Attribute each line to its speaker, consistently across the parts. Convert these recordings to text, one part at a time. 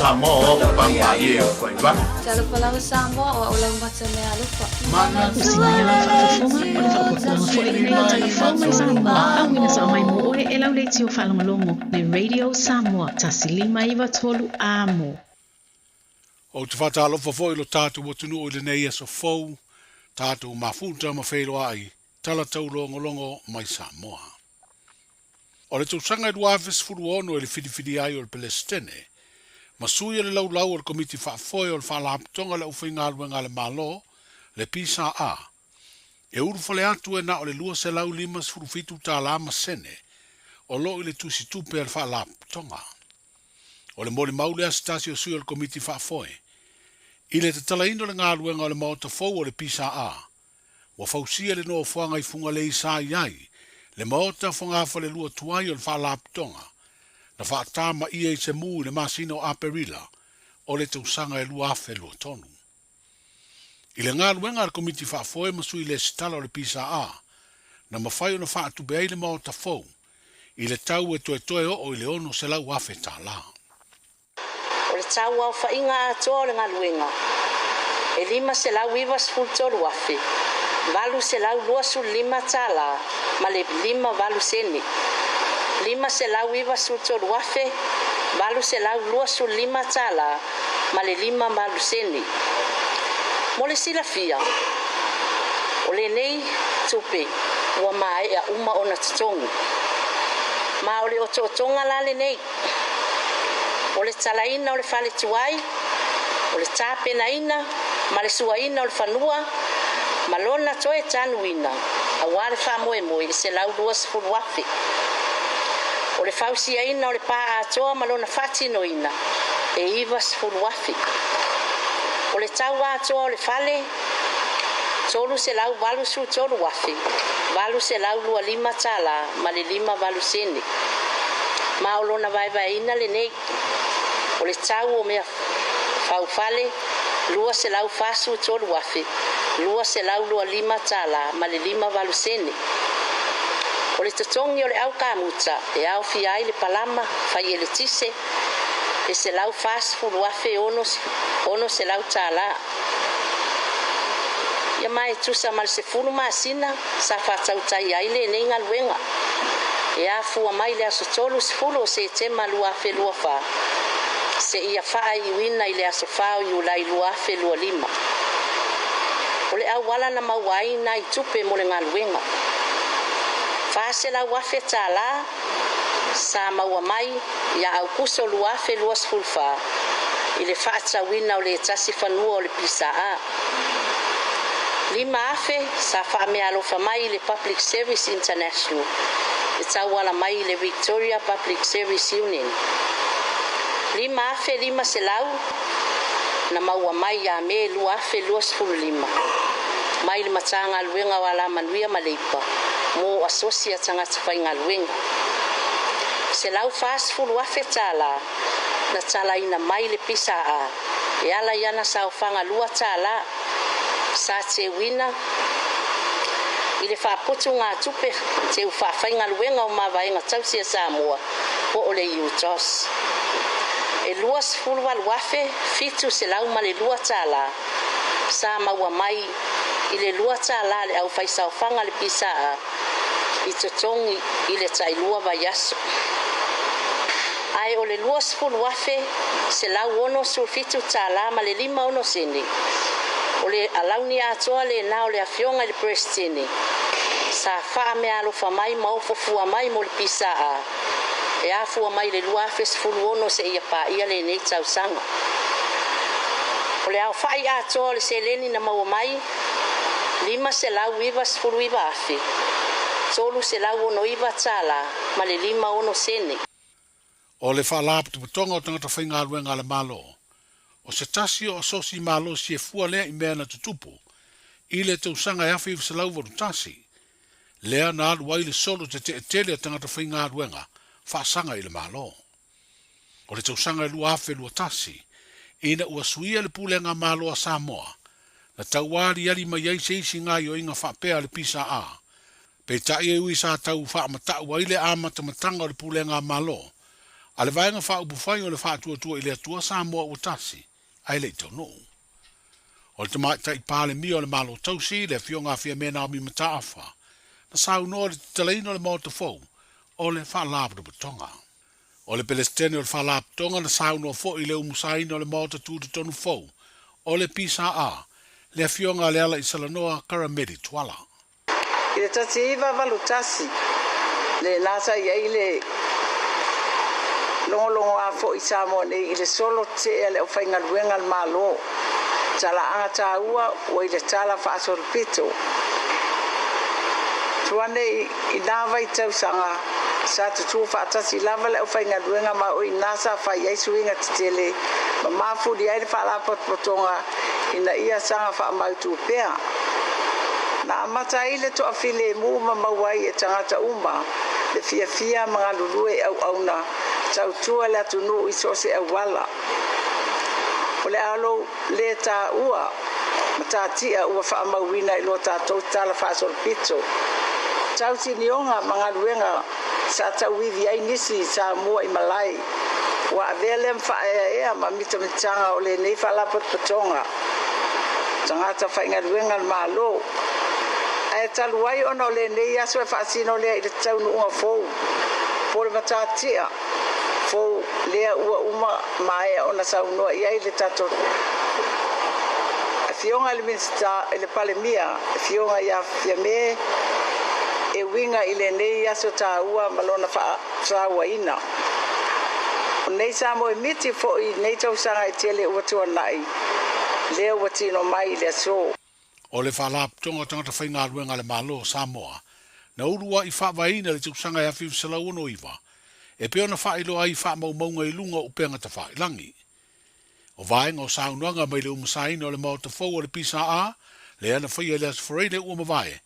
Speaker 1: Samoa papa ye foi va.
Speaker 2: Tala pala Samoa o ulang matane alufa.
Speaker 1: Mana
Speaker 3: Kusinga whakawhonga o le whakapuanga fo i nei telefona Samoa. Awina sa mai mo oe e lau leiti o whalongolongo le Radio Samoa tasilima iwa tolu amo.
Speaker 4: O te whatalofa fo i lo tātou o tunu o le nei aso fau, tātou mafuta ma whelo ai, tala tau longo mai Samoa. O le tausanga i duawes furu ono e le whidiwhidi ai o le Palestine, ma sui le lau o le komiti whaafoe o le whalaaptonga le uwhinga aluenga le malo, le pisa a. E uru fale atu e na o le lua se lau limas furu fitu tā lama sene, o lo i le tusi tupe al whalaaptonga. O le mori maule asitasi o sui o le komiti whaafoe, i le te talaino le ngā aluenga o le maota fau o le pisa a, wa fausia le no fuanga i funga le isa iai, le maota whangawha le lua tuai o le whalaaptonga, na whaatama ia i se mū le masino a perila, o le tausanga e lua afe lua tonu. I le ngā luenga le komiti whaafoe masui le sitala o le pisa a, na mawhai o na whaatu beai le maota fau, i le tau e toe o i le ono se lau afe tā la.
Speaker 5: O le tau au whainga atoa o le ngā luenga, e lima se lau iwa sfultoru afe, valu se lau lua su lima tā la, ma le lima valu seni. Lima se lau iwa sfultoru afe, valu se lau lua su lima tā la, ma le lima valu seni. Mo le sila fia, o le nei tupe, ua mai a uma o na tutongu. Ma o le o totonga la le nei, o le talaina o le fale tuai, o le tāpena ina, ma le suaina o le whanua, ma lona toe tanuina, a wale wha moe moe se lau lua sifuru wafi. O le fausia ina o le pā atoa ma lona whatino ina, e iwa sifuru wafi. O le tau atoa o le fale, tolu se lau valu su tolu wafi, valu se lau lua lima tala, ma le lima valu sene. Ma o lona vai ina le nei, o le tau o mea fau fale, lua se lau fasu tolu wafi, lua se lau lua lima tala, ma le lima valu sene. O le tatongi o le au kamuta, e au fiai le palama, fai e le tise, e se lau fasu fulu wafi ono se lau tala. Ia mai tusa mal se fulu masina, sa fatau tai aile ne inga luenga. E a fua mai le aso tolu se fulu se te malua fe lua fa. Se ia faa i wina i le aso fao i ulai lua fe lua lima. O le au wala na mauai na i tupe mo le ngā luenga. Fa se la wafe tala, sa maua mai, ia au kuso lua fe lua sfulfa. I le faa wina o le tasi fanua o le pisa a. Lima afe, sa faa mea alofa mai le Public Service International. E tau wala mai le Victoria Public Service Union. Lima afe, lima se lau, na maua mai ya me lua afe lua sfulu lima. Mai le matanga luenga wala manuia maleipa, mo asosia tangata whainga luenga. Se lau fast fulu afe tala, na tala ina mai le pisa a, e ala yana sa ofanga lua tala, sa te wina, i le whaputu ngā tupe, te u whawhainga luenga o mawaenga tausia Samoa, po o le UTOS. E lua sfulu walu afe, fitu se lau ma le lua tala, sa maua mai, i le lua tala le au whaisa ofanga le pisa a, i totongi i le tailua vaiaso. Ai o le lua sfulu afe, se lau ono sulfitu tala ma le lima ono sene. O le alauni atoa le na o le afionga le prestini. Sa faa me alofa mai ma ofofua mai mo le pisa a. E afua mai le lua afe sfulu ono se ia pa ia le nei tausanga. O le au fai atoa le se leni na maua mai, lima se lau iwa sfulu iwa afe. Tolu se lau ono iwa tala, ma le lima ono sene.
Speaker 4: O le whaalapu tu putonga o tangata whainga aluenga le malo. O se tasi o asosi malo si e fua lea i mea na tutupo. I le tausanga e awhi i whasalau waru tasi. Lea na alu wai le solo te te tele a tangata whainga aluenga. Whaasanga i le malo. O le tausanga e lua awhi lua tasi. Ina ua suia le pulenga malo a Samoa. Na tauari ali mai ai seisi ngai o inga whapea le pisa a. Pe tai e ui sa tau wha matau wa ile a matamatanga o le pulenga malo. A le vaenga wha upu whai o le wha tua i le atua Samoa ua tasi, ai le tau no. O le tamai tai pāle mi o le malo tausi, le fionga fia mena o mi mata awha. Na sau no le talaino le mauta fau, o le wha lapu tonga. O le pelestene o le wha lapu tonga na sau no fo i le umusaina o le mauta tūtu tonu fau, o le pisa a, le fionga le ala i salanoa karamedi tuala.
Speaker 6: I le tasi iwa walu tasi, le nasa i eile longo a fo i Samoa nei i le solo te e le whainga luenga le malo. Tala anga tā ua o i le tala whaasoro pito. Tuane i nāwa i tausanga sa tutu whaatasi lava le whainga luenga ma o i nasa whai eisu inga titele ma mafu di aile whaalapot potonga ina ia sanga whaamautu pēa. Na amata ile to afile mu ma mawai e tangata uma le fia mga lulue au auna tau tua le atunu i sose au wala. O le alo le tā ua mata tia ua whaamauina i lo tātou tala whaasol pito. Tau tinionga mga luenga sa tau wivi ai nisi sa mua i malai. Wa avele mwhaea ea ma mita mitanga o le nei whalapot patonga. Tangata whainga luenga malo. E taluai ona o le nei aso e whaasino lea i le taunu unga fou. Pole matatia. Fou lea ua uma mae ona saunua i ai le tato. E fionga le minsta e le palemia. E fionga ia fia me e winga i le nei aso ta ua malona whaua ina. O nei Samoa miti fo i nei tausanga i tele ua tua nai. Lea ua tino mai le so.
Speaker 4: O le whalap tonga tangata whainga ruenga le malo Samoa, na urua i whawaina le tukusanga e awhiu sala uno iwa, e peona whailo ai wha maunga i lunga upenga ta whailangi. O vaenga o saunuanga mai le umasaina o le mauta fau o le pisa a, le ana whaia le asfareile ua mawae,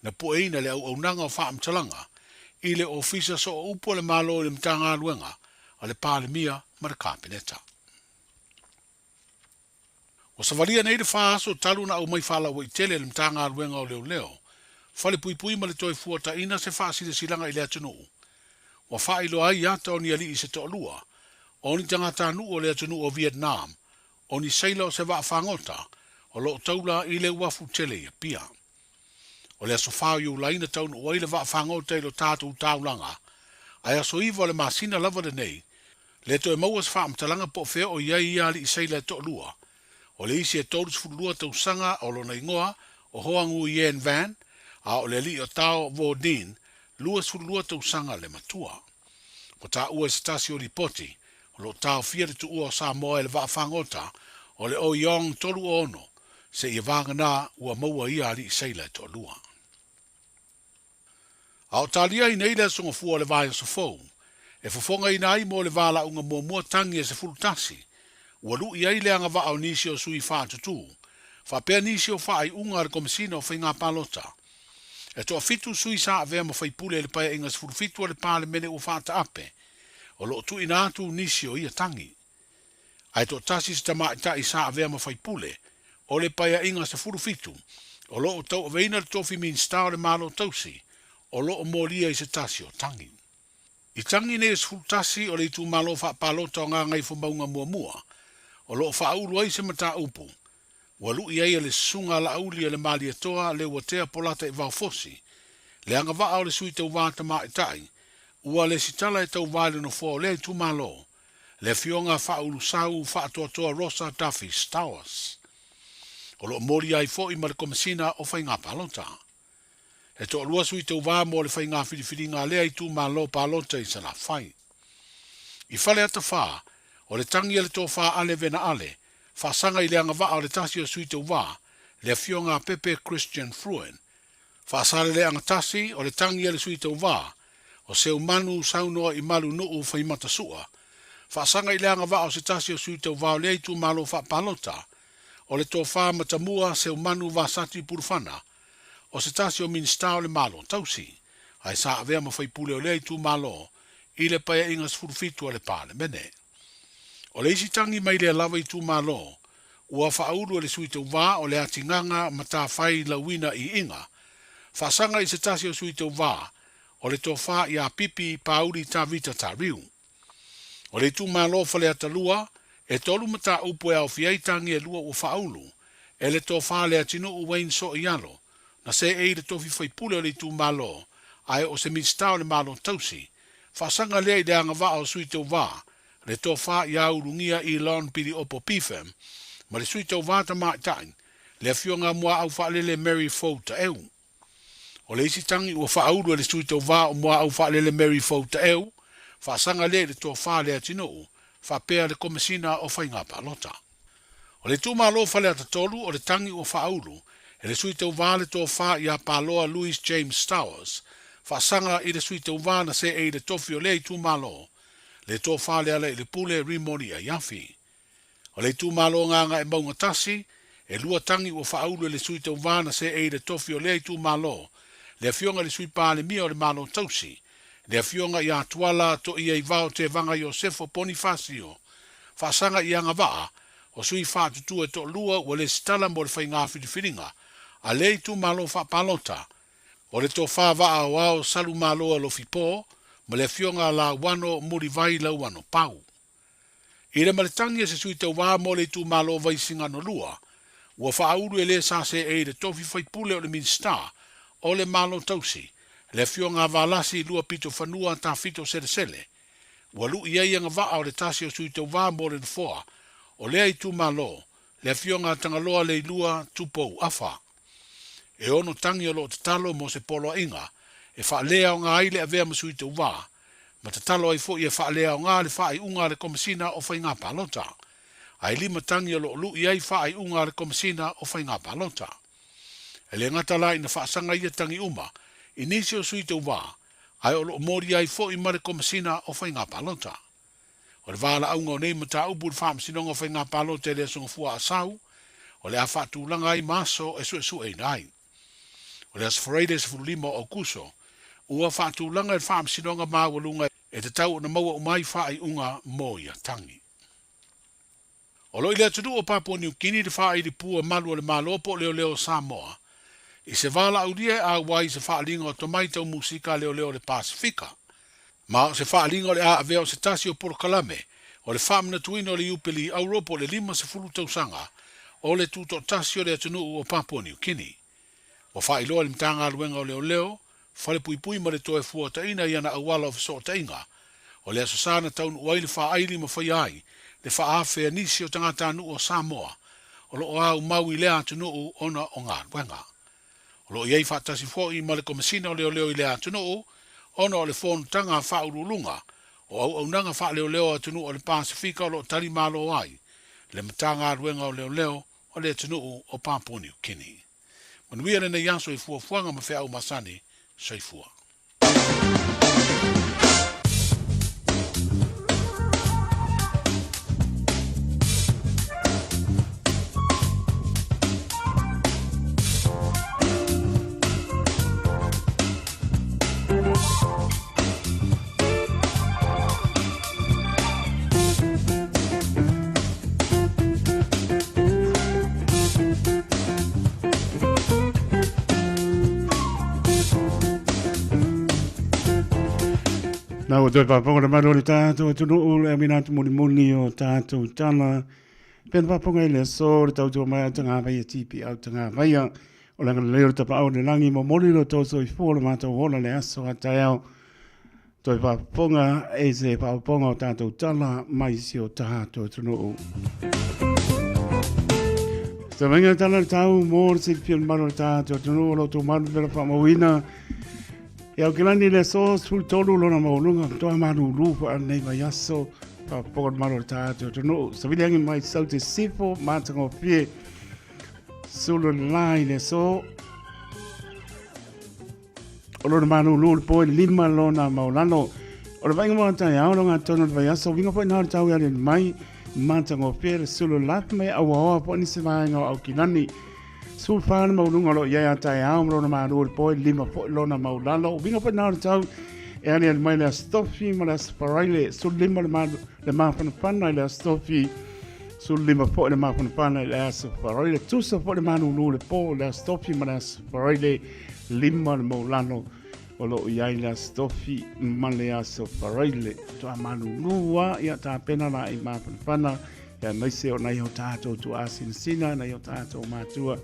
Speaker 4: na pueina le au nanga o wha amtalanga, i le ofisa so o upo le malo le mtanga ruenga, o le palemia ma le kāpeneta. O savalia nei le whaaso talu na au mai whala wa i tele le mtanga ruenga o leo leo. Whale pui ma le toi fuata ina se whaasile silanga i le atunu. Wa whailo ai ata o ni ali i se to lua. O ni tangata anu o le atunu o Vietnam. O ni seila o se wa whangota. O lo taula i le wafu tele i pia. O le aso whao iu laina taunu o i le wa whangota i lo tātou taulanga. Ai aso iwa le masina lava de nei. Le toi mauas whaamtalanga po feo o iai i ali i seila to lua. O le isi e tōrus fulua tausanga o lona ingoa o hoangu i en van, a o le li o tau vodin, luas fulua tausanga le matua. O ta ua stasi o ripoti, o lo tau fiare tu ua Samoa e le waafangota, o le o iong tolu ono, se i vangana ua maua ia ali i seila to lua. A o talia i neile songa fua le vaya so fau, e fofonga i nai mo le vala unga mua tangi e se fulutasi, ua lu i ai leanga wa au nisi o sui wha tutu. Wha pia nisi o wha ai unga ar komisina o whainga palota. E toa fitu sui sa avea ma whai pule le paia ingas furu fitu le pale mene o wha ta ape. O lo tu inatu nisi o ia tangi. Ai to tasi se tama ita i sa avea ma whai pule. O le paia ingas furu fitu. O lo o tau aveina le tofi min stao le malo tausi. O lo o moria i se tasi o tangi. I tangi ne se furu tasi o le tu malo wha palota o ngā ngai whambaunga mua. O lo fa ulu ai se mata upu. Wa lu ia le sunga la auli le mali toa le watea polata i vau fosi. Le anga va au le sui tau vata ma itai. Ua le sitala e tau vale no fo le tu malo. Le fionga fa ulu sau fa toa Rosa Duffy Stowers. O lo mori ai fo i ma le komisina o whainga palota. E toa lua sui tau va mo le whainga whiriwhiringa le ai tu malo palota i sana whai. I fale ata wha, o le tangi le tō wha ale vena ale, wha sanga i leanga wa o le tasi o sui tau wā, le fionga Pepe Christian Fruen. Wha sare le anga tasi o le tangi le sui tau wā, o seu manu saunoa i malu nuu whaimata sua. Wha sanga i leanga wa o se tasi o sui tau wā o le aitu malo wha palota, o le tō wha matamua seu manu wa sati purufana, o se tasi o minstao le malo tausi, ai sa avea ma whaipule o le aitu malo, i le paia ingas furufitu o le pāle mene. O le isi tangi mai le lava i tu malo, ua whauru le sui tau wā o le atinganga ma tā whai lauina i inga. Whasanga i se tasi o sui tau wā, o le tō wha i a pipi pauri tā vita tā riu. O le tu malo fa le atalua, e tolu mata upo e au fiaitangi e lua ua whaulu, e le tō wha le atino u Wayne so i alo, na se e le tofi whaipule o le tu malo, ai o se minstao le malo tausi, whasanga lea i le anga waa o sui tau waa, le tō wha i au rungia i lawn pili opo pifem, ma le sui tau waa ta maa tain, le fionga mua au whaalele Mary Fou ta eu. O le isi tangi ua whaulu le sui tau waa o mua au whaalele Mary Fou ta eu, whasanga lea le tō wha le atino u, whapea le komisina o whainga palota. O le tūmalo whale atatolu o le tangi o whaulu, e le sui tau wale tō wha i a paloa Louis James Stowers, whasanga i le sui tau wāna se e le tofi o le tūmalo, le tō whale ala i le pule rimoni a yafi. O le tūmalo nganga e maunga tasi, e lua tangi o whaulu e le sui tau wāna se e le tofi o le tūmalo, le fionga le sui pāle mia o le malo tausi, le fionga i a tuala to i ei vao te vanga Iosefo Bonifacio, whasanga i anga waa, o sui whātutu e to lua o le stala mo le whainga whiriwhiringa, a le tu malo whapalota, o le to whawaa o ao salu maloa lo fipo, ma le fionga la wano muri vai lau wano pau. I le maletangi se sui tau wā mo le tu malo vai singa no lua, ua whauru e le sa se e le tofi whaipule o le minsta, o le malo tausi, le fionga valasi lua pito whanua ta fito sele, ua lu i eia nga waa o le tasi o sui tau wā mo le foa, o lea i tu malo, le fionga tangaloa le lua tupou afa. E ono tangi o lo te talo mo se polo inga, e wha lea o ngā aile a vea masui te wā, ma te talo ai fo i e wha lea o ngā le wha i unga le komisina o whai ngā palota. Ai lima tangi o lo lu i ai wha i unga le komisina o whai ngā palota. E le ngata lai na wha sanga ia tangi uma, inisi o sui te wā, ai o lo mori ai fo i mare komisina o whai ngā palota. O le wala aunga o nei mata ubu le whaamsinonga whai ngā palota e le songa fua asau, o le a whaatulanga ai maso e su e nai. O le asfareide se fululima o kuso, ua whaatulanga e whaamsinonga mawalunga e te tau na maua umai wha i unga mo ia tangi. O lo i lea tudu o Papua New Guinea de wha i di pua malu o le malopo leo leo Samoa, i se wala audia a wai se whaalinga o tomaitau musika leo leo le Pasifika. Ma o se whaalinga o le a avea o se tasi o Porokalame, o le whaamina tuina o le upeli Auropa o le 5 se fulu tausanga, o le tuto tasi o le atunu o Papua New Guinea. O whaailoa le mtanga aluenga o leo leo, whale pui pui ma le toe fua taina i ana awala o fiso tainga, o le asosana taunu uai le whaaili ma whai ai, le whaafea nisi o tangata anu o Samoa, o lo o au maui lea atunu ona o ngā ruenga. O lo iei whaatasi fo i ma le komisina o leo leo i lea atunu ona o le fonu tanga whaurulunga, o au nanga wha leo leo atunu o le Pasifika o lo tari malo ai, le matanga ruenga o leo leo o le atunu o Papua New Guinea. Manuia le na yaso i fuafuanga ma whea au masani, soifua.
Speaker 7: Nā o toi pāponga le maro le tātou tunu u le aminatu muni o tātou tana. Pēna pāponga i le so le tautua mai au tanga vai tipi au tanga vai o langa leo tapa au le langi mo mori lo tōso i fōla mātou hola le aso a tai au. Toi pāponga e se pāponga o tātou tana mai si o tātou tunu u. Sa venga tana le tau mōr si pia maro le tātou tunu u lo tō maru pera pāmawina. E au kilani le so sul tolu lona maulunga toa maru rufa nei mai aso pa pokon maru tātou tunu. Sa vili angi mai sau te sifo mātango pie sulu lai le so. O lona maru lulu poe 5 lona maulano. O le vainga mātai aononga tono le vai aso. Vinga poe nāri tau yari mai mātango pie le sulu lapi mai awa oa po nisi vainga au kilani. Sul whāna maurunga lo iai atai au mrona maru le poe 5 po lona maulalo. Vinga poe nāri tau e ani mai le stofi ma le sparaile. Sul 5 le mawhana whana le stofi. Sul 5 po le mawhana whana le sparaile. Tusa po le manu le po le stofi ma le sparaile 5 le maulano. o lo iai la stofi male aso paraile to amanu nua ia ta pena la I mapana ia mai se o nai o tātou tu asin sina nai o tātou matua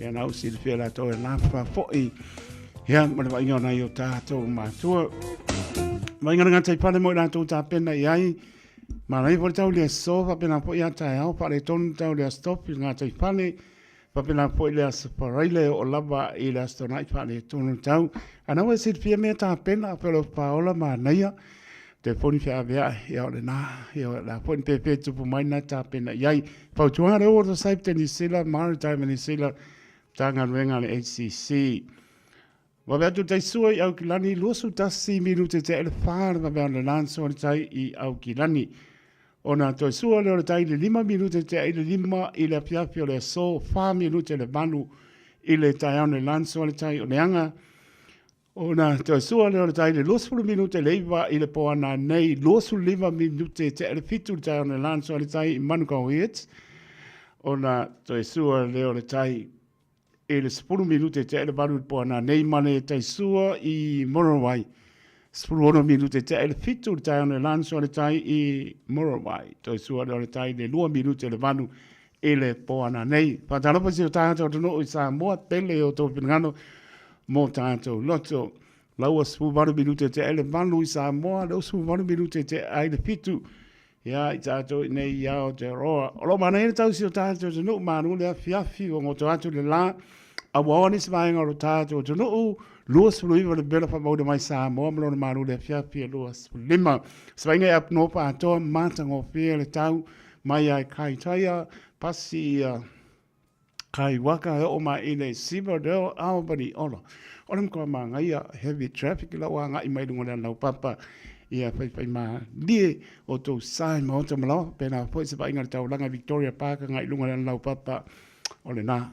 Speaker 7: ia na usi le fela to e lafa foi ia male vai ngona i o tātou matua mai ngana tai pale mo la to ta pena iai ma lai vol tau le sofa pena po ia tai au pale ton tau le stofi nga tai pale papena po ile as paraile o lava I le astona I pale tonu tau ana wa sit fia me ta pena pelo paola ma naia te poni fia vea ia o le na ia o la poni pepe tupu mai na ta pena iai pau tuanga re o to saip te ni sila maritime ni sila tanga renga le HCC wa vea tu tai sua I au kilani luosu tasi minute te ele whaara wa vea le lanso o tai I au kilani ona toi sua le o tai le 5 minute te ele 5 I le piafi o le so 5 minute le manu I le tai au le lanso o tai o le anga ona toi sua le o tai le 20 minute le iwa I le poana nei 5 minute te ele fitu le tai o le lanso o tai I manu kau hits ona toi sua le o tai e le 10 minute te ele manu poana nei mane tai sua I Morowai 10 minute te ele fitu le tai o le lanso o tai I Morowai toi sua le o tai le 2 minute le manu ele poana nei patalopa si o tātou tono I Samoa pele o tō pinangano mo tātou loto laua 10 minute te ele manu I Samoa lau 10 minute te ai le fitu ia I tātou nei ia o te roa o lo mana ele tau si o tātou tono manu le afiafi o ngoto atu le la a wawani se vaenga o tātou tono luas fluiva le bela fa maude mai Samoa mlo na manu le afiafi e luas lima se vaenga ap no pa atoa matango fia le tau mai ai kai taia pasi kai waka o mai ile Silverdale Albany ola olam ko ma ngai heavy traffic la wa ngai mai dungo na papa ia pai ma die o to sai ma o to malo pena po se vai ngai tau langa Victoria Park ngai lunga na papa ole na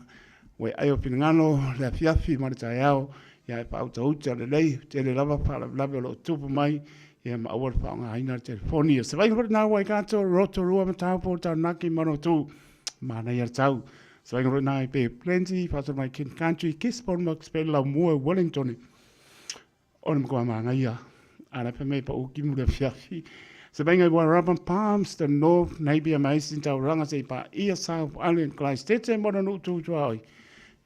Speaker 7: we ai o pinangano le fiafi ma ta yao ia pa auto uta le lei te le lava pa la lo tupu mai ia ma awar pa ngai na telefonia se vai na wai ka to Rotorua ma tau po ta naki mano tu mana ia tau so I na pe plenty fa mai kin country kiss por max pe la mo Wellington on ko ma ngai ana pe me pa o ki mu le fiafi se venga wa Robin Palms the North maybe amazing tau ranga se pa ia South Island Christchurch mo no tu tuai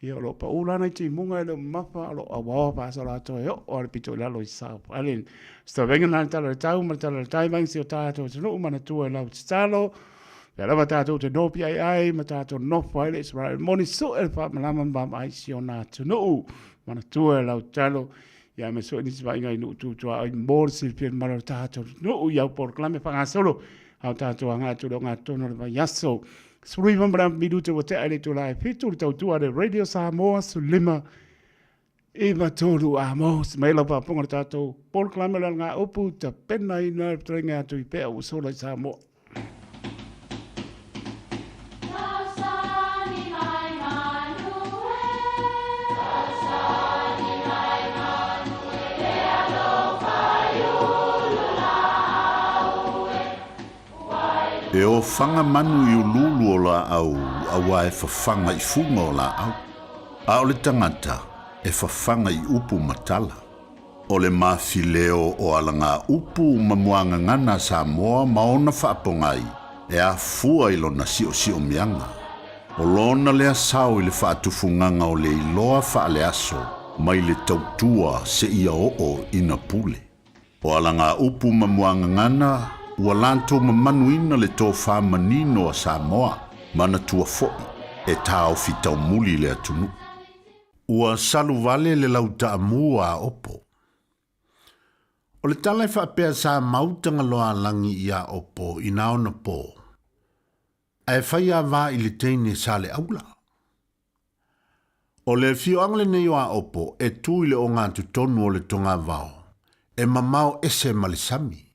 Speaker 7: ia lo pa ula na ti munga le mapa lo awa pa so la to yo o pito la lo South Island so venga na tau ma tai bang se ta to no mana tu la stalo la vata to te no ai mata to no file is right moni so el fa malama bam ai siona to no mana tu la talo ya me so ni va ngai no tu ai mor sil pien mara ta to no ya por clame pa solo au ta to nga to no va yaso suri van bram minute o te ale to la fitu to tu ale radio Samoa sulima Eva tolu amos maila pa ponga ta to por clame la nga opu ta pena ina trenga to pe o solo Samoa
Speaker 1: E o whanga manu I ululu o la au, awa e whawhanga I funga o la au. A o le tangata, e whawhanga I upu matala. O le mawhileo o alanga upu mamuanga ngana Samoa maona whaapongai, e a fua I lona sio mianga. O lona lea sao I le whaatufunganga o le iloa whaale aso, mai le tautua se ia o ina pule. O alanga upu mamuanga ngana, ua lanto mamanuina le tō whamanino a Samoa, mana tua fo'i, e tāo fitau muli le atunu. Ua salu vale le lauta amua a opo. O le talai whaapea sa mautanga loa langi I a opo I naona po. Ai whaia wā I le teine sa le aula. O le fio angle nei o a opo, e tui le o ngā tutonu o le tonga vao, e mamau ese malisami.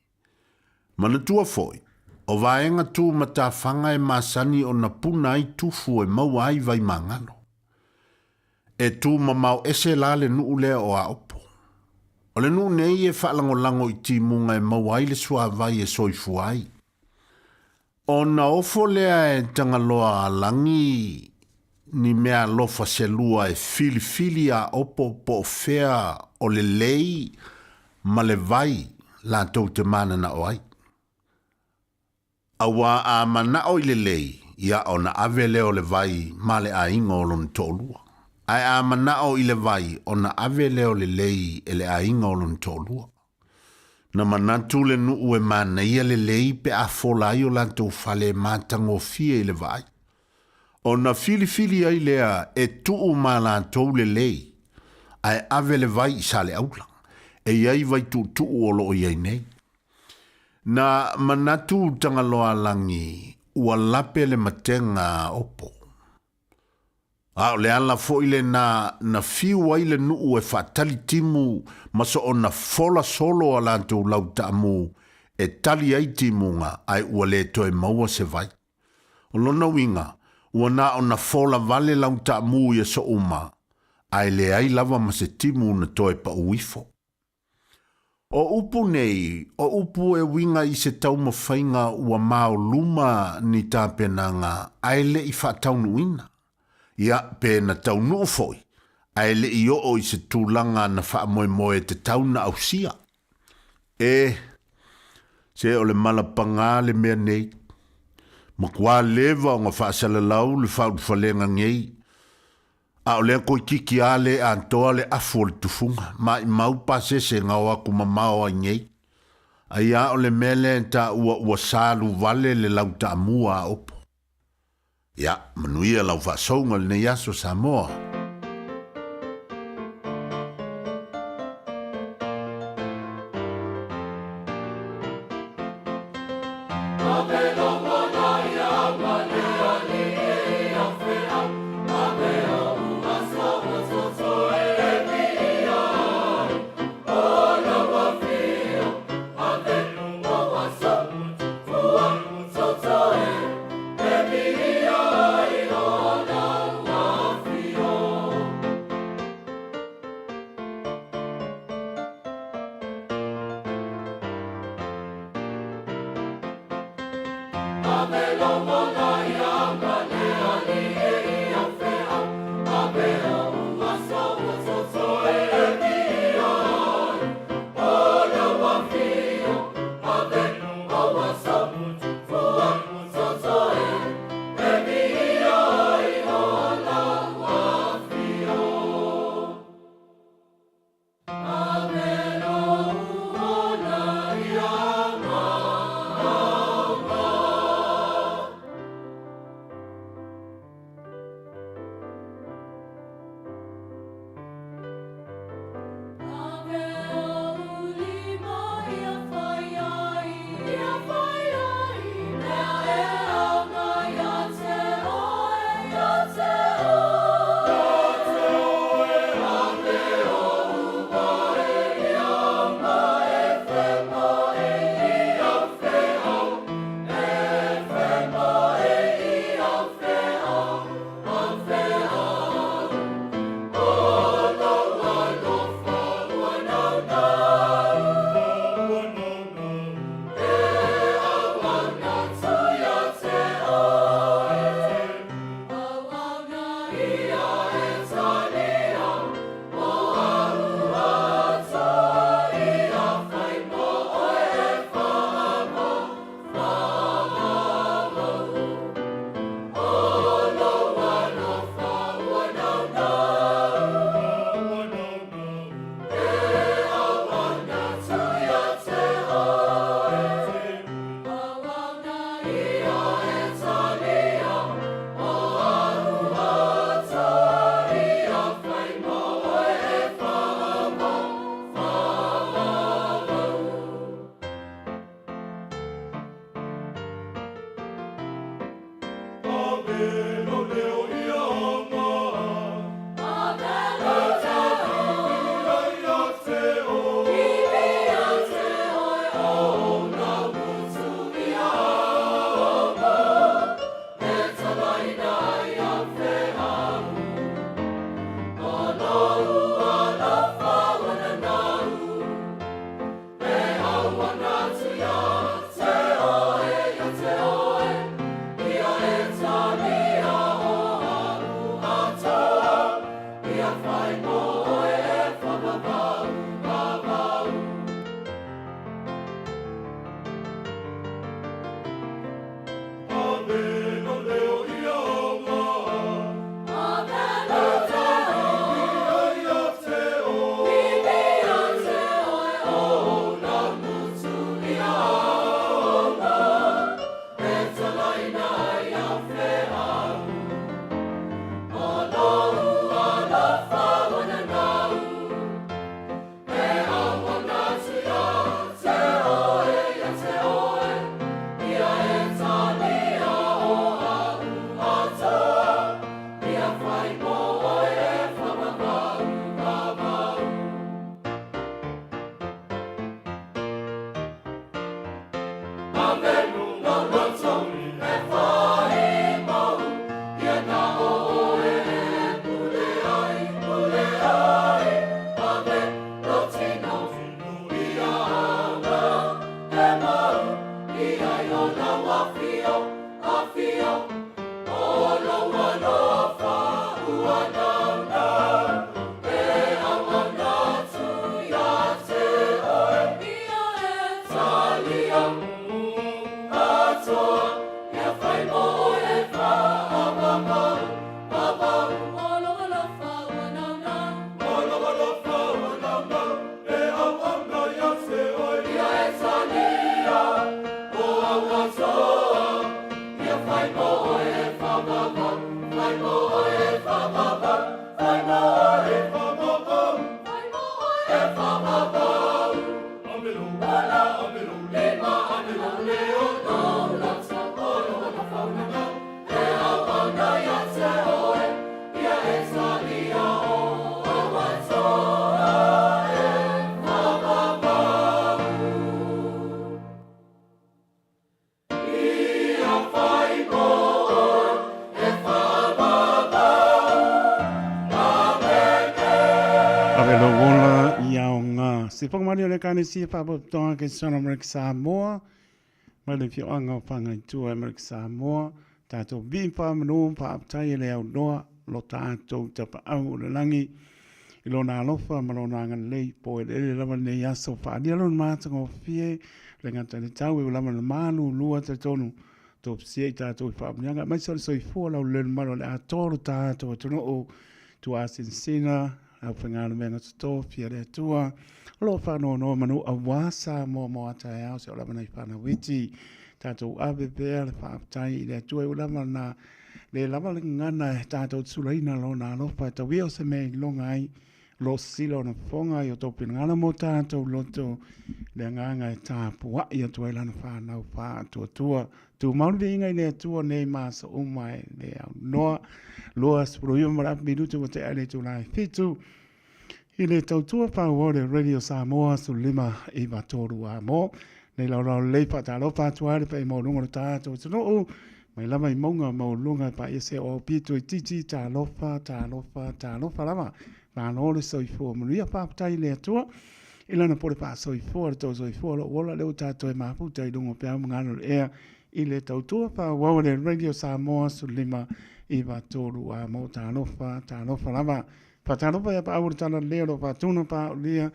Speaker 1: Mana tua foi, o vaenga tu mata whanga e masani o na puna I tufu e mau ai vai mangano. E tu mamau ese la le nuu lea o a opo. O le nuu nei e whaalango lango I timunga e mau ai le sua vai e soifu ai. O na ofo lea e tangaloa a langi ni mea lofa se lua e fili a opo po fea o le lei ma le vai la tau te mana na oai. Awa a mana o le lei ia o na ave leo le vai ma le a ingo o lon tolua. Ai a mana o le vai o na ave leo le lei e le a ingo o lon tolua. Na manatu le nuu e mana ia le lei pe a folai o lantou fale matango fie i le vai. O na fili ai lea e tuu ma lantou le lei, ai ave le vai sa le aula, e iai vai tu o lo iai nei. Na manatu tangaloa langi, ua lape le matenga opo. A le ala fo ile na fiu ai le nuu e fatali timu, maso o na fola solo a lantou lauta amu, e tali ai timunga ai ua le toe maua se vai. O lona winga, ua na o na fola vale lauta amu ia so uma, ai le ai lava ma se timu na toe pa uifo. O upu nei, o upu e winga i se tau mawhainga ua mao luma ni tā penanga, ai le i whataunu ina. Ia pe na tau nuu foi, ai le i o se tūlanga na wha moe te tauna au sia. Se o le malapanga le mea nei, ma kua leva o ngā whaasala lau le whalenga ngei, a o lea koi kiki ale a antoa le afu le tufunga, ma i mau pase se ngau aku mamao a ngei. A ia o le mele ta ua salu vale le lau ta amua a opo. Ia, manuia lau whaasonga le nei aso Samoa.
Speaker 8: Ia e tania
Speaker 7: Se whakamari o le kane si whapatonga ke Sona Amerika Samoa, mai le fio anga o whangai tua Amerika Samoa, tātou bimpa manu pa aptai le au noa, lo tātou tapa au le langi, i lo nā alofa ma lo nā ngana lei, po e le lama nei aso whaadia lo mātanga o fie, le ngata le tau e lama le mālu lua te tonu, tō psia i tātou i whaapnianga, mai sori soi fua lau le maro le atoro tātou atono o tu asinsina, au whangana menga to fia le tua, lo whanau no manu a wasa mo atai au se o lama nei whanau witi, tātou awe pēr le whaaptai i le tua e ulama na le lama le ngana e tātou tsulaina lo nā lopa, ta wio se mei longa ai, lo silo na whonga i o tōpina ngana mo tātou loto le nganga e tāpua i a tua ilana whanau whātua tua, tu mauri inga i le tua nei māsa umai le au noa, loa spuro iwa mara minutu o te aile tu lai fitu, i le tautua whauore Radio Samoa su lima i matoru a mo, nei lau leipa tā lopa tuare pa i maurunga no tātou tino o, mai lama i maunga maurunga pa i se o pitu i titi tā lopa lama, nā nore soi fua maria pāptai le atua, i lana pore pā soi fua, tau soi fua lo wola leo tātou e maputa i dungo pēa mungano le ea, i le tautua whauore Radio Samoa su lima i matoru a mo tā lopa lama, Patalopa ya pa awur tala leo pa tuna pa ulia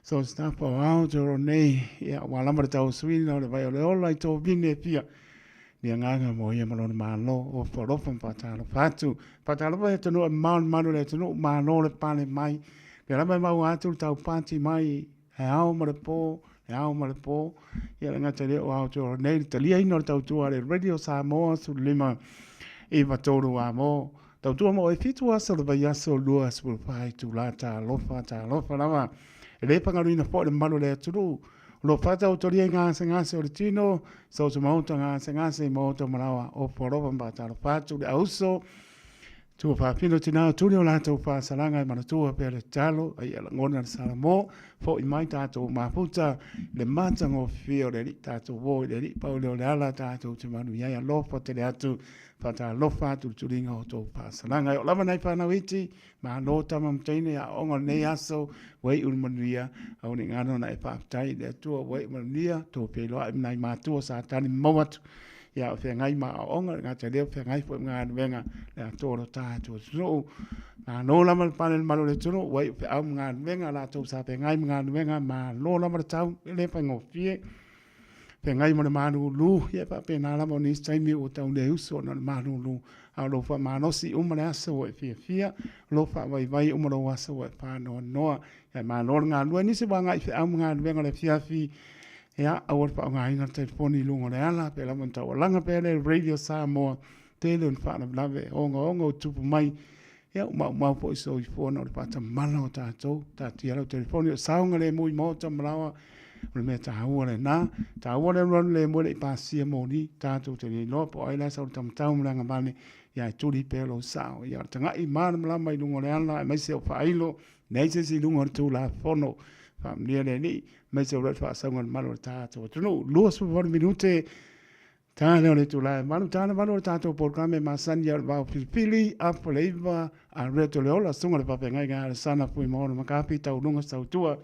Speaker 7: so stapa au joro nei ya walama tau swina le vai ole ola to vine pia ni nganga mo ye malon malo o forofa patalopa ya tunu malo le tunu malo le pale mai le la mai mau atu tau pati mai e au mo le po ya nga tele o au joro nei talia ino tau tua le Radio Samoa su lima e matoru amo tau tua mo e fitu asa le vai aso lua aso pai tu la ta lofa lama e le pangaruina po le malo le aturu lo fata o toria ngase o le tino so mauta ngase mauta malawa o poroba mbata lo fatu le auso tu fa fino tina tu le la tu fa salanga mana tu pe le talo ai la ngona salamo fo i mai tato maputa le matango fio le tato vo le paulo le ala tato te manu ia lo fo te le atu fata lo fatu tu ringa o to fa salanga o lava nai fa na witi ma no tama mtaine ya onga nei aso wei un manuia au ni ngano na fa tai le tu wei manuia to pe lo ai nai matu sa tani mawatu ya fe ngai ma onga nga te le fe ngai fo nga venga le toro tato so na no la mal panel malo le toro wei fe au nga venga la to sa fe ngai nga venga ma lo la mar tau le fa ngo fie pe ngai mo manu lu ye pa pe na la mo ni stai mi o tau le uso na manu lu a lo fa mano si o mala so e fia lo fa vai o mo lo aso e pa no ya ma no nga lu ni se ba ngai fe au nga venga le fia ya a fa nga ina telefoni lu ngore ala pe la mo tau langa pe le Radio Samoa tele un fa na lave onga tupu mai ya ma po so i fo no pa ta mala o ta tira o telefoni sa nga le mo ta mala le me ta hore na ta hore ron le mo le pasia mo ni ta te no po ai la sa tam tau mlanga bani ya tuli pelo sa ya tanga i mar mla mai lungo le ala mai se fa ilo nei se si lungo tu la fono fam ni le ni mai se ro fa sa ngon malo ta to no lo so 1 minute ta le tu la malo ta to programme ma san ya va pili a poleva a reto le ola sunga le pa ngai ga sana fu mo ma kapita lungo sa tua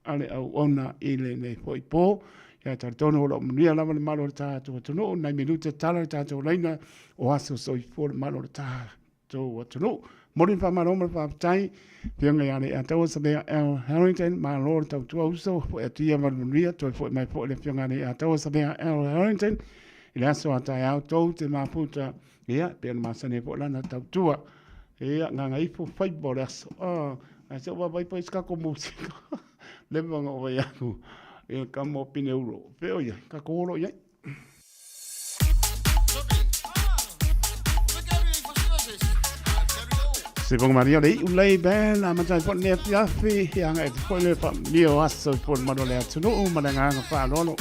Speaker 7: ale au ona ile nei foi po ya tartono lo mnia la malo ta to no na minute tala ta to leina o aso so for malo ta to no morin pa malo pa tai penga ya le ato sa be Harrington ma lord to so po etia manuia to foi mai po le penga ni ato sa be Harrington ile so ata ya to te maputa ya pe ma sane po la na tua ya nga ifo fai bolas se va vai pa iska ko música le vanga o vai aku e kamo pine euro pe oia ka koro ia Se pong Maria dei ulai ben la matai pot ne piafi yang e foi le pa mio asso pot manole atunu mananga fa lono.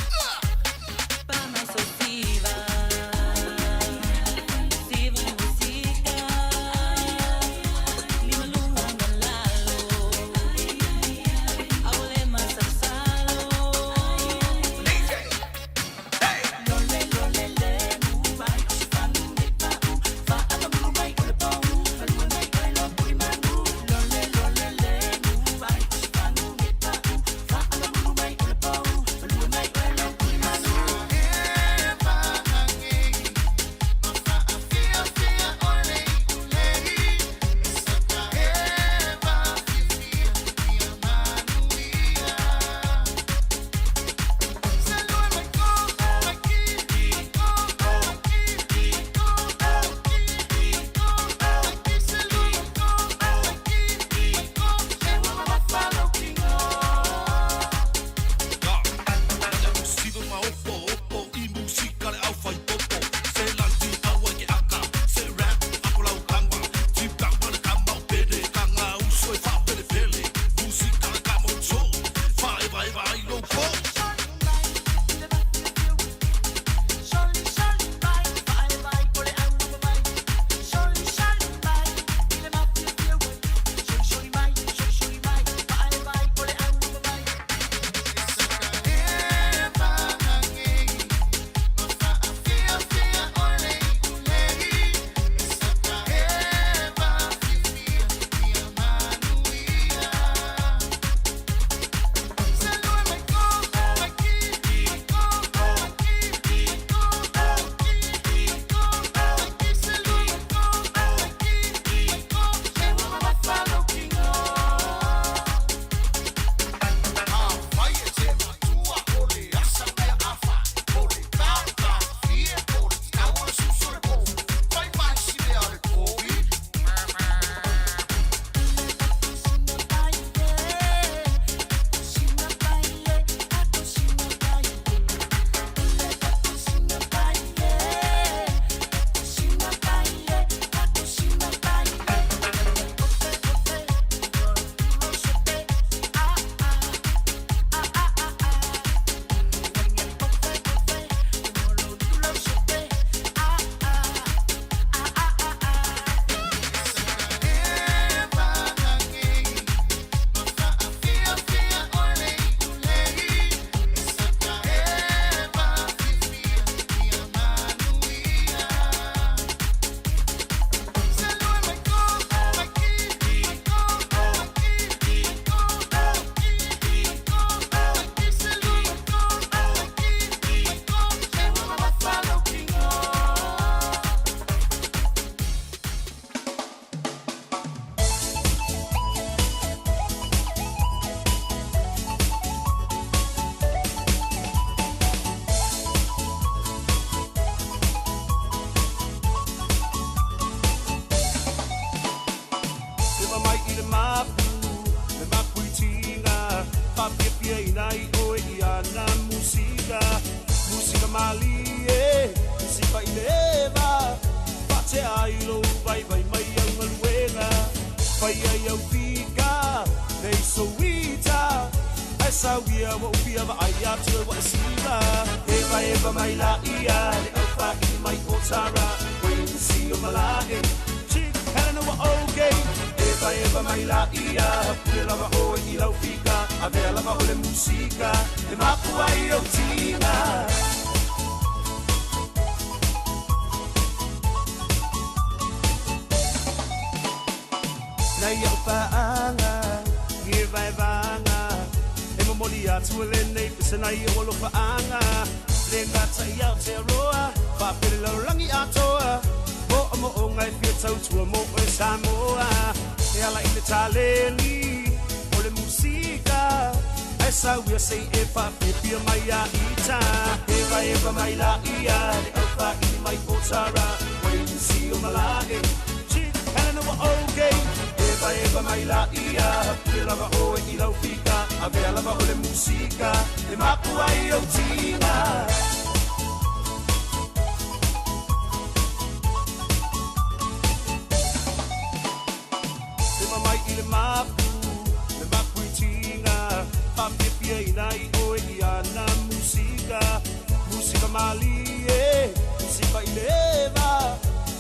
Speaker 8: e si vai leva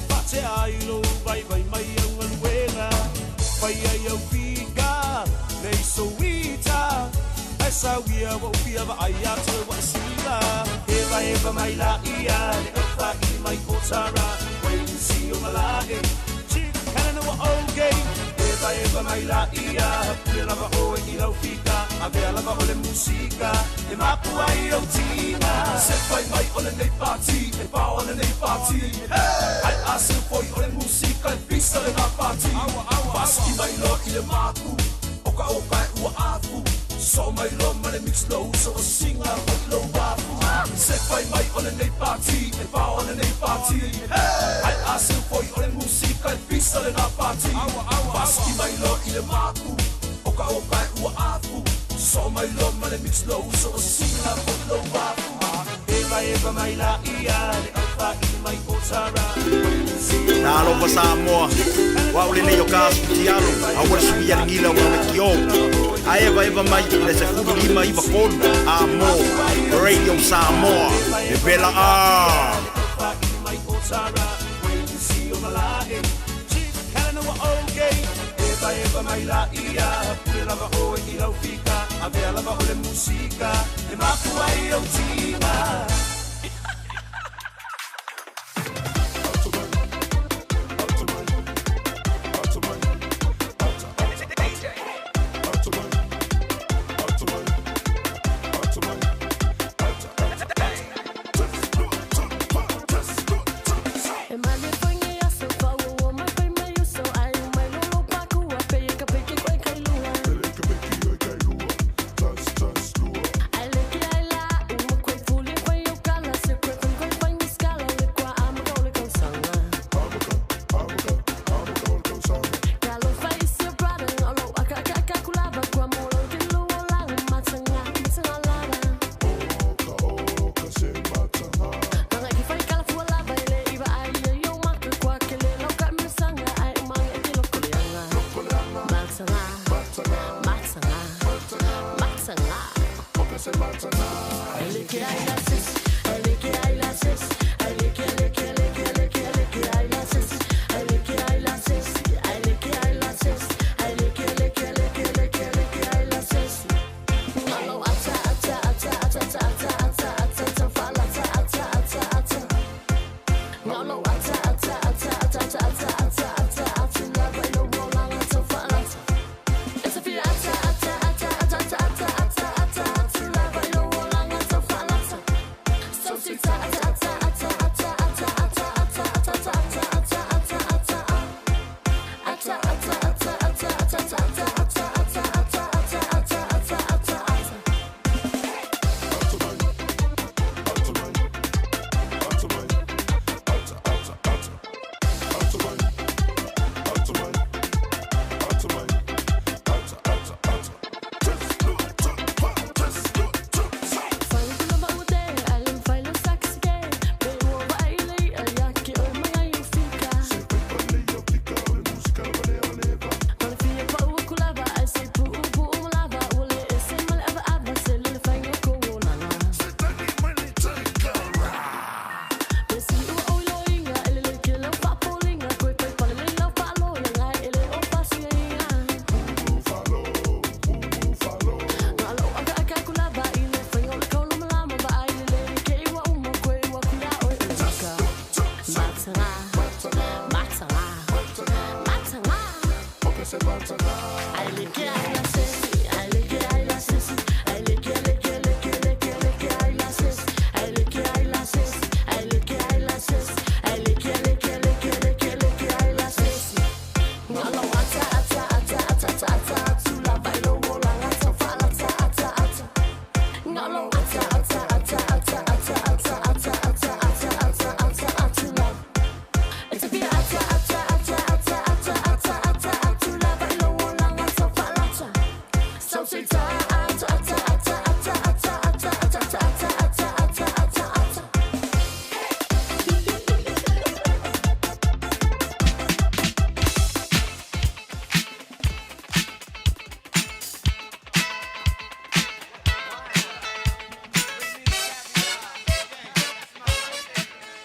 Speaker 8: Pate ai lo vai mai ang alwela Pai ai au pika Nei so wita Esa wia wa pia va ai atu wa sila Eva mai la ia Le ofa i mai kotara Wait and see o malaki Chika kana wa okay Eva mai la ia Pia lava o e lau fika Avea lava o le musika E mapua i au tina Se fai mai o le nei party E pa o le nei party Ai ase foi o le musika E pisa le na party Paski mai lo i le maku Oka e ua afu So mai lo ma le mix low So o singa o lo wafu Se fai mai o le nei party E pa o le nei party Ai ase foi o le musika E pisa le na party Paski mai lo i le maku Oka e ua afu So mai lo ma le mix low So o singa o lo wafu Eva mai la ia Le alfa i mai kotara
Speaker 9: Na alofa Samoa Wa ule nei o kasu ti alo A ua sui ya ngila wa me ki o A eva mai le se furu lima iwa konu A mo Radio Samoa E bela a
Speaker 8: Eva mai la ia Pule lava o e lau fika Avea lava o le musika E mapua i au tina
Speaker 10: I like it, I like it,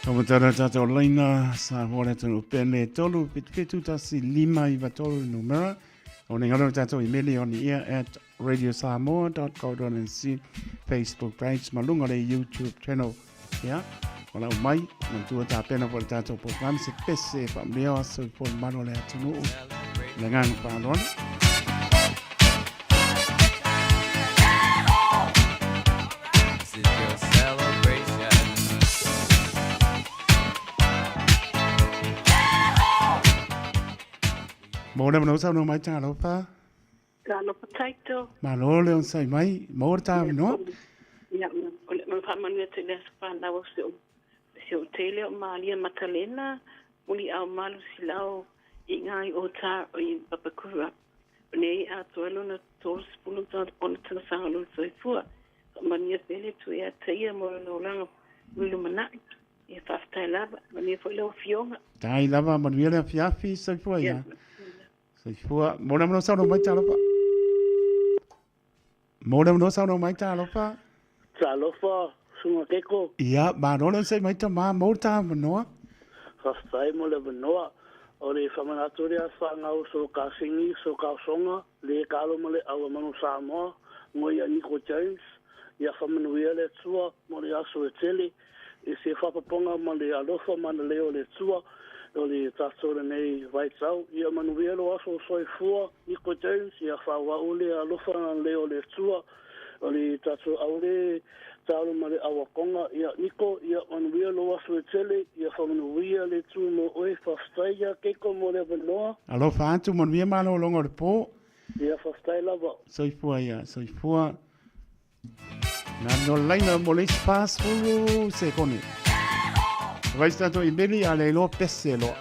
Speaker 7: Kamatara tātou laina sa wale tanu pene tolu pitu tasi 5 iwa tolu numera. O ne ngaro tātou email on the air at radiosamoa.co.nz Facebook page malunga le YouTube channel. Ya, wala umai mantua tā pena wale tātou program se pese pa mleo so po mano le atunu. Lengang pālona. Mō mano sao no mai tā lopa?
Speaker 10: Tā lopa taito.
Speaker 7: Ma lo le on sai mai, mō tā no?
Speaker 10: Ia, o le whamanu te lea sa whanau se o tele o Malia Matalena, muli au malu silao I ngai o tā o I Papakura. Nei a toelo na tōru spulu tā ona tana sanga lulu soifua. Mania pele tu ea teia mo no langa wilu manai. I whaftai lava, mania fo leo fionga.
Speaker 7: Tai lava manu le fiafi soifua ia. Soifua, mō mano sao no mai tā lopa? Mō mano sao no mai tā lopa?
Speaker 11: Tā lopa, sunga keko.
Speaker 7: Ia, ma rono sei mai tā mā mō tā manoa?
Speaker 11: Whastai mo le manoa. O le whamanatoria whangau so ka singi, so ka songa, le kālo mo le awa manu Samoa, ngoi a Nico James, ia whamanuia le tua, mo le aso e tele, e se whapaponga mo le alofa mana leo le tua, o le tātora nei waitau, ia manuia lo aso soifua, Nico James, ia whawa le alofa leo le tua, o le tātora aure, tālo ma le awakonga, ia Niko, ia manuia lo aso e tele, ia whamanuia le tu mo oe whaftaia, keiko mo le wanoa.
Speaker 7: Alo whaatu manuia malo longo le pō.
Speaker 11: Ia whaftai lava.
Speaker 7: Soifua ia, soifua. Nā no laina mo le spas fulu se kone. Vais tato I meli a le lo pese lo.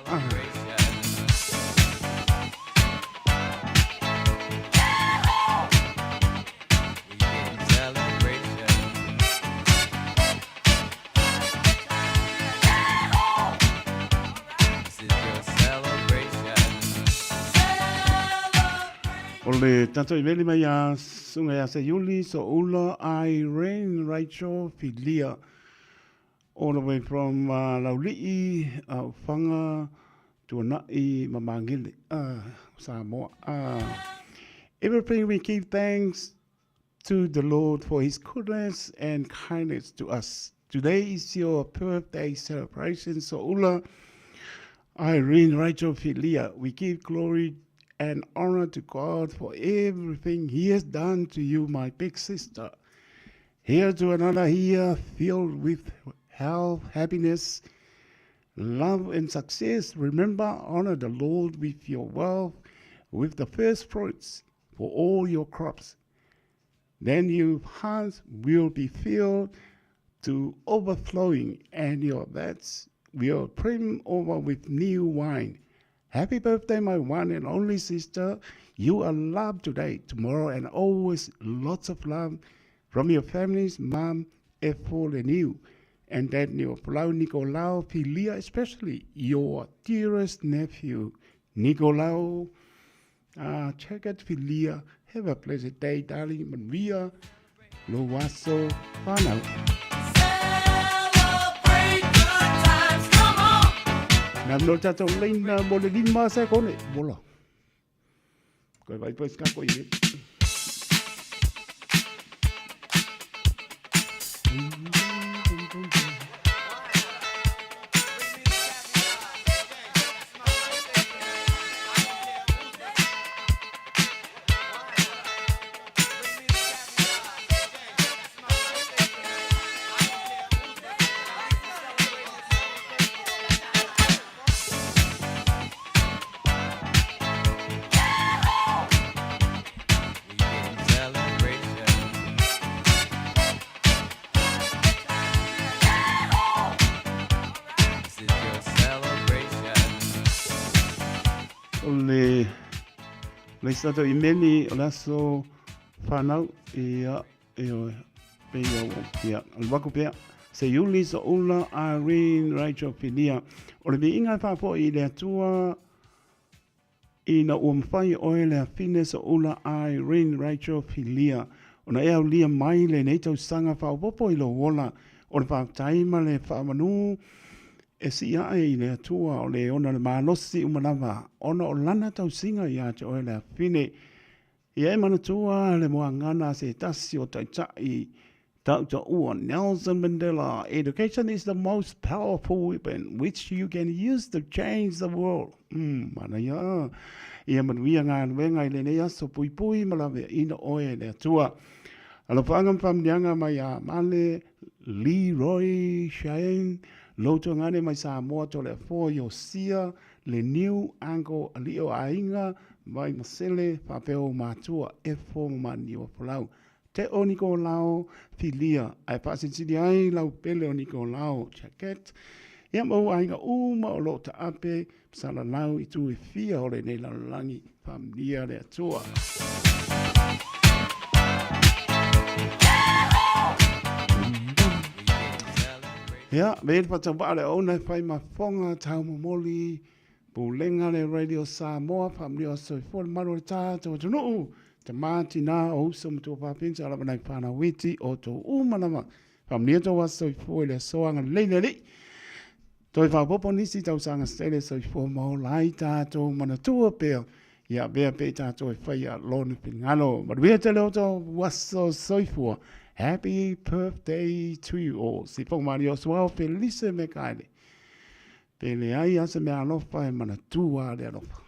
Speaker 7: Ole tanto I meli mai a sunga ya se Yuli so Ula Irene Rachel Filia all the way from Laulii Whanga Tuanai Mamangili Samoa. Everything we give thanks to the Lord for His goodness and kindness to us. Today is your birthday celebration, so Ula Irene Rachel Filia. We give glory and honor to God for everything He has done to you, my big sister. Here to another year filled with health, happiness, love, and success. Remember, honor the Lord with your wealth, with the first fruits for all your crops. Then your hearts will be filled to overflowing, and your vats will brim over with new wine. Happy birthday, my one and only sister. You are loved today, tomorrow, and always. Lots of love from your families, Mom, Ethel, and you. And then your Palau Nicolau Filia, especially your dearest nephew, Nicolau. Check out Filia. Have a pleasant day, darling. Maria Loaso Whanau. Nam no tatou leina mo le 5 se kone bola. Koe vai pois ka koe ni. Le stato I meni laso whanau ia pea ia alwaku pea se Yuli so Ula Irene Rachel Filia o le inga whapo I le atua I na uamwhai oe le afine so Ula Irene Rachel Filia o na ea ulia mai le neitau sanga whaopopo I lo wola o le whaaptaima le whaamanu e si ai le atua o le ona le malosi umanawa, ona o lana tau singa ia te oe le fine. Ia e manatua le moa ngana se tasi o taitai, Dr. Nelson Mandela, education is the most powerful weapon which you can use to change the world. Mana ia. Ia manuia ngā nuenga i le nea so pui pui malawe ina oe le atua. Alo whangam whamnianga mai a male Leroy Cheyenne, loto ngane mai sa moa to le fo yo sia, le new ango alio ainga, mai masele whapeo mātua e fo mani o polau. Te o niko lao filia, ai pasitidi ai lau pele o niko lao jacket. Ia mau ainga uma o lo ta ape, sala lau i tu e fia o le nei lalangi, familia le atua. Ia, mea patawaa le ona whai mafonga tau momoli, bulenga le Radio Samoa, familia o soifua le maro le tātou tunuu. Te māti nā o usa mtua pāpinta ala manai whāna witi o tō umanama. Whamnia tō wa soifua le soanga leileli. Toi whapopo nisi tau sanga stele soifua mau lai tātou manatua pēr. Ia bea pē tātou e whai a lonu pingalo. Maruia te leo tō waso soifua. Happy birthday to you all. Si pōng mari o suao Felice me kaile. Pele ai asa me alofa e manatua le alofa.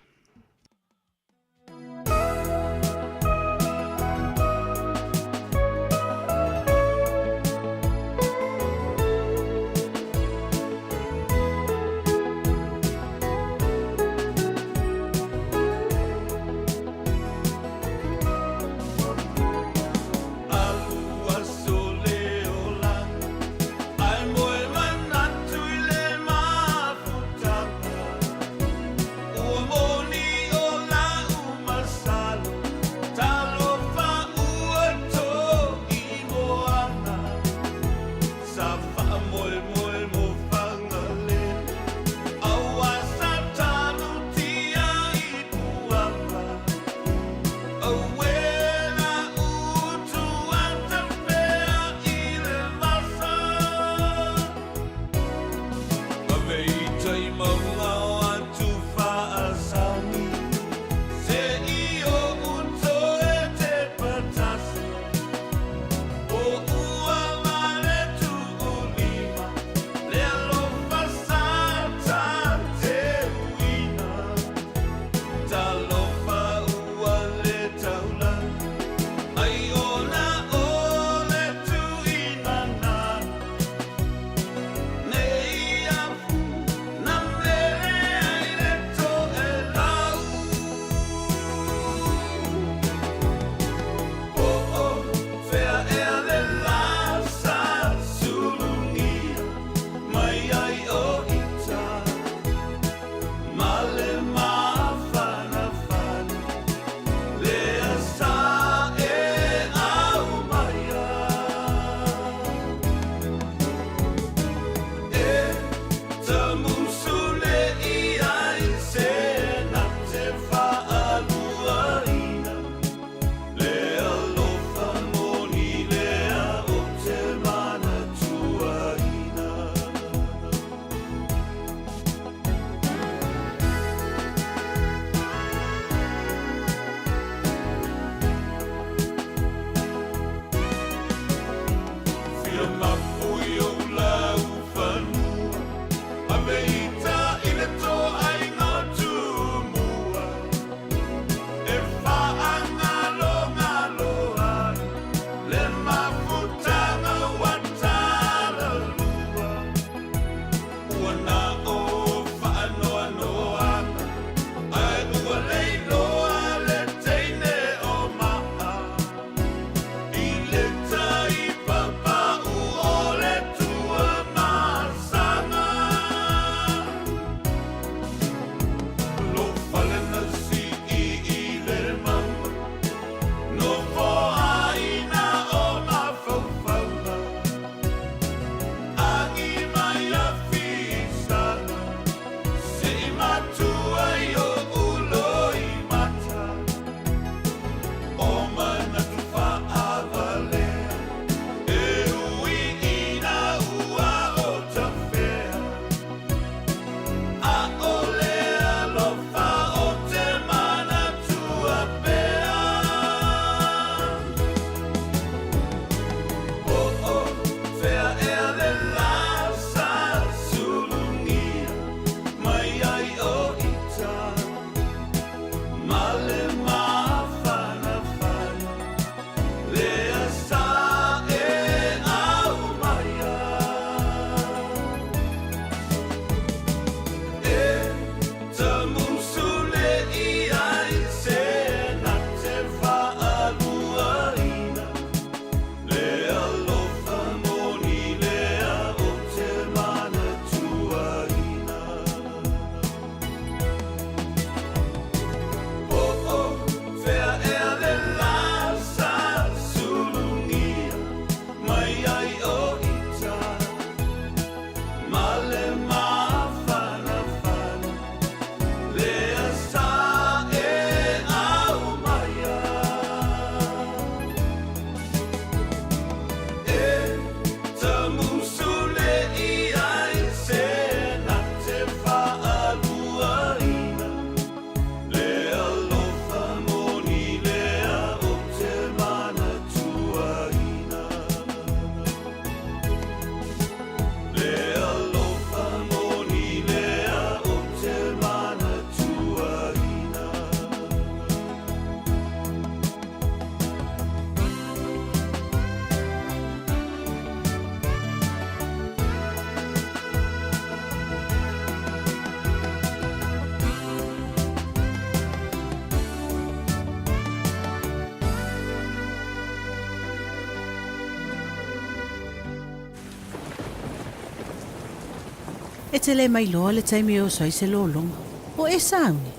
Speaker 12: E te le mai loa le taimi o sai se lo longa. O e sauni.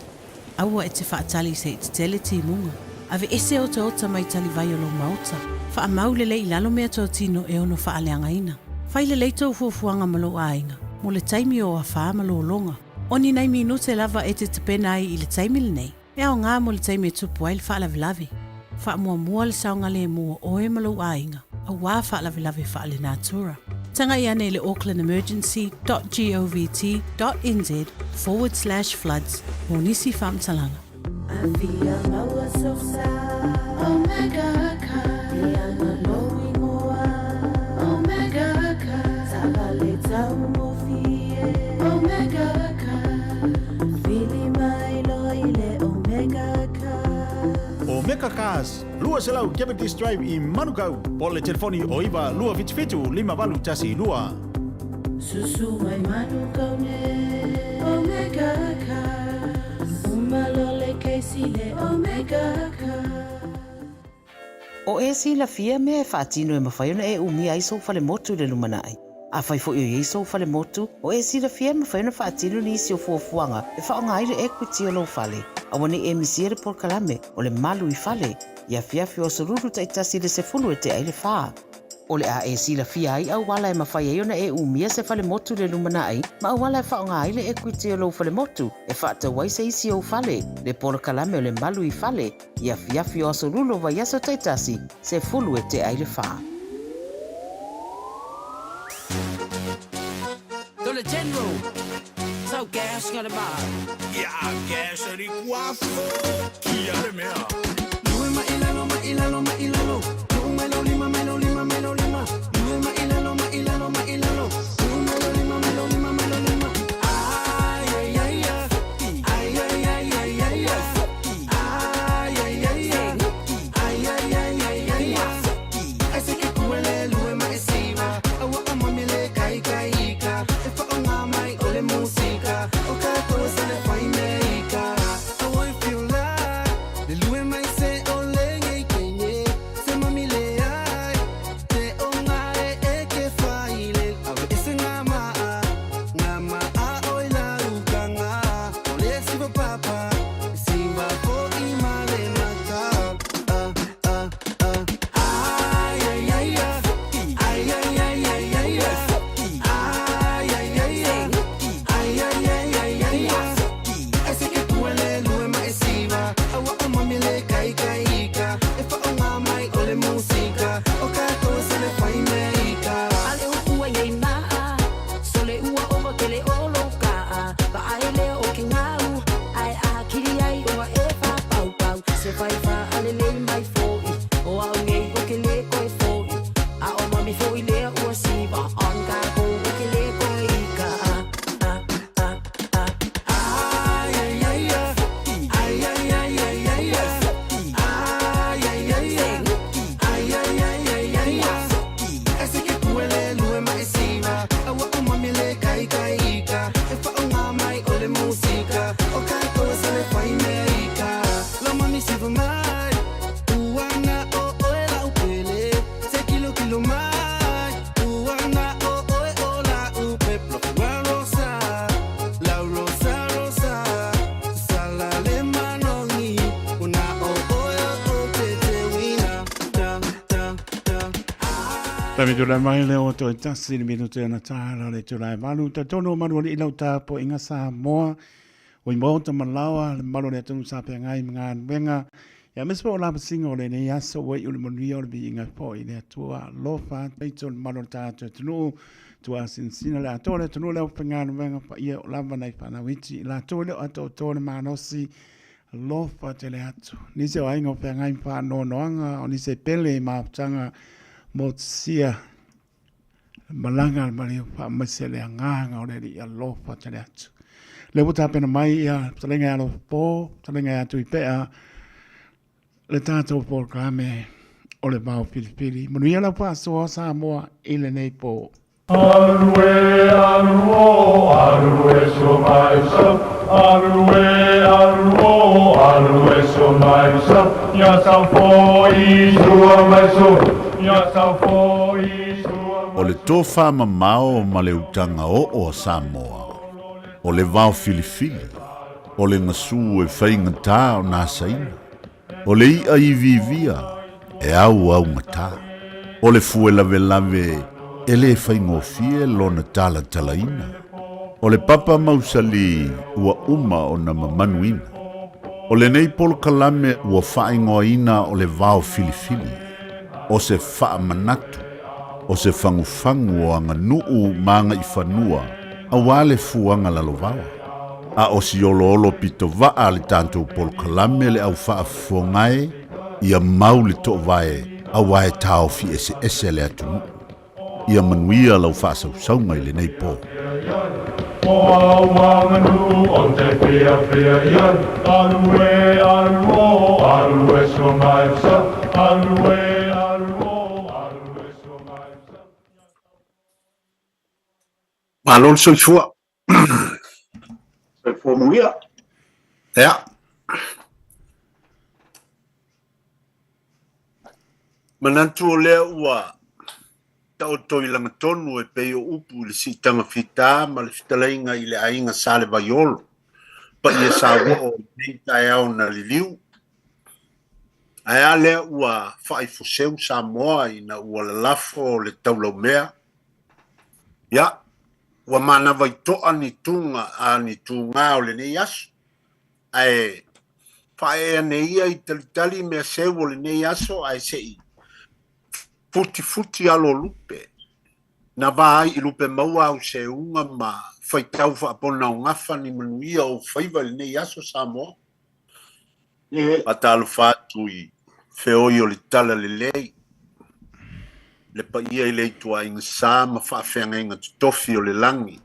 Speaker 12: Aua e te whaatali se te tele ti munga. Ave ese o te ota mai tali vai o lo mauta. Wha maule le ilalo mea tō tino e ono wha aleanga ina. Whai le leito fuafuanga malo ainga. Mo le taimi o a wha malo longa. Oni nei minute lava e te pena ai i le taimi le nei. E au ngā mo le taimi e tupu ai le wha lavi. Wha mua le saunga le mua o e malo ainga. A wā wha lavi wha le natura. Tanga i ane le aucklandemergency.gov.nz/floods. Mo nisi whaamtalanga.
Speaker 13: Avia maua sosa, Omega ka, Ianga lowi moa, Omega ka, Sabale tau mofie, Omega ka, Fili mai loile Omega ka.
Speaker 9: Omega Cars, lua selau Cavendish Drive i Manukau. Po le telefoni o iwa lua fitu 5 tasi lua.
Speaker 13: Susu mai Manukau ne, Omega ka. Malole keisile Omega ka.
Speaker 12: O e si la fia me e whaatino e mawhaiona e umi ai so fale motu le lumana ai. A whai fo i so fale motu, o e si la fia me whaiona whaatino ni isi o fuafuanga e whaonga aire equity o lo fale. A wane e misiere por kalame o le malu i fale. Ia fiafi o soruru ta itasi le se fulu e te aile whaa. O le a e si la fia ai au wala e mawhaiona e umia se fale motu le lumana ai, ma au wala e whaonga aile equity o lo fale motu e whaata wai se isi o fale. Le por kalame o le malu i fale. Ia fiafi o soruru vai aso ta itasi se fulu e te aile whaa.
Speaker 14: Dole General, sau gas ngā le maa.
Speaker 9: Ia gas ari kuafo, kia le mea.
Speaker 8: Lue ma ilalo, ma ilalo, ma ilalo. Lue melo lima, melo lima, melo lima. Lue ma ilalo, ma ilalo, ma ilalo. Lue melo lima, melo lima, melo lima. Ay, ay, ay, ay. Ay, ay, ay, ay, ay, ay. Ay, ay, ay, ay. Ay, ay, ay, ay, ay, ay. Ese que kuele, lue ma esiva. Awa mami le kai kai ka. E fa onga mai ole musika. O ka ko se le fai meika. I want feel like the lue mai se ole ngai kenye. Se mami le ai. Te onga e ke fai le. Ave ese ngama a oi la ukanga. Ole siva papa. Siva po imale mata. Ay ay ay ay. Ay ay ay ay ay. Ay ay ay ay. Ay ay ay ay ay. Ese que kuele lue ma esiva. Awa mami le kai kai ka. E fa onga mai ole musika. O ka ko se le fai meika.
Speaker 14: Ale ua yei maa, so le ua owa ke le olo ka a. Ba ai le o ki ngau, ai a kiri ai oa e wha pau pau. Se whai wha ale le mai fōi, o au ngei o ke le koe fōi. A o mami fōi le ua siwa, on ka ko o ke le koe ika.
Speaker 8: Ay ay ay ay. Ay ay ay ay ay. Ay ay ay ay. Ay ay ay ay ay. Ese que kuele lue ma esiva. Awa mami le kai kai ka. E fa onga mai ole musika. O ka ko se le fai meika. La mami siva mai. Uanga o oe la upele. Se kilo kilo mai. Uanga o oe o la upe. Plofua rosa. La rosa rosa. Sala le manoni. Una o oe o te te wina. Da da da.
Speaker 7: Tami tu lai mai leo to tasi ni minuto na tala le tu lai malu ta tono manu i lau ta po inga sa moa o i mota malawa le malu le tunu sa pe ngai mga wenga ya mespo la singo le ne yaso we ul monu yo bi inga po i le tua lofa taito malu ta tunu tua sinsina la tole tunu le penga wenga pa ia la vana i pana wichi la tole ato tole manosi lofa tele atu ni se wa ingo pe ngai pa no noanga o ni se pele ma tanga Motsia malanga mali fa masele nganga o le ia lofa tele atu. Le buta pena mai ia talenga alo po, talenga atu i pea le tato por kame o le bao pilipili. Manu ia la pa soa sa moa ile nei po.
Speaker 15: Arue, aruo, arue so mai so. Arue, aruo, arue so mai so. Ya sa fo i sua mai so. Ya sa fo i sua.
Speaker 1: O le tō whamamao ma le utanga o Samoa. O le vau filifili. O le ngasu e whainga tā o nā saina. O le ia I vivia e au ngata. O le fue lave e le whaingofie lona tala talaina. O le papa mausali ua uma o na mamanuina. O le nei polo kalame ua whaingoina o le vau filifili. O se wha manatu. O se whangufangu o anga nuu maanga I whanua. A wale fuanga lalovawa. A o si olo pito vaa le tantou polo kalame le au wha fongai. Ia mau le to vae. A wae tau fi ese le atu. Ia manuia lau wha sausaunga I le nei po.
Speaker 15: O wanganu o te pia ian. Arue so mai sa. Arue.
Speaker 1: Malol soifua.
Speaker 16: Soifua muia.
Speaker 1: Ja. Manantu o lea ua tau toi langa tonu e peo upu le si tanga fita ma le fitalainga I le ainga sale vaiolo. Pa ia sa o nei tae au na liliu. Aia lea ua whaifoseu Samoa I na ua lalafo le taulau mea. Ja. Wa mana vai toa ni tunga a ni tunga o le nei aso. Ai whae nei ia I talitali mea sewo le nei aso ai sei. Futi alo lupe. Na vai I lupe maua au se unga ma whaitau whaapona o ngafa ni manuia o whaiva le nei aso Samoa. Atalo whatu I whioi o le tala le lei. Le pa ia I le tua inga sā ma whaafenga inga tutofi o le langi.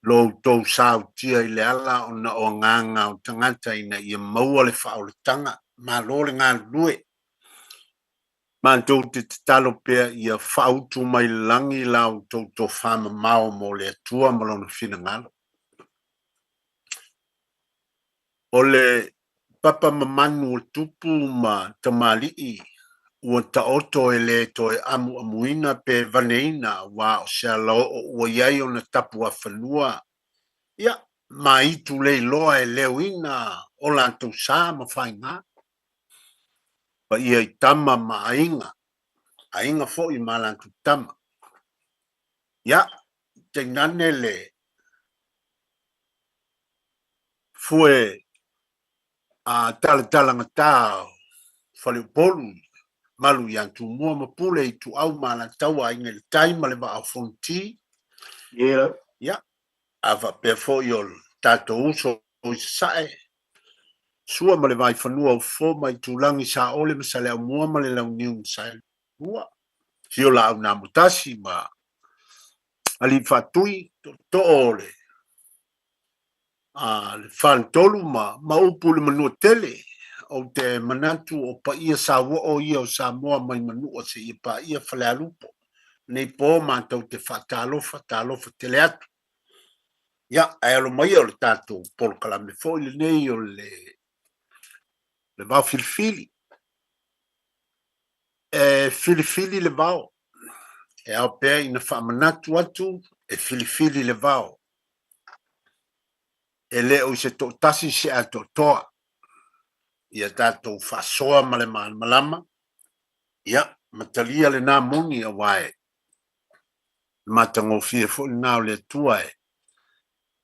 Speaker 1: Lo tau sāu tia I le ala o na o nganga o tangata ina ia maua le wha o le tanga. Ma lo le ngā lue. Ma tau te talo pia ia whautu mai langi lau tau tau whama mao mo le atua malona whina ngalo. O le papa mamanu o tupu ma tamalii. Ua taoto e le to e amuina pe vaneina wa o se alo ua iai o na tapu a whanua. Ia, ma itu le loa e leuina o lantou sā ma whainga. Pa ia I tama ma ainga. Ainga fo I ma lantou tama. Ia, te ngane le fue a talanga tau whale polu. Malu yang tu mua mapule I tu au mana tawa inga le taima le wa au fonti. Ya. Ava pefo yol tato uso o sae. Sua ma le vai whanua o fo mai tu langi sa ole ma sa leo mua ma le lau niu sae. Ua. Hio la au na mutasi ma. Ali fatui to ole. Le fan tolu ma upu le manua tele. O te manatu o pa ia sa o ia o Samoa mai manua se ia pa ia whale alupo. Nei po mātou te whatalofa te le atu. Ia, ai alo mai o le tātou polo kalame fo le nei o le vau filifili. Filifili le vau. E au pea ina whamanatu atu e filifili le vau. E le o se to tasi se ato toa. Ia tātou whasoa ma le malama. Ia, matalia le nā moni a wae. Matango fie fo nā o le tua e.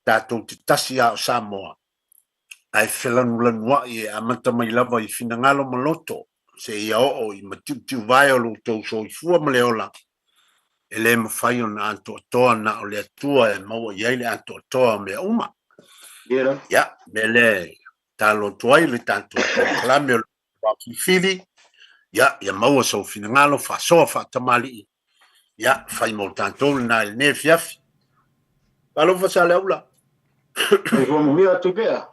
Speaker 1: Tātou te tasi a o Samoa. Ai whelanu lanua I a mata mai lava I finangalo maloto. Se ia o I matiu vai o lo tau so I fua ma le ola. E le mawhai o na anto toa na o le tua e maua iai le anto toa me uma. Ia, me le talo tuai le tanto kalame o wa fili. Ia, ia maua so finangalo whasoa whatamali. Ia, whai mo tanto na il ne fiafi. Palo whasa le aula.
Speaker 16: Ai ko mo mia tu pea.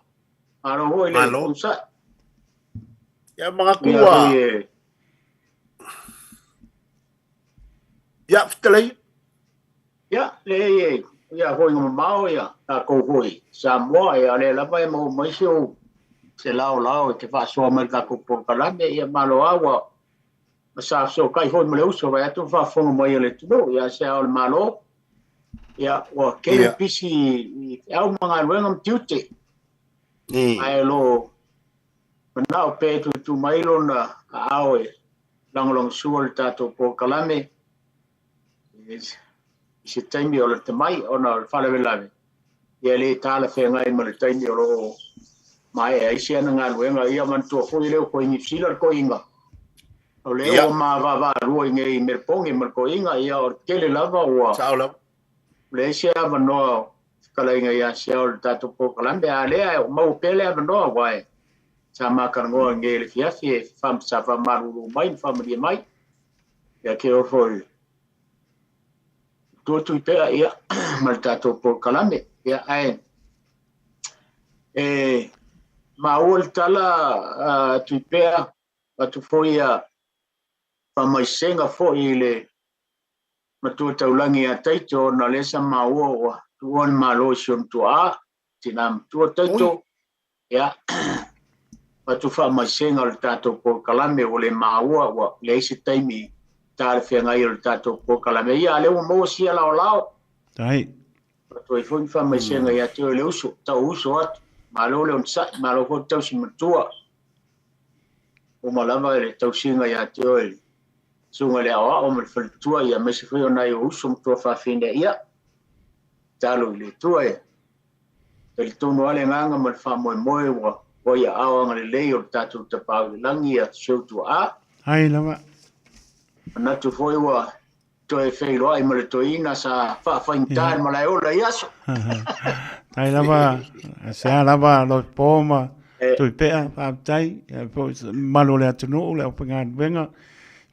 Speaker 16: Aro hoi le usa.
Speaker 1: Ia mga kua. Ia, fitalei.
Speaker 16: Ia, le ia hoi ngama mao ia. Ta kou hoi. Samoa ia le lapa e mau maisio. Se lao e te whasoa mai ka kupo kalame ia malo awa sa so kai hon mo le uso va tu fa fonga mai le tu ya se al malo ya o ke pisi au manga ngam tiute ai lo na pe tu mai lo na awe long suol tato po kalame se taimi o le mai ona fala velave ya le tala fe ngai mo le taimi o mai ai se na ngal ia man to fo ile ko ni sila ko inga o le o ma va ro ngai mer pongi mer ko inga ia o kele lava o saula le se ava no kala inga ia se o tato po kalame ale o mau pele ava no vai sama kan go ngel fiafi fam sa fa maru mai family mai ya ke o foi tu pe ia maltato por kalame ya ai ma volta tu pe tu foi fa mai senga foi le ma tu taulangi a taito na lesa ma o tu on malo sion tu a tinam tu taito ya tu fa mai senga o tato por kalame o le maua o le ese taimi tal fe ngai o tato por kalame ia le mo sia lao
Speaker 7: tai
Speaker 16: tu foi fa mai senga ia te le uso ta uso at malo le on sa malo ko tau si matua o malama le tau singa ia te o sunga le awa o me tua ia me se foi ona i uso to fa finde ia talo le tua el tono ale nganga mal fa mo wa o ia awa le lei o tatu te pau langi a so tu a
Speaker 7: ai lava
Speaker 16: na tu foi wa to e feilo ai mo le toina sa fa intar mo la ola iaso
Speaker 7: tai lava se lava lo poma tu pe a tai po malo le atu le pengan venga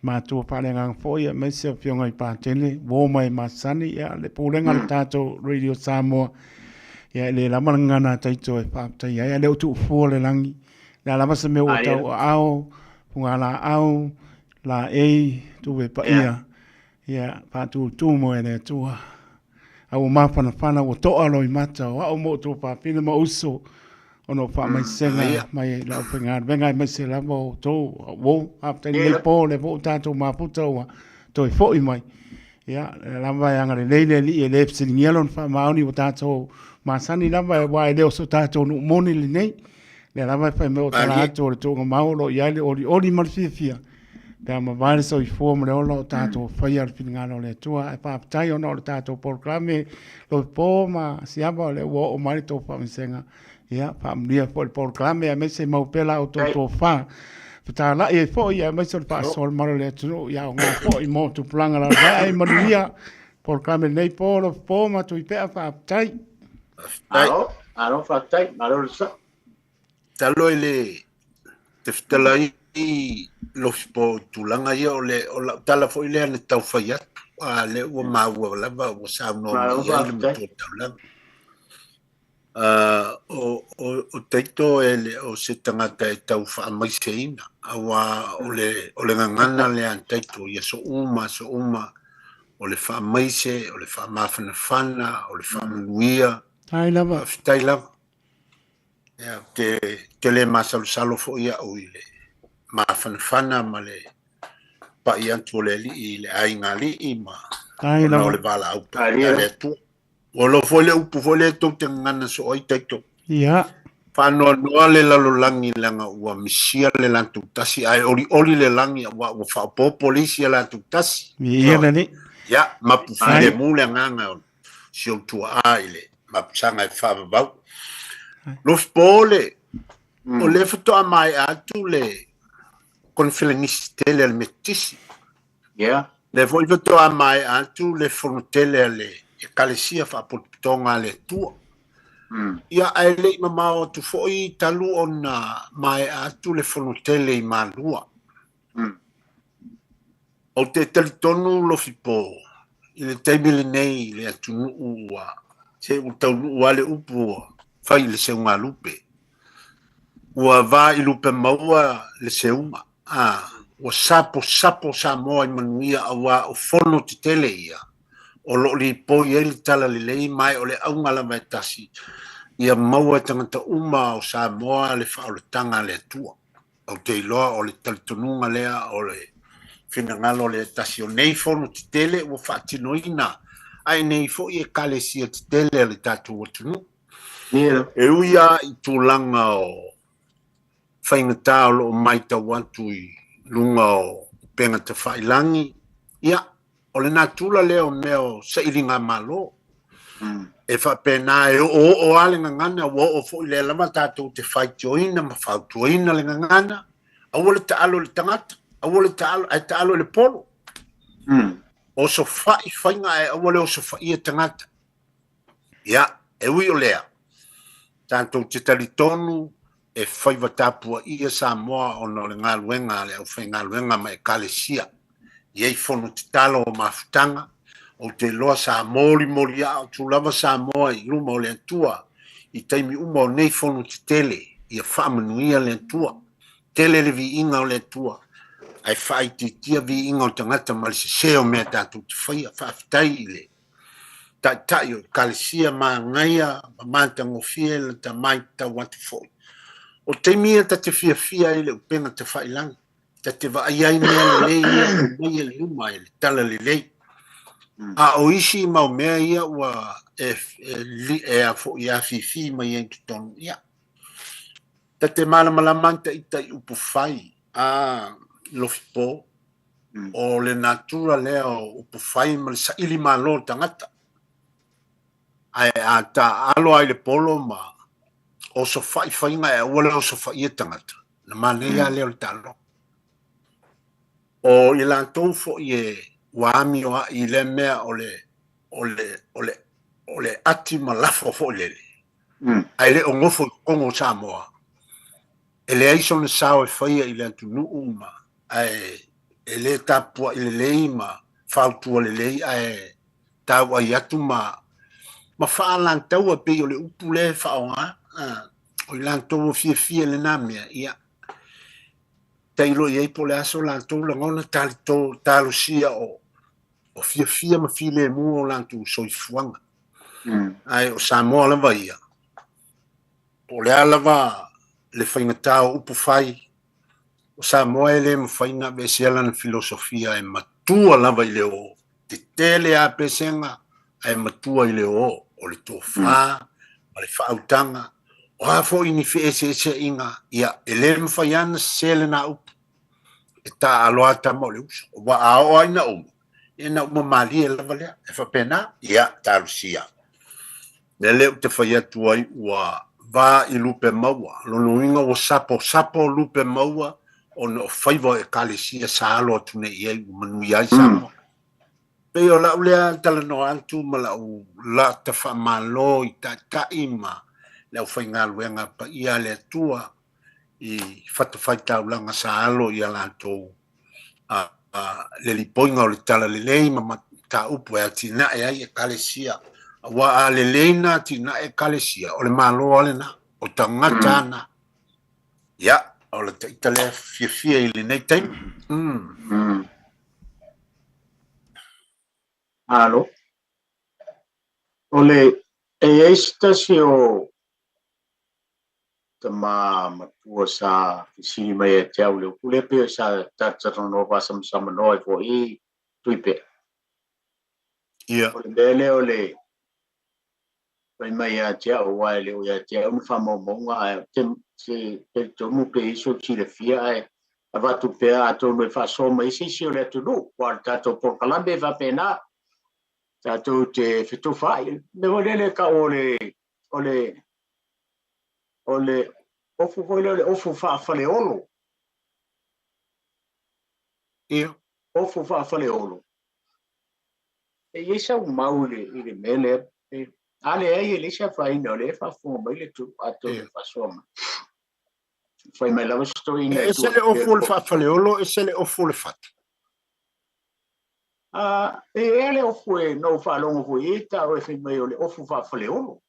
Speaker 7: ma tu pa le ngang foi me se fionga i pa tele wo mai masani ya le pulenga le tato radio Samoa ya le lama ngana taito e pa tai ya le tu fo le langi la lama se me o tau au punga la au la tu e pa ia pa tu mo e le tua au ma fana o to alo i mata o mo tu pa pina mo uso ono pa mai senga mai la penga venga mai se la mo to wo after le po le vo tato ma puto to fo i mai ya la vai anga le li le singelon fa mauni o tato ma sani la vai vai le so tato no moni le nei le la vai fa me o tato to maolo ya le ori mal fia pe ma vai so i fo mo lo tato fa ia finga le tua e pa tai ono tato proclame lo po ma siamo le o mai to pa senga ya familia por clame a mese mau pela auto fa ta la e fo ya me sol pa sol maro le tu ya nga fo i mo tu planga la ai maria por clame nei po ma tu pe fa tai
Speaker 16: alo fa tai malo sa
Speaker 1: talo ile te ftala i lo po tu langa yo le o tala fo ile ne tau fa ya le o ma wo la va o sa no ya le mo tu o teito ele o se tangata e tau wha mai seina awa o le ngangana le an teito ia so uma o le wha mai se o le wha mawhana o le wha manuia tai lava ia te le masalo fo ia o i le mawhana ma le pa i antu le li i le ainga li i ma o le wala au le tu o lo fole upu fole to te ngana so oi taito
Speaker 7: ia
Speaker 1: fa no le lalo langi langa ua misia le lantu tasi ai ori le langi wa fa po polisi la tu tasi
Speaker 7: ia ni
Speaker 1: ya mapu file mule nganga sio tu aile mapsanga fa ba lo spole o le foto mai atu le confilenistele al metisi
Speaker 16: ya
Speaker 1: le foto mai atu le frontele le kalesia fa tonga le tua ia ai le mama tu foi talu ona mai atu le fonotele i malua o te tonu lo fipo i le taimile nei le atunu ua se u tau wale upu fai le se unga lupe ua va i lupe maua le se unga o sapo sa moa i manuia awa o fono te tele ia o lo li po ye li tala li lei mai o le aunga la mai tasi ia maua tangata uma o Samoa le wha o le tanga le tua o te iloa o le talitonunga lea o le finangalo le tasio nei fono tele o fatinoina ai nei fo e kalesia tele le tatu tunu e uia I tulanga o whaingata o mai ta watu I lunga o penga te whailangi ia o le natula leo meo sa iringa malo e fa pena e o ale ngana o fo le lama tatu te whai joina ma whau tuina le ngana a wole ta alo le tangata a wole ta alo le polo o so fai whainga e a wole o so fai e tangata ia e ui o lea tanto te talitonu e whai watapua ia Samoa o no le ngā luenga le au whai ngā luenga ma e kalesia iei fono te talo o mafutanga o te loa sa mori a o tulawa Samoa I luma o le antua I taimi uma o nei fono te tele ia whaamanuia le antua tele le vi inga o le antua ai whai te tia vi inga o tangata ma le seo mea tātou te whai a whaafitai I le tai o kalesia ma ngaia ma tangofia le ta mai ta watu foi o te mia ta te fia I le upenga te whailangi ta te vaaiai mea le lei ia mai le uma le tala le lei a o isi mau mea ia ua e a fo ia fifi mai en kitonu ia ta te malamalama I tai upu whai a lofipo o le natura leo upu whai ma le saili malo tangata ai a ta alo ai le polo ma o so fai whainga e wale o so fai e tangata na mane ia leo le talo o I lantou fo I wami o I le mea o le ati malafo fo lele ai le o ngofo kongo Samoa e le aiso na sao e whaia I le antunu uma ai e le tapua I le lei ma whautua le lei ai tau ai atu ma whaalantau a pe o le upu le whaonga o I lantou o fia le nā mea ia tailo I po le aso lantou langona talo sia o fia ma file mu o lantou soifuanga ai o Samoa lava ia o le alava le whaingata o upu whai o Samoa le mawhainga besiala na filosofia e matua lava I le o te tele a pesenga e matua I le o le tofa o le whautanga o hafo ini ese inga ia ele mwhaiana sele na upu e ta aloa tama o le uso o wa ao aina umu e na uma mali e lava lea e whapena ia tarusia ne leo te whaia tuai ua va I lupe maua lono inga o sapo lupe maua o no whaiva e kalesia sa alo atune iei umanui ai Samoa pe o lau lea tala no antu ma lau la ta whamalo I ta ima lau whainga luenga pa ia le tua I whatawhai taulanga sa alo I alantou le lipoinga o le tala le lei ma ta upu e tina e ai e kalesia wa a le leina tina e kalesia o le malo ale na o tangata na ia o le taitale fia I le nei taimi
Speaker 16: alo ole eista si o tama matua sa fisili mai e te au leo kule pe sa tatata no pasam sama no fo I tuipe
Speaker 1: ia
Speaker 16: ole bele ole pai mai a te au wai leo ia te au famo monga te te tomu pe iso si le fia e avatu pe a to me fa so mai si ole tu do quarta to por kalambe va pena tato te fito fai me volele ka ole ofu foile ofu fa fale olo
Speaker 1: ia
Speaker 16: ofu fa fale olo e yesa o maule I le mele ale ai le sa fai no le fa fo mai le tu ato fa soma fai mai la story ne
Speaker 1: e se le ofu le fa fale olo e se le ofu le fat
Speaker 16: e ele ofu e no fa longo fu ita o fai mai ole ofu fa fale olo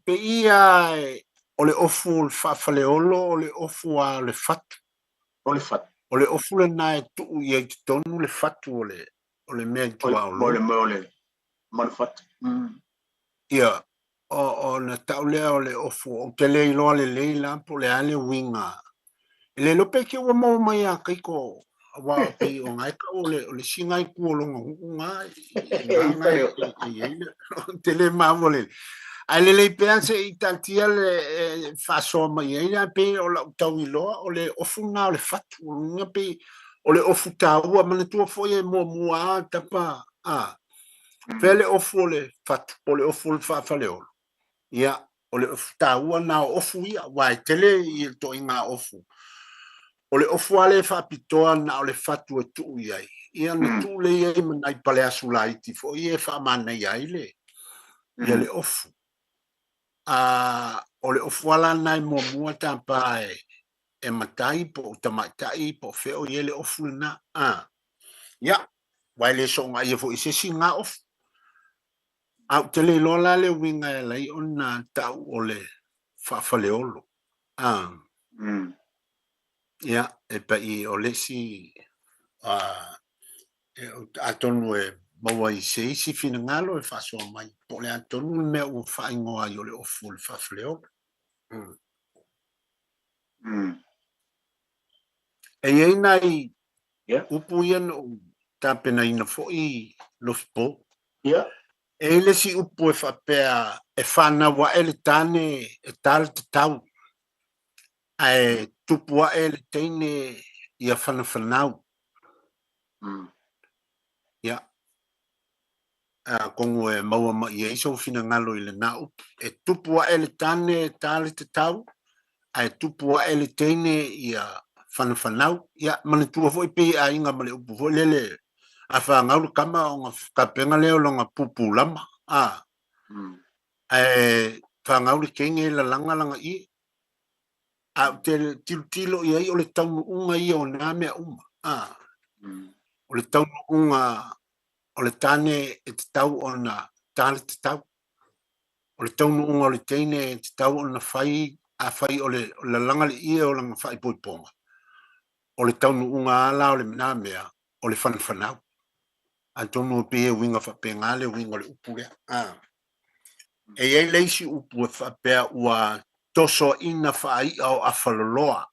Speaker 1: pe ia o le ofu whawhale olo o le ofu a le fatu
Speaker 16: o le fatu
Speaker 1: o le ofu le nae tu I e tonu le fatu o le mea tua o
Speaker 16: le ma le fatu
Speaker 1: ia o na taulea o le ofu o te lei loa le leila po le ale winga
Speaker 17: Le lo pe ke wa mo mai a kai ko wa pe o ngai ka o le singai ku lo ngai ngai te le ma mo le ale le pe se i tantia le fa so mai ia pe o la tau i lo o le ofuna o le fatu nga pe o le ofuta ua mana tua foi e mo a tapa a pele ofu le fatu o le ofu le fa le o ia o le ofuta ua na ofu ia wa tele i to inga ofu o le ofu ale fa pitoa na o le fatu e tu ia na tu le ia mana i pale asulai ti fo ia fa mana ia ile ia le ofu o le ofu ala nai mo mua tapa e matai po tamatai po fe o ia le ofu na ia wai le so ngai fo ise singa ofu au tele lola le winga e lai ona tau o le whawhaleolo. Ia, e pa i o lesi atonu e maua i se isi fina ngalo e whasoa mai. Po le atonu le mea ua whaingoa i o le ofu le whawhaleolo. E iei nai upu ian o tāpena ina fo i lospo.
Speaker 16: Ia.
Speaker 17: E le si upu e whapea e whana wa ele tane e tala te tau. Ai tupua e le teine i a whana whanau. Ia. Kongo e maua ma i eiso fina ngalo i le nau. E tupua e le tane e tala te tau. Ai tupua e le teine i a whana whanau. Ia, mani tua fo i pe a inga male upu fo lele. A whangau le kama o ngā kapenga leo longa pupu lama. Whangau le kenge la langa i. A te tilo i ai o le taunu unga i o nā mea uma. O le taunu unga o le tane e te tau o na tale te tau. O le taunu unga o le teine e te tau o na whai a whai o le langa le ia o langa whai poiponga. O le taunu unga ala o le nā mea o le whanau. A tonu o pe winga whapea le winga le upu lea. E ei leisi upu e whapea ua toso ina whai au a whaloloa.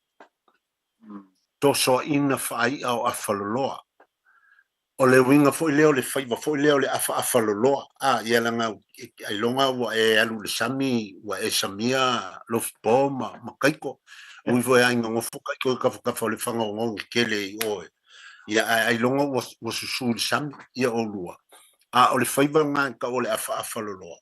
Speaker 17: Toso ina whai au a whaloloa. O le winga fo leo le whaiva fo leo le a whaloloa. Ia langa ai longa ua e alu le sami ua e samia lofi poma makaiko. Ui fo e ainga ngofu kaiko kafa le whanga o ngongi kele i oe. Ia ai longa ua susu le sami ia o lua. O le whaiva ngā ka o le a whaloloa.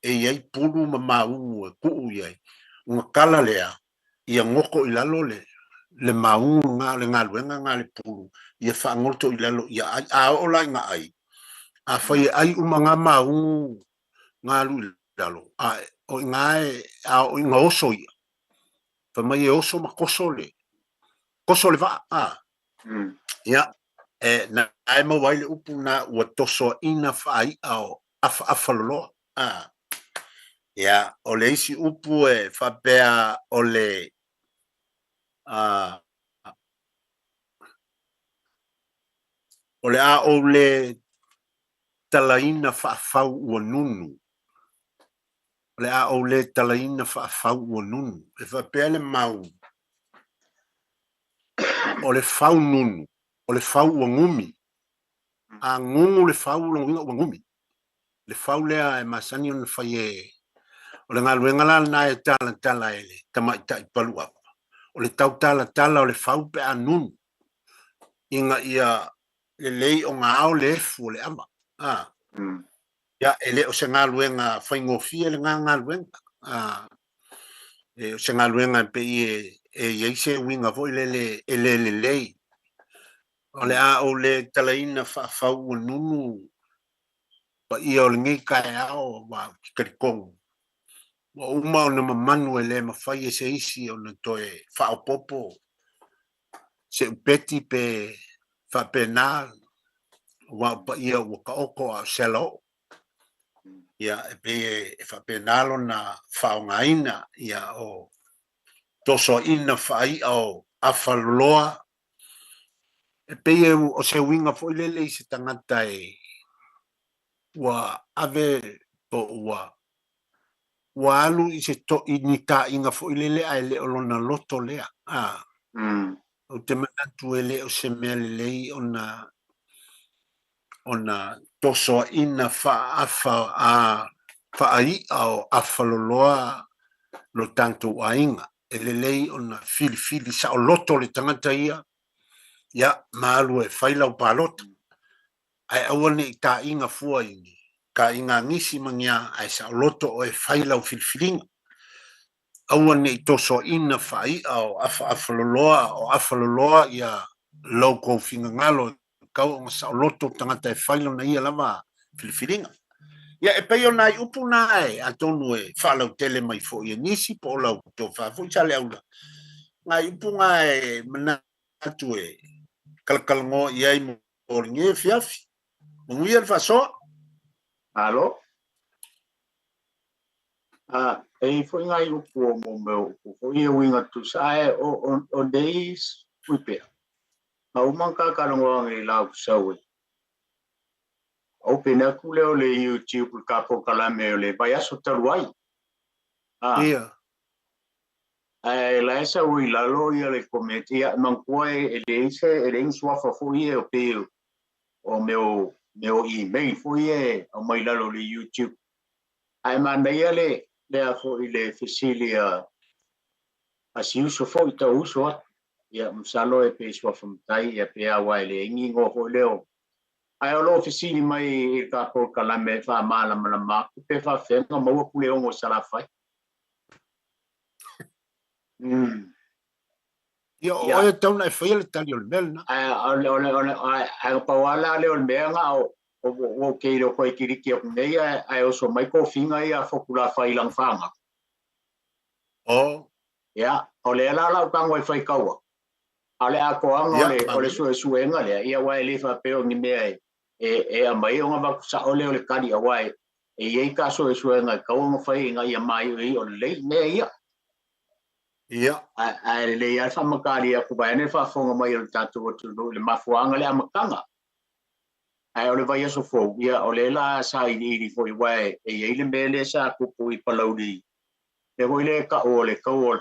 Speaker 17: E iai pulu ma maungu e kuu iai. Unga kala lea, ia ngoko i lalo le maungu ngā luenga ngā le pulu. Ia whaangolto i lalo, ia a ola ngā ai. A whai ai uma ngā maungu ngā lu i lalo. O ngā o ngā oso ia. Whamai e oso ma koso le. Koso le va, ia. Na ai mawai le upu na ua toso ina whai au a whaloloa. Ia, o le isi upu e whapea o le a o le talaina whaafau ua nunu. O le a o le talaina whaafau ua nunu. E whapea le mau. O le whau nunu. O le whau ua ngumi. A ngungu le whau ua ngumi. Le whau lea e masani on whai e. O le ngaluenga la na e tala ele. Tamai tai palu apa. O le tau tala o le whau pe a nunu. Inga ia le lei o ngā ao le efu o le ama. Ia ele o se ngaluenga whaingofia le ngā ngaluenga. O se ngaluenga pe e yeise winga vo le lei. O le a o le talaina whaafau o nunu. Pa ia o le ngai kai ao wa karikongu. Wa uma o na mamanu e le mawhai e se isi o na toe whaopopo. Se upeti pe whapena. Wa pa ia wa ka oko a selo. Ia e pe e whapena lo na whaongaina. Ia o toso ina whai au a whaloloa. E pe e o se winga fo lele i se tangata e wa ave po wa alu i se to i ni ta inga fo lele ai le olona loto lea. o te manatu e le o se mea lelei ona toso ina fa'aafa a fa'ai'a o afaloloa lo tantou aiga e lelei ona filifili sa'oloto le tagata ia maalu e fai lau palota ae aua ne'i ta'iga fua i ka'iga agisi magia ae sa'oloto o e fai lau filifiliga aua ne'i toso'ina fa'ai'a o afaloloa ia lou kou figagalo kau o sa'oloto tagata e fai lona ia lava filifiliga ia e pei ona ai upu na e atonu e fa'alautele mai fo'i e nisi po o lau tofa fo'i sa le aula ngai upu ga e manatu e kalakalago i ai mo ligie fiafi maguia le fa'asoa
Speaker 16: alo e foi ngai upu o mo meu foi e winga tu sai o days upe au manka kalongo ngai lau sawe open aku leo le YouTube ka po kala me le baya so taruai
Speaker 17: ia
Speaker 16: ai la esa ui la lo ia le kometia man koe e le swa fa foi o pe o meu email foi e o mai la lo le YouTube ai mandai le a foi le fisilia asi uso foi ta uso ia msalo e pe swa from tai e pe a wai le ngingo ho leo ai o lo fisili mai ka po kala me fa mala mala pe fa fenga mo ku le ngo sala fai
Speaker 17: ia o e tauna e fai le tali o le mel na
Speaker 16: ai pa wala le o menga o ke ro ko kiri ki o nei ai o so mai ko finga ia fokula fai lang fanga ia o le la ka ngoi fai kaua ale a ko anga o le suenga le ia wai le fa pe o ni me e a mai o nga sa ole o le kadi a wai e ye ka so suenga ka o fai nga ia mai o le me ia ai le ia fa makari a ku ba ne fa fonga mai o tatu o tu le mafuanga le amakanga ai o le vai so fo ia o le la sa i fo i wai e ye le mele sa ku pu i palaudi e ho le ka o le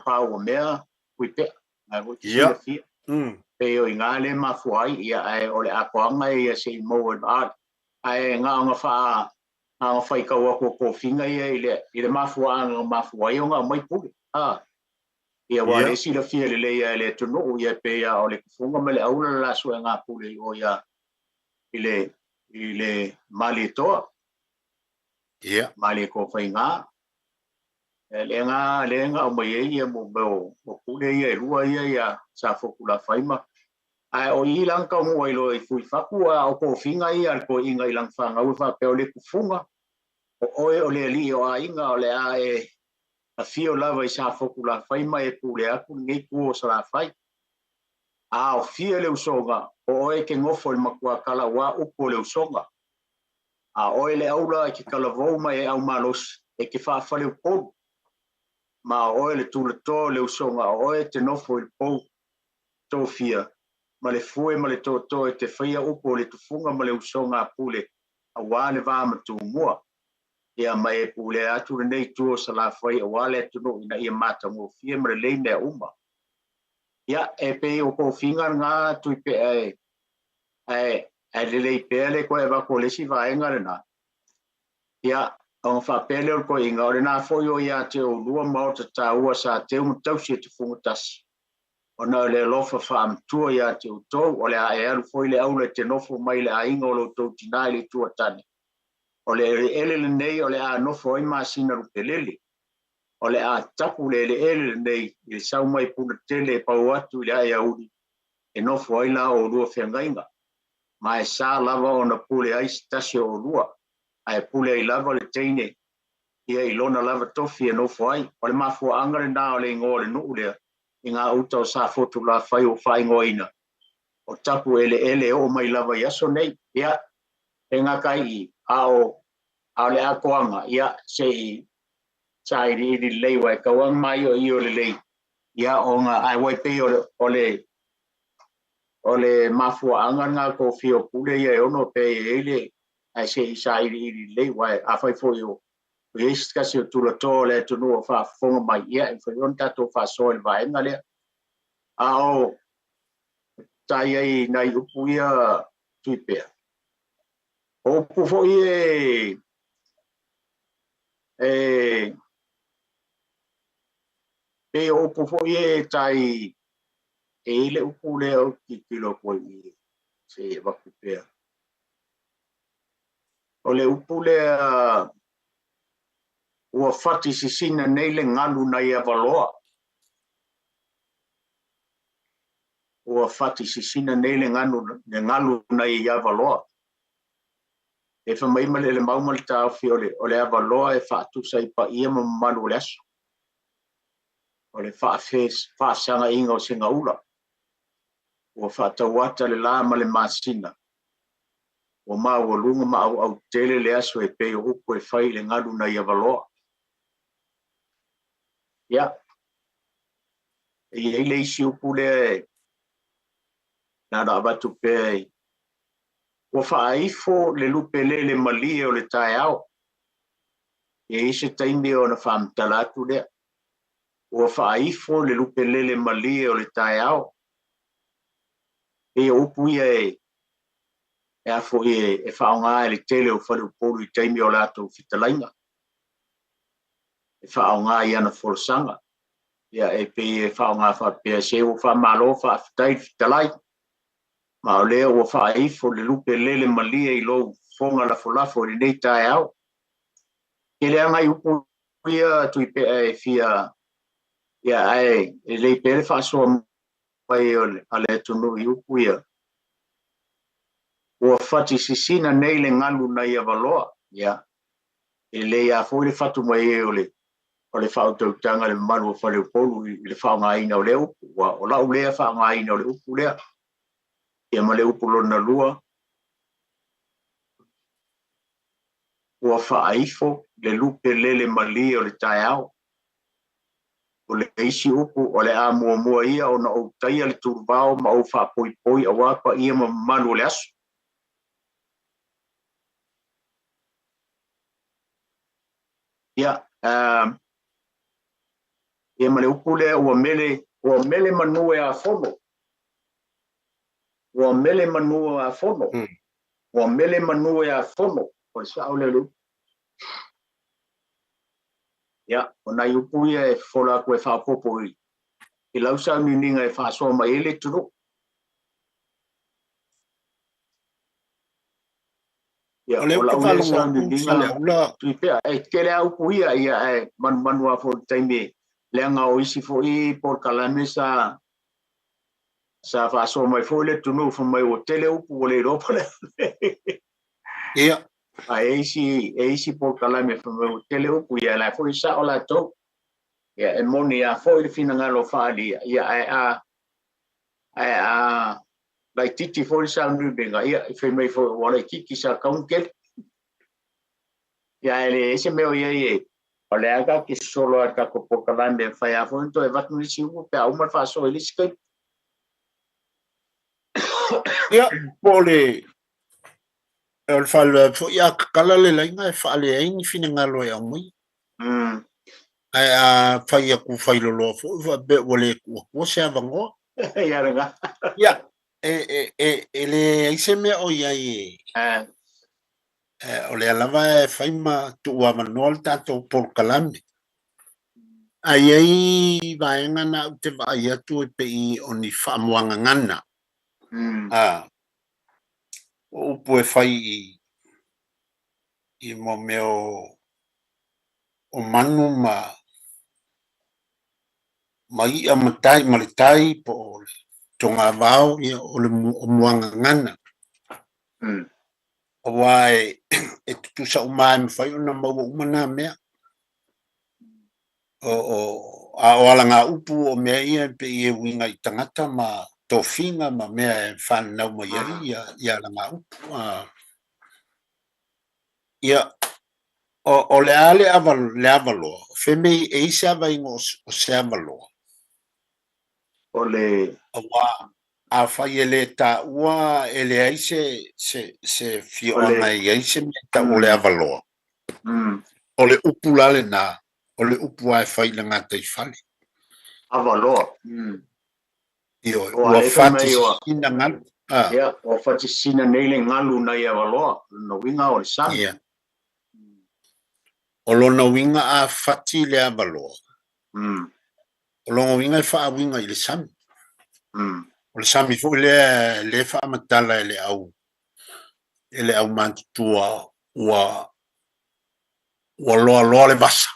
Speaker 16: pa o mea ku pe ai ho ti pe o inga le mafuai ia ai o le akoanga ia se mo art ai nga fa nga fai ka o ko finga ia i le mafuai o nga mai pu ia wa le si le fia le ia le tonu ia pe ia o le funga mele au la so nga pu le o ia ile mali to
Speaker 17: ia
Speaker 16: mali ko fai nga lenga o mai ia mo pu le ia rua ia sa fokula fai ma ai o i lang ka mo i lo i fui faku o ko finga ia ko inga i lang fanga u fa pe o le kufunga o le li o inga o le a fio lava i sa fokula fai mai pu le aku ngai ku o sa fai o fia le usonga o e ke ngofo i makua kala wa upo le usonga o le aula ki kala vo mai au malos e ke fa fa le po ma o le tu le to le usonga o e te nofo i po to fia ma le fue ma le to e te fia upo le tufunga ma le usonga pule a wa le va ma tu mua ia mai pule atu nei tu sa la fai o wale tu no ina ia mata mo fia ma le ne uma ia e pe o ko finga nga tu pe ai le pele ko e va ko le si va enga na ia on fa pele ko inga o na fo yo ia te o lua mau ta ua sa te un tau si te funga tas ona le lofa fa am tu ia te o to o le ai al fo le au le te nofo mai le ainga o lo to tina le tu tani o le ele nei o le a nofo i ma sina ru pelele o le a tapu le ele nei i sau mai puna tele pa watu le ai audi e nofo ai la o lua fengainga mai sa lava ona pule ai stasio o lua ai pule ai lava le teine ia i lona lava tofi e nofo ai o le mafu angare na o le ngore nu le inga uta o sa fotu la fai o fai ngoina o tapu ele o mai lava yaso nei ia e nga kai ao le akoanga ia sei sai di leiwa ka wang mai o i o le lei ia o nga ai wai pe o le mafu anga nga ko fio pule ia o no pe ele ai sei sai di leiwa a fai fo yo es kasi tu la to le tu no fa fo mai ia e fo on ta to fa so el vai nga le ao tai ai nai upu ia tuipea. O upu foi e o upu foi tai ele upu leo ki kilo koi i se wakupea. O le upu lea ua fati sisina nei le ngalu na ia valoa. Ua fati sisina nei le ngalu na ia valoa. E fa mai male le mau mal tau fi o le avaloa e fatu sai pa ia mamalu le aso. O le fa sanga inga o singa ula. Ua fata wata le la ma le masina. Ua maa ua lunga ma au tele le aso e pe upo e fai le ngalu na ia valoa. Ya. E le isi upu le nada abatu pe ua whaaifo le lupe le malie o le tae au. E ise taimi o na whaamtalatu lea. Ua whaaifo le lupe le malie o le tae au. E upu ia e afo e whaonga e le tele o wharu polu i taimi o lato fitalainga. E whaonga i ana folosanga. Ia e pe e whaonga whapea se o whamalo whaafitai fitalai. Ma o leo o whaifo le lupe lele malia i lo fonga la folafo i nei tae au. Ke lea ngai upu ia tui pe e fia ia e lei pere whaasua mai a le tunu i upu ia. Ua whati sisina nei le ngalu na ia valoa. Ia. E lei a fo le whatu mai e o le whautautanga le maru o whale polu i le whaonga aina o le upu. O lau lea whaonga aina o le upu lea. Ia ma le upu lona lua. Ua whaaifo le lupe lele mali o le tae au. O le isi upu o le a mua ia o na o taia le turvao ma o whaapoi a wapa ia ma manu le asu. Ia, ia ma le upu le ua mele manue a fono. Ua mele manue a fono. Ua mele manue a fono. O le sao le lu. Ia, o na upu ia e fola koe whaapopo i. I lausa uninga e whaasoa mai ele turu. Ia, o lau le sa uninga tuipea. E kele au upu ia e manu a fo taime leanga o isi fo i por kalame sa whaasoa mai fo le tunu fo mai o tele upu o le ropa le.
Speaker 17: Ia.
Speaker 16: A eisi por kalame fo mai o tele upu ia la fo i sa o la tau. Ia e moni a fo i le fina ngalo whaali ia lai titi fo i sa nubenga ia i whai mai fo wala kiki sa kaunkel. Ia ele ese meo ia ie. O le aga ki solo ar kako por kalame whai a fo into e vatu nisi upu pe a umar whaasoa i lisi kai.
Speaker 17: Ia, po le o le whalu fo ia kakala le lainga e whaale e ingi fina ngalo e amui. Ai a whai a ku whai lolo fo be wale kua se avangoa.
Speaker 16: Ia renga.
Speaker 17: Ia, e le aise mea o ia i o le alava e whai ma tua manual tato por kalame. Ai ai vaenga na te vai atu e pe i o ni whaamuanga ngana. O upu e whai i mo meo o manu ma ia matai malitai po o le tonga vau ia o le muanga ngana. O wai e tutusa umai me whai o na maua umana mea. O alanga upu o mea ia pe i e winga i tangata ma tofinga ma mea e whanau mai ari ia alanga upu. Ia o le ale le avaloa. Whemei e ise ava ingo o se avaloa.
Speaker 16: O le...
Speaker 17: A whai e le ta ua e le aise se fioanga i aise me ta o le avaloa. O le upu lale na, o le upu ai whai le ngata i whale.
Speaker 16: Avaloa.
Speaker 17: ua fati sina ngalu.
Speaker 16: Ia, o fati sina nei le ngalu na ia waloa, na winga o le sami.
Speaker 17: Ia. O lona winga a fati le a waloa. O lona winga e wha winga i le sami. O le sami fu le wha amatala e le au mantua ua loa le vasa.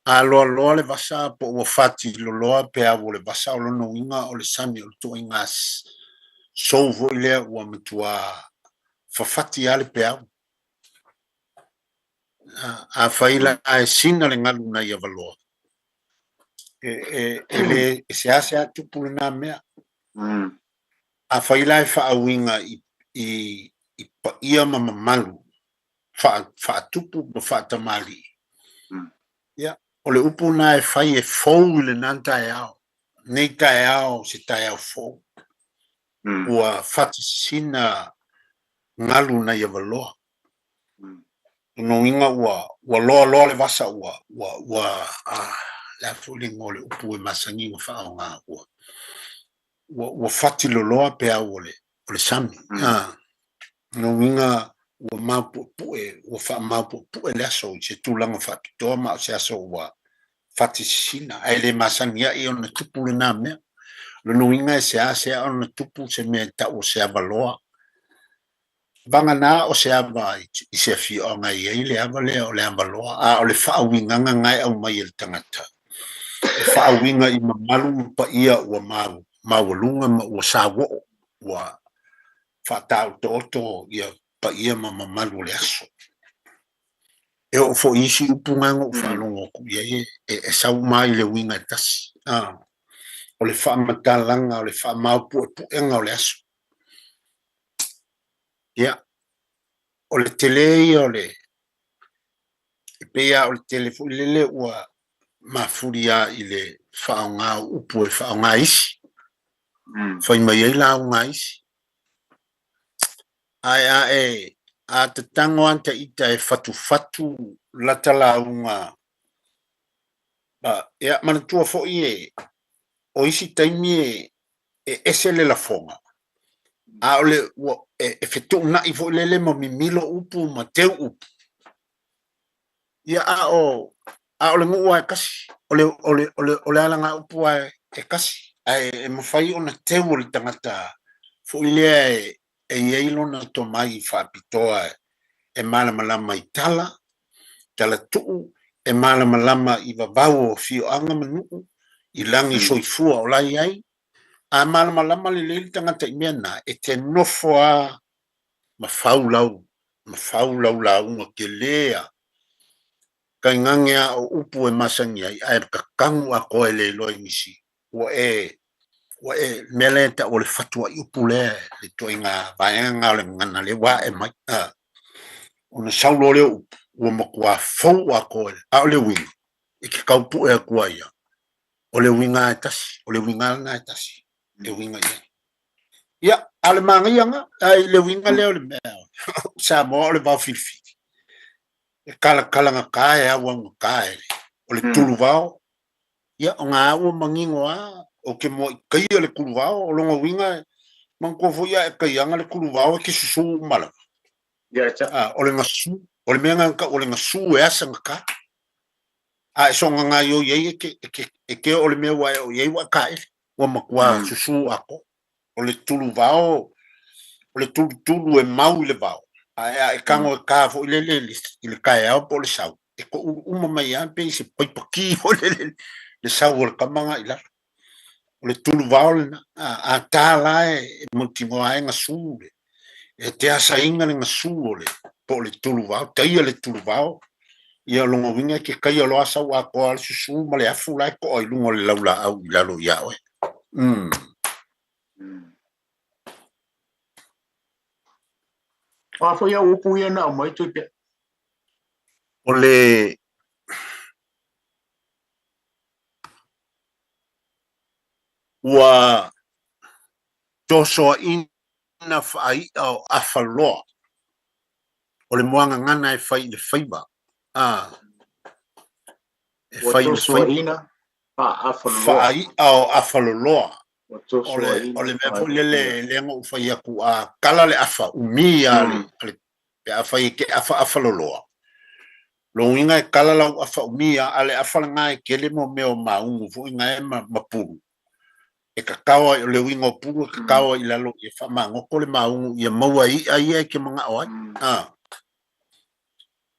Speaker 17: A loa le vasa po ua fati loa pe a le vasa o lona winga o le sami o le tu inga souvo i lea ua matua fafati ale pe au. A faila a sina le ngalu na ia valoa. E se ase a tupu na mea. A faila e wha winga i pa ia mamamalu. Wha tupu ma wha tamali. Ia, o le upu na e whai e fau le nanta e au. Nei tae au se tae au fau. Ua whati sina ngalu na ia valoa. No inga ua loa le vasa ua la fuli ngole upu e masangi ua wha o ngā ua whati loa pe au ole sami. No inga ua maupu pue, ua wha maupu pue le aso i se tūlanga whati toa ma o se aso ua whati sina. Ai le masangi a i ona tupu le nā mea. No inga e se a se a ona tupu se mea ta o se avaloa. Vanga na o se ava i se fi o ngai e le ava le o le avaloa. A o le whaawinga ngai au mai el tangata. E whaawinga i mamalu pa ia ua mawalunga ma ua sawo ua whatau toto ia pa ia ma mamalu le aso. E o fo isi upungango whanongo ku ia e sau mai le winga e tasi. O le whaamatalanga o le whaamaupu e puenga o le aso. Ia, o le tele o le pea o le telefoni lele ua mafuria i le whaonga upu e whaonga isi. Whai mai ei la unga isi. Ai a te tango anta ita e fatu lata la unga. Ia manatua fo i o isi taimi e ese le la fonga. A ole e fetu na i fo lele ma mimilo upu ma teu upu. Ia a ole ngua e kasi. Ole alanga upu e kasi. E mawhai o na teu o le tangata. Fo ilea e eilo na to mai whaapitoa e malamalama i tala tuu, e malamalama i vavau o fio anga manuu, i langi soifua o lai ai. A malamalama le leili tangata i mea na e te nofo a mawhaulau launga ke lea. Kai ngangea o upu e masangi ai, ai kakangu a koe le loi misi. Wa e mele ta o le fatua i upu le toinga vaenga le ngana le wa e mai. Ona saulo le upu, ua makua fau a koe, a o le winga. E ke kaupu e a kua ia. O le winga e tasi, o le winga na e tasi. Le winga ia. Ia, ale mangianga, ai le winga leo le mea. Sa mo o le vau filifili. E kala nga kae a wanga kae. O le tulu vau. Ia, o ngā ua mangingo a, o ke mo i kaia le kulu vau, o longa winga, manko fo ia e kaianga le kulu vau e ke susu mala. O le ngasu, o le mea ngaka, o le ngasu e asa ngaka. A e songa ngā yo iei e ke o le mea wae o iei wa kae. Wa makua susu ako. O le tulu vau, o le tulu e mau i le vau. A e kango e ka fo i le kae au po le sau. E ko uma mai ampe i se paipaki o le sau o le kamanga i la. O le tulu vau a tā la e multimoa e ngasu le. E te asa inga le ngasu o le po le tulu vau. Teia le tulu vau. Ia longa winga ke kaia loa sau a koa le susu ma le afu lai ko ai lungo le laula au i lalo ia oe.
Speaker 16: Whafo ia upu ia na mai tu pe.
Speaker 17: O le ua tosoa ina whai au awhaloa. O le moanga ngana e whai le whaiba. E whai le whaiba. Fa'ai ao afaloloa. Ole me fo le ngo fai aku a kala le afa umia le pe afa ke afa afaloloa. Lo inga e kala lau afa umia ale afa ngai ke le mo meo maungu fo inga e mapuru. E kakawa le wingo puru kakawa i lalo e fa mango le maungu ia maua i ai ke mga oai.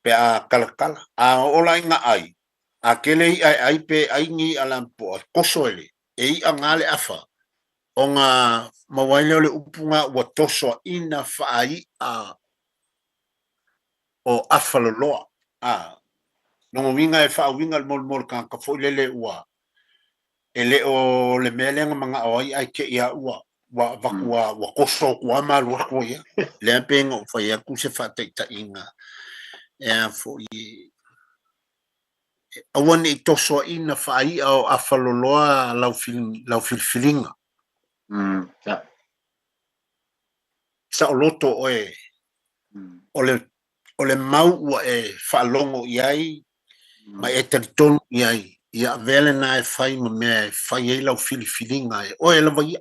Speaker 17: Pe a kala a ola inga ai. A kele i ai pe ai ngi alampo koso ele e i angale afa. O ngā mawaile o le upunga ua toso ina whaai a o awhaloloa. Nongo winga e whaawinga le mol ka fo lele ua. E le o le melenga mga awai ai ke ia ua. Wa wakua wa koso kua malu ako ia. Le penga o whai aku se whateita inga. E fo i... Awane i toso ina whaai a o awhaloloa lau filfilinga. Sa o loto oe ole mau ua e whaalongo iai ma e taritonu iai ia vele na e whai ma mea e whai e lau filifilinga e oe la vai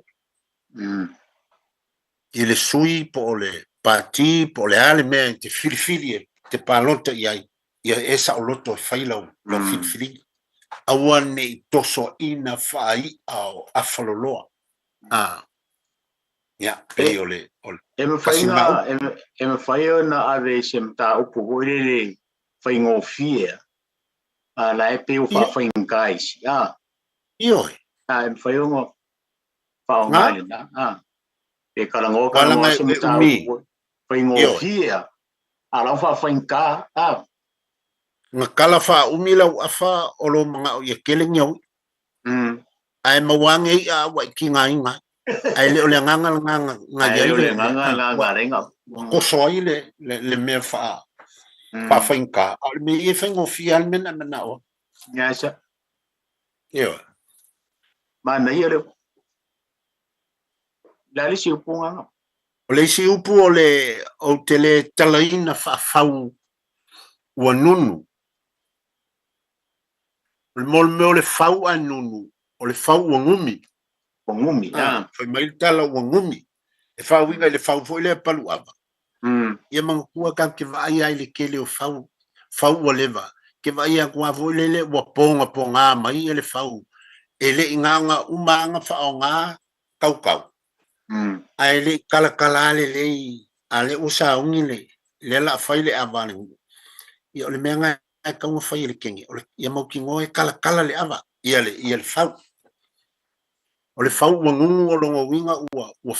Speaker 17: i le sui po ole pati po ole ale mea te filifili e te palota iai ia e sa o loto e whai lau filifilinga awane i toso ina whai au awhaloloa ya pe ole
Speaker 16: e me fai na ave sem ta upu goile fai ngo fia la e pe o fa fai guys
Speaker 17: io
Speaker 16: e me fai ngo fa ngai na e kala ngo kala sem ta fai ngo fia ala fa fai ka
Speaker 17: nga kala fa umila afa olo mga o ye keleng yo ai mawange a wa kinga inga ai le ole nganga
Speaker 16: renga
Speaker 17: ko soi le me fa finka al me e fingo fial men na o
Speaker 16: ya sa
Speaker 17: yo
Speaker 16: mana ile la le si upunga
Speaker 17: ole si upu ole o tele talaina fa fau wa nunu le mol me ole fau anunu ole fau wa ngumi foi mai tala o ngumi e fa winga le fau foi le palu ava ia mangkua kan ke vai ai le kele o fau o leva ke vai a kwa vo le wa ponga mai le fau ele inganga umanga fa nga kau ai le kala le ale usa ungile le la fai le avani ia le menga ai ka mo fai le kengi ia mo kingo e kala le ava ia le fau o le fau wangungu o longa winga ua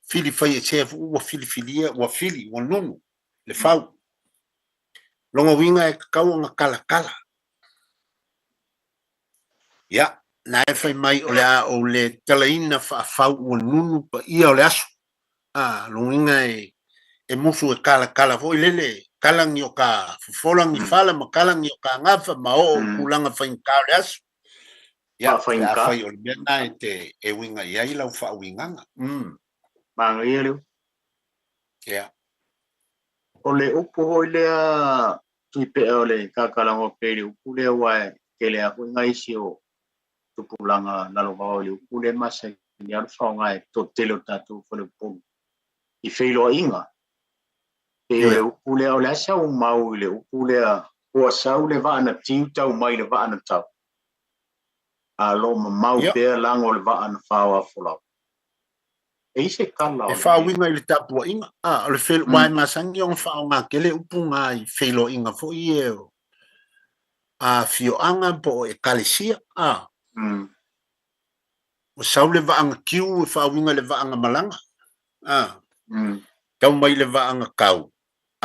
Speaker 17: fili fai e chef ua filia ua fili wanungu le fau longa winga e kakau nga kala ya na e fai mai o le talaina fa fau wanungu pa ia o le asu longa winga e musu e kala fo lele kalang yo ka folang ni fala ma kalang yo ka ngafa ma o kulanga fai ka le asu ya fai o bena te e winga ia ila fa winganga
Speaker 16: bang ile
Speaker 17: ya
Speaker 16: ole upo ole tuipe ole ka kalango pele upo le wa kele a winga isio tupulanga na lo va ole upo le masa ni al fa ngai to telo tatu fo le pun I feilo inga e ole upo le ole asa o mau le upo le o sa le va na tinta o mai le va na tau a lo mau pe lango le va an fa fola e se kala
Speaker 17: e fa winga le tapu inga le fel wai masangi on fa nga kele upunga I feilo inga fo ie fio anga po e kalesia o sa le va anga kiu fa winga le va anga malanga tau mai le va anga kau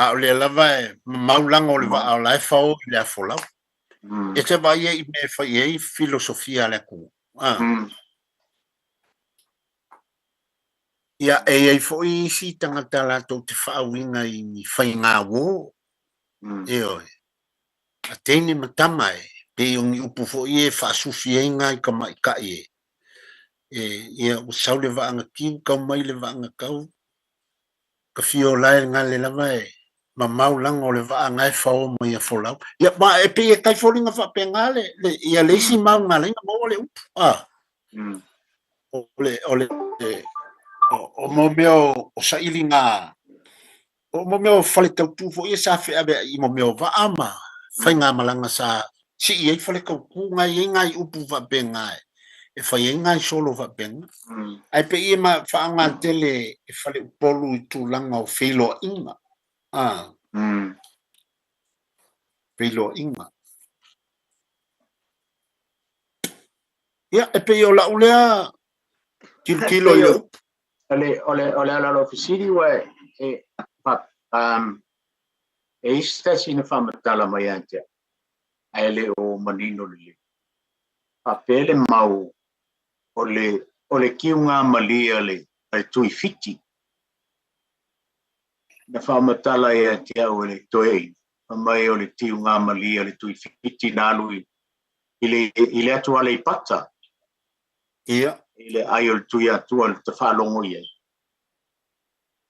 Speaker 17: o le lava mau lango le va la fa o le fola e te vai I me fa I filosofia le ku ia e fo I si tangata la to te fa winga I fa nga wo e o a tene matama pe un upu fo I fa sufienga I ka mai ka ia o sa le va anga ki ka mai le va anga kau ka fio la nga le lava ma maulang o le va ngai fa o mai folau ya ma e pe kai folinga fa pengale le ia le si mau ngale mo le ole o mo meo o sa ilinga o mo meo fale tau tu fo ia sa fe abe i mo meo va ama fai nga malanga sa si ia fale ka ku ngai ngai upu va bengai e fai ngai solo va ben ai pe ia ma fa nga tele e fale polu tu langa o filo inga filo inga ya e pe yo la ulea kilo yo
Speaker 16: ole la ofisiri wa e e sta sina fama tala mai ante ele o manino le papele mau ole kiunga malia le ai tui fiti na fama tala e ante ole toi mai ole tiunga malia le tui fiti na lui ile atu ale pata
Speaker 17: ia
Speaker 16: ile aiol tui atu al te falongo ye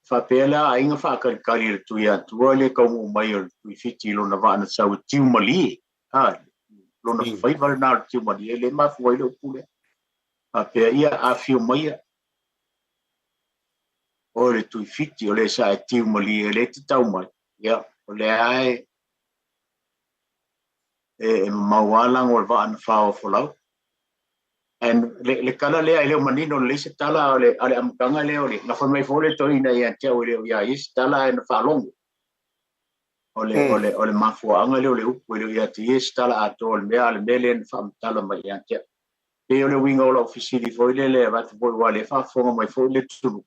Speaker 16: Fapela ainga whakari le tui atua le kaungu mai o tui fiti lo na vana sau tiu mali. Lo na whaivar nā tiu mali le mafu ai le upule. Fapela ia a whio mai o le tui fiti o le sa e tiu mali le te tau mai. Ia o le ai e maualang o le vana whao folau. And le kala le ai le manino le se tala ale amkanga le ole na forma fole to ina ya tia ole ya is tala en falong ole mafu anga le ole upo le ya ti is tala atol me ale melen fam tala ma ya tia le ole winga ola ofisili foile le va to boy wale fa fonga mai foile tu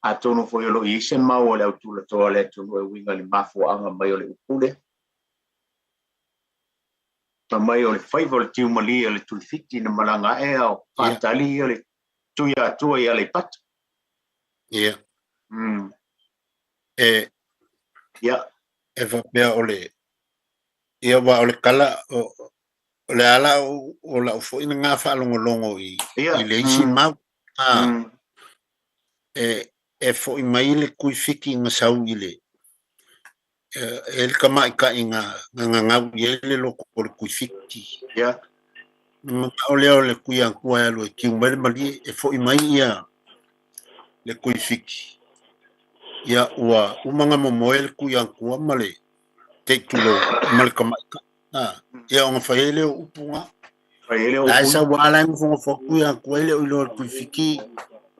Speaker 16: atono foile lo ise ma ole autu le to ale tu winga le mafu anga mai ole upule mai o le favor tiu mali o le tulfiti na malanga e au patali o le tuia tua ia le pat.
Speaker 17: Ia. Ia. E va pea o le ia wa o le kala o le ala o la ufo ina ngā whaalongolongo i le isi mau. E fo i mai le kui fiki ngā sau i le el kama ka inga ngau yele lo ko ku fiti ya ole ku yang ku ya lo ki umbe mali e fo mai ya le ku fiti ya wa umanga mo moel ku yang ku male te tulo mal kama ya on fa ele upunga ai sa wala ngo fo ku yang ku ele lo ku fiti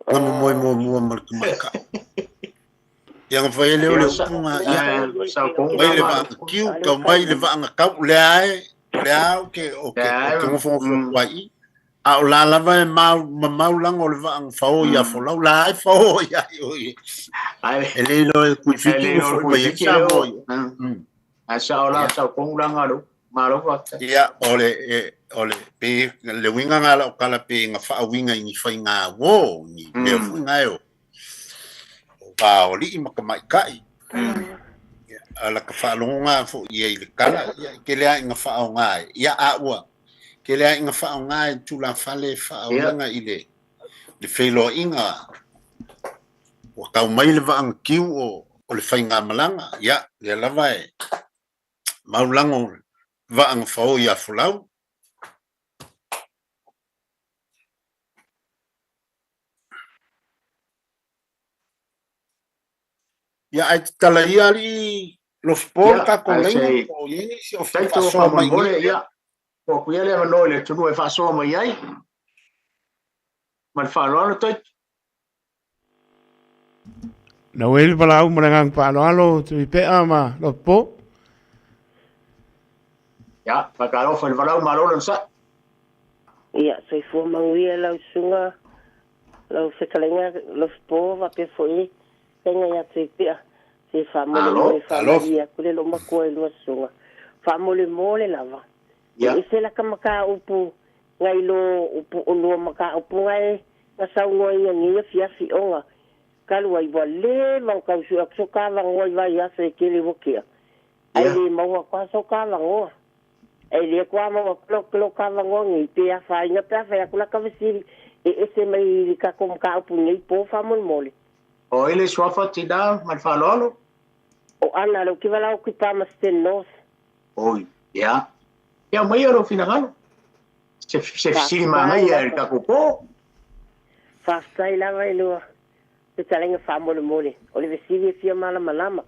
Speaker 17: ngamo mo mal kama yang vai le punga ya vai le va kiu ka mai le va nga ka le ai ke ko fo vai a la la va ma lang o le va ang fo ya fo la fo ya ele lo ku fiti fo vai sa mo
Speaker 16: a sa ola sa ko lang alo malo va
Speaker 17: ya ole pe le winga nga la kala pe nga fa winga ni fa nga wo ni me fu nga yo pa oli makamai kai ala ka falonga fo ye le kala ke le nga fa nga ya awa ke le nga fa nga tu la fale fa nga ile le felo inga o ka mai le va ang kiu o le fainga malanga ya le la vai maulango va ang fa ya fulau ya ai tala iari los porta con lei o yeni si o fa so mai
Speaker 16: ya o ku ele no le tu e fa so mai ai man fa lo to
Speaker 7: no el pala u mangang pa lo tu pe ama lo po
Speaker 16: ya pa ka lo fa lo malo lo sa
Speaker 18: ya se fo mangia la sunga lo se kalenga lo po va pe foi tenga ya tsipia se famole famia kule lo mako e lo sunga famole mole lava ya se la kamaka upu ngai lo upu lo maka upu ngai na sau ngoi ngi fia fi onga kalu ai vale mang ka su aksoka la ngoi vai ya se kele wokia ai le mau kwa soka la ngo ai le kwa mau klo ka la ngo ngi pe fa ina pe fa kula ka visi e se mai ka kom ka upu ngai po famole mole
Speaker 16: o ele swafa ti da mal falolo
Speaker 18: O ana lo ki wala o ki pa masten nos.
Speaker 16: Oi, ya. Ya mai ro fina ngalo. Se fili mai ya ka ko.
Speaker 18: Fastai la vai lo. Te talenga fa mole mole. O le vesili fia mala malama.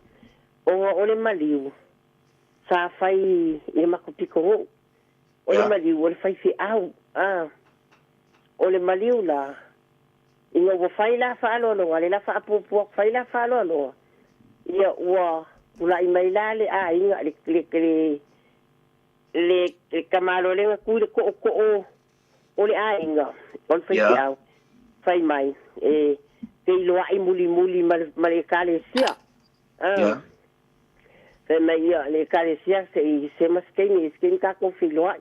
Speaker 18: O le maliu. Sa fai e makupiko o. O le maliu o le fai fi au. O le maliu la. Inga wo fai la fa alo no, ale la fa apu fai la fa alo no. Ia ua ula i mai la le inga le kamalo le ku le ko o le inga. O le fai fi au. Fai mai. Te iloa i muli male kale sia. Fai mai ia le kale sia se maskeni skeni ka ko filoa.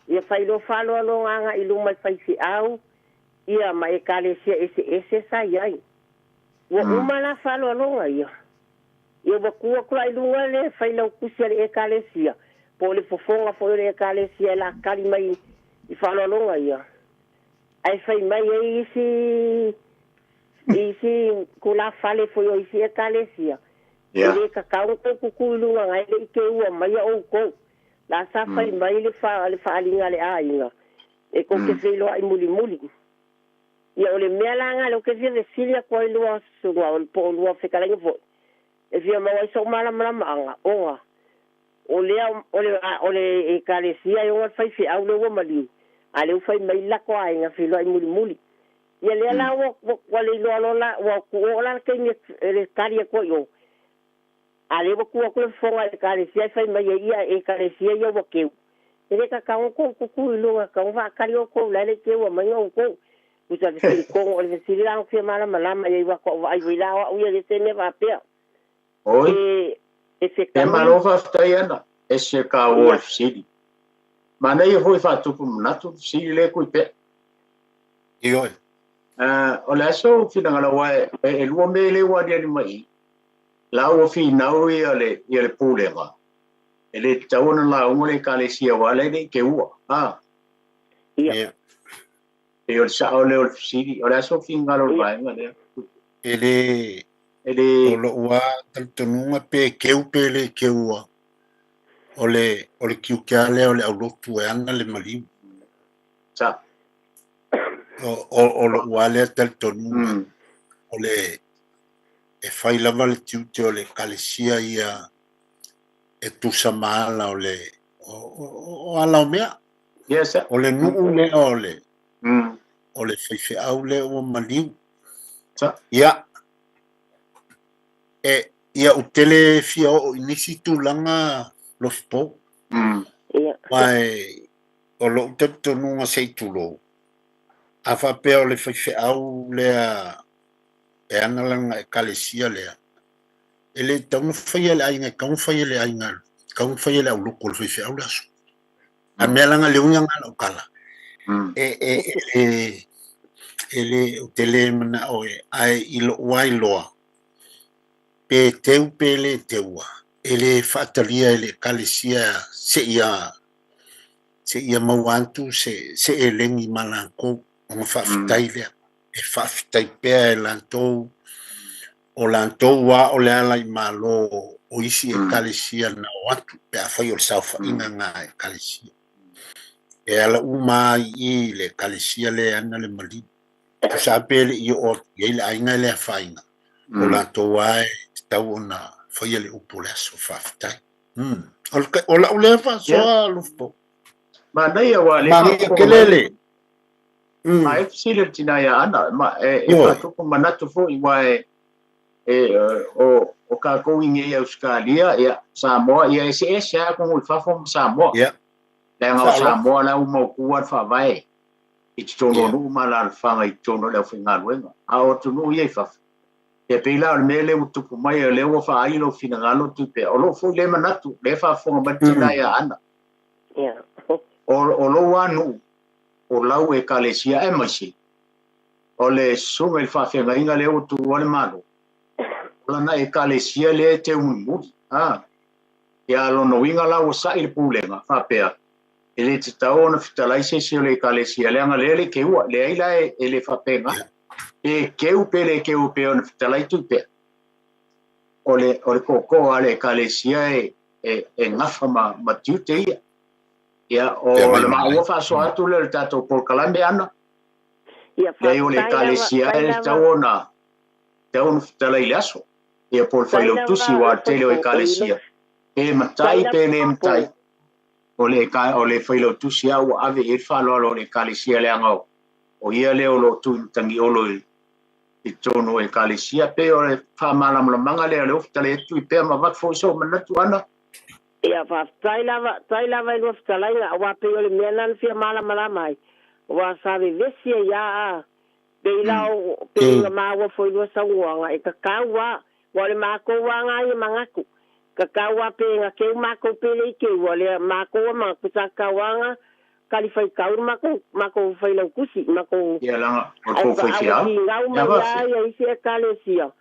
Speaker 18: Ia fai lo fa alo no nganga i lu mai fai fi au. Ia mai kale sia ese sa ia. Wa umala falo longa ia. Ia wa kua kula i lunga le fai lau kusia le kale sia. Po le fofonga fo le kale sia la kali mai i falo longa ia. Ai fai mai isi kula fale fo yo isi kale sia. Ia ka kau ko kuku lunga ngai le ke ua mai o ko. La sa fai mai le fa alinga le ainga. E ko ke filo ai muli. Ia ole mea langa lo ke via vesilia kwa ilua sungwa o po lua fekalenga fo. E via mawa iso mala anga. Onga. Ole e kalesia e onga fai fi au lewa maliu. Ale u fai mai lako a inga filo ai muli. Ia lea la wale ilo alola wa kuola ke inga le karia kwa yo. Ale wa kuwa kule fonga e kalesia e fai mai ia e kalesia ia wakeu. Ele ka kaunga kuku ilunga kaunga kario ko lele kewa mai o ko. Usa de silicon o de silicon que mala malama e wa ko ai wila o ia de ne va pe.
Speaker 16: Oi. E malova staiana. Esse ka o sidi. Mana ia foi fatu kum natu sidi le ku pe. Io. O la so fina ngala wa e lu me le wa dia ni mai. La o fina o ia le pulema. Ele tauna la o le kalesia wa le ke ua. Ia. E o sa o le o sidi o la so finga lo vai ngale ele o lo wa tantunga pe keupele keua ole kiukale ole au lotu e ana le mali sa o lo wale tantunga ole e fai lava le tiute ole kalesia ia e tu samala ole o ala mea yes ole nu le ole o le feife au le o maliu. Ia. Ia utele fia o inisi tūlanga lospo. Mai o lo utepto nunga seitulo. A whapea o le feife au lea e analanga e kalesia lea. E le taunu whaia le ainga, kaunu whaia le ainga, kaunu whaia le au loko le feife au laso. A mea langa le unga ngana o kala. Ele utele mana oe ai ilo wai loa pe teu pele teua ele fatalia ele kalesia se ia mawantu se elengi malanko o fafitai le e fafitai pe lanto o lanto wa o le ala i malo o isi e kalesia na watu pe afai o saufa ina nga e kalesia e ala uma i le kalesia le ana le mali sa pele i o ile ainga le faina o la toa tau na foi le upole so faftai o la ule fa so lufpo ma nei wa le kelele ai sile tina ya ana ma e fa to manatu fo i wa o ka ko inge Australia ya Samoa ya ese ya ko fa fo Samoa ya la Samoa la mo kuat fa vai I tono no mala fanga I tono le finga luenga a o tunu ye fa e pela o mele o tupu mai le o fa ai no finga lo tu pe o lo fu le manatu le fa fo batina ya ana o lo wanu o lau e kalesia e masi o le sunga il fa finga inga le o tu o le malo la na e kalesia le te un ya lo no inga la o sa il problema fa pe ele te tau na fitalai se le kalesia le anga le ke ua le aila ele fa penga e ke u pe na fitalai tu pe ole koko ale kalesia e ngafa ma tute ia o le ma fa so atu le tato por kalambe ana ia ole kalesia e taona tala ilaso ia por failo tusi wa tele e kalesia e matai pele matai ole failo tusi au ave e fa lo le kalesia le anga o ia le lo tu tangi olo i tono e kalesia pe o le whamalamalanga le ale uftale etu i pēr ma wat fo so manatu ana.
Speaker 18: Ia fa tai lava i lua whtalainga a wape o le mea nan fia malamalamai. Wa sawe vesia ia a pe ilau pe inga maua fo i lua sanguanga e kakaua wa le mako wanga i mangaku. Kakaua pe inga keu mako pe le keu wa le mako wa mga kusaka wanga kali fai kaur mako fai lau kusi mako
Speaker 16: ia langa o fai fia
Speaker 18: ngau mai ia isi e kalesia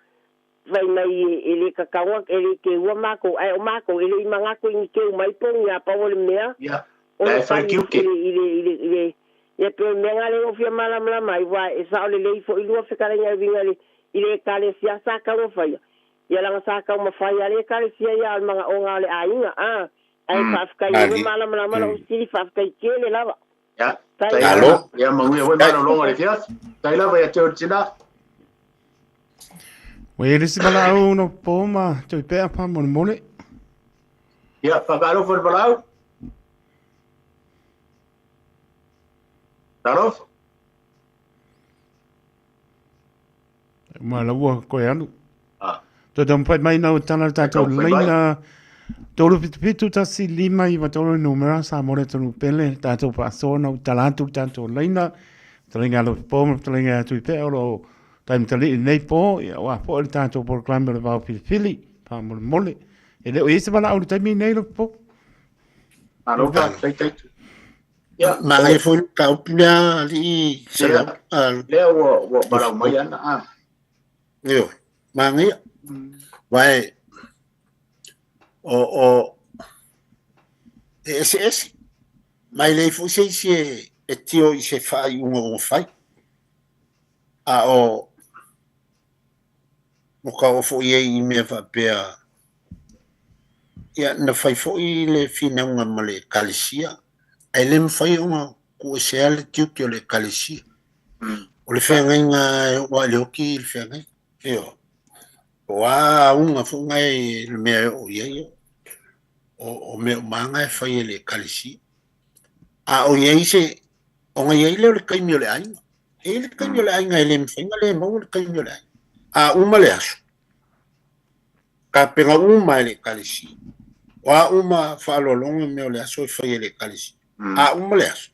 Speaker 18: fai mai ele kakawa ele ke ua mako ai o mako ele mangako ni ke mai pong ia pa ole mea
Speaker 16: ia lai fai kiuke
Speaker 18: ile ia pe menga le o fia mala mai wa e sa ole le fo ilua fekara ia vinga ile kalesia sa ka o fai ia langa sa ka ma fai ale kalesia ia manga o ngale ainga ai fafkai le mala o sili fafkai kele lava
Speaker 16: ya talo ya mangue we mala longa le fias tai lava ya te tina
Speaker 7: we risi bala au no poma te pe pa mole
Speaker 16: ya pa galo for bala talo
Speaker 7: mala wo ko anu to dom pa mai no tana tato leina tolu pitu tasi lima i vatolo numera sa more tonu pele tato pasona talantu tanto leina talinga lo pom talinga tu pe oro time tali nei po ya wa po il tanto por clamber va fili pa mole e le ese bala au time nei lo po
Speaker 16: alo pa tai
Speaker 17: ya ma ngai fu ka upia li sala
Speaker 16: le wo bala mai ana
Speaker 17: yo ma ngai vai o esse mai le fu se e tio i se fai un fai a o ka o fo ye i me fa pe ya na fai fo i le fina una male kalisia e le fai una ku se al tio le kalisia o le fa nga wa le ki le fa nga yo wa una fu nga le me o ye o me manga e fai le kalisi a o ye se o nga ye le kaimio le ai e le kaimio le ai nga le mfinga le mo le kaimio le a uma le aso ka penga uma le kalisi wa uma fa lo longo me le aso e fai le kalisi a uma le aso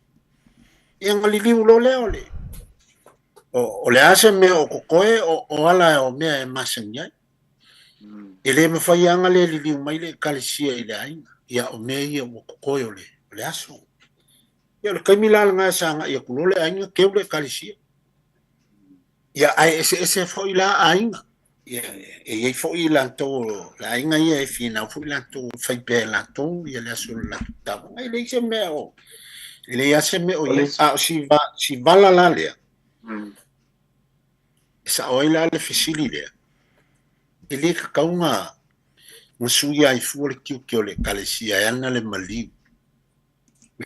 Speaker 17: e nga li lo le ole o le ase me o kokoe o ala o me e masenya ele me fai anga le li mai le kalisia ile ai ia o me ia o koyo le aso ia le kamila nga sanga ia kulole ai ke le kalisia ia ai ese foi la ai ia e foi la to la ai nga ia fina foi la to fai pe la to ia le aso la ta ai le se me o ele ia se me o ia si va la le sa oila le fisili le ele ka kaunga musuia i fuole kiu le kalesia yana le mali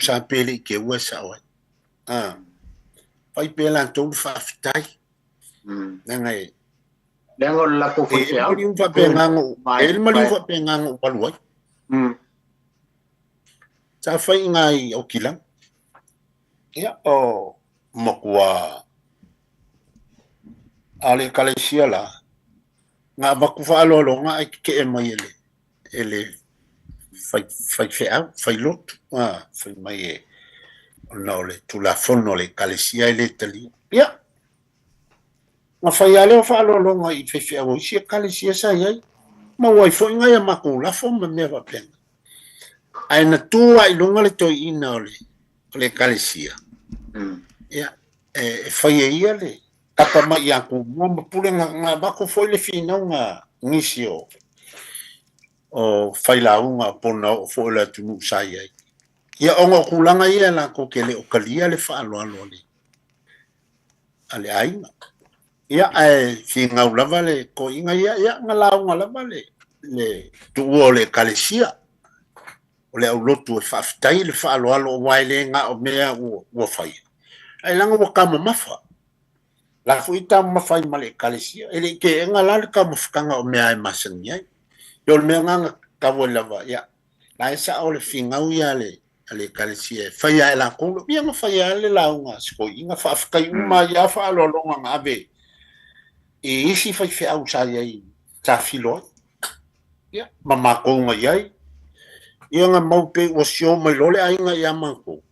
Speaker 17: sa pele ke wasa wa fai pela to fa fitai ngai
Speaker 16: lengo la ko fi ya
Speaker 17: ele fa pengango ele mali fa pengango palwa sa fai ngai o kilang ya o makwa ale kalesia la nga baku fa lo nga ke mai ele fai lot fai mai no le tu la fono le kalesia ele tali ya nga fai ale fa lo nga i fe o si kalesia sa ye ma wai fo nga ya maku la fo me va pen ai na tu ai lo nga le to ina le kalesia ya fai ye le tapa mai aku mo pule nga bako foi le fina nga ngisio o faila unga pona o foi la tu sai ai ia onga kulanga ia la ko kele o kalia le fa alo le ale ai ia ai finga lava le ko inga ia nga la unga lava le le tuo le kalesia o le au lotu e whaafitai le whaaloalo o waile ngā o mea ua whai. Ai langa wa kama mafa. La fu ita mawhai ma le kalesia. E le ke enga lale ka mawhakanga o mea e masangi ai. Yo le mea nganga kawa lava, ya. La e sa o le whingau ia le kalesia. Whaia e la kolo. Ia nga whaia le launga. Sko inga whaafikai uma ia whaalolonga ngā be. E isi whai whiau sa iai ta filoi. Ia, mamakonga iai. Ia nga maupe o sio mai lole ainga ia mako.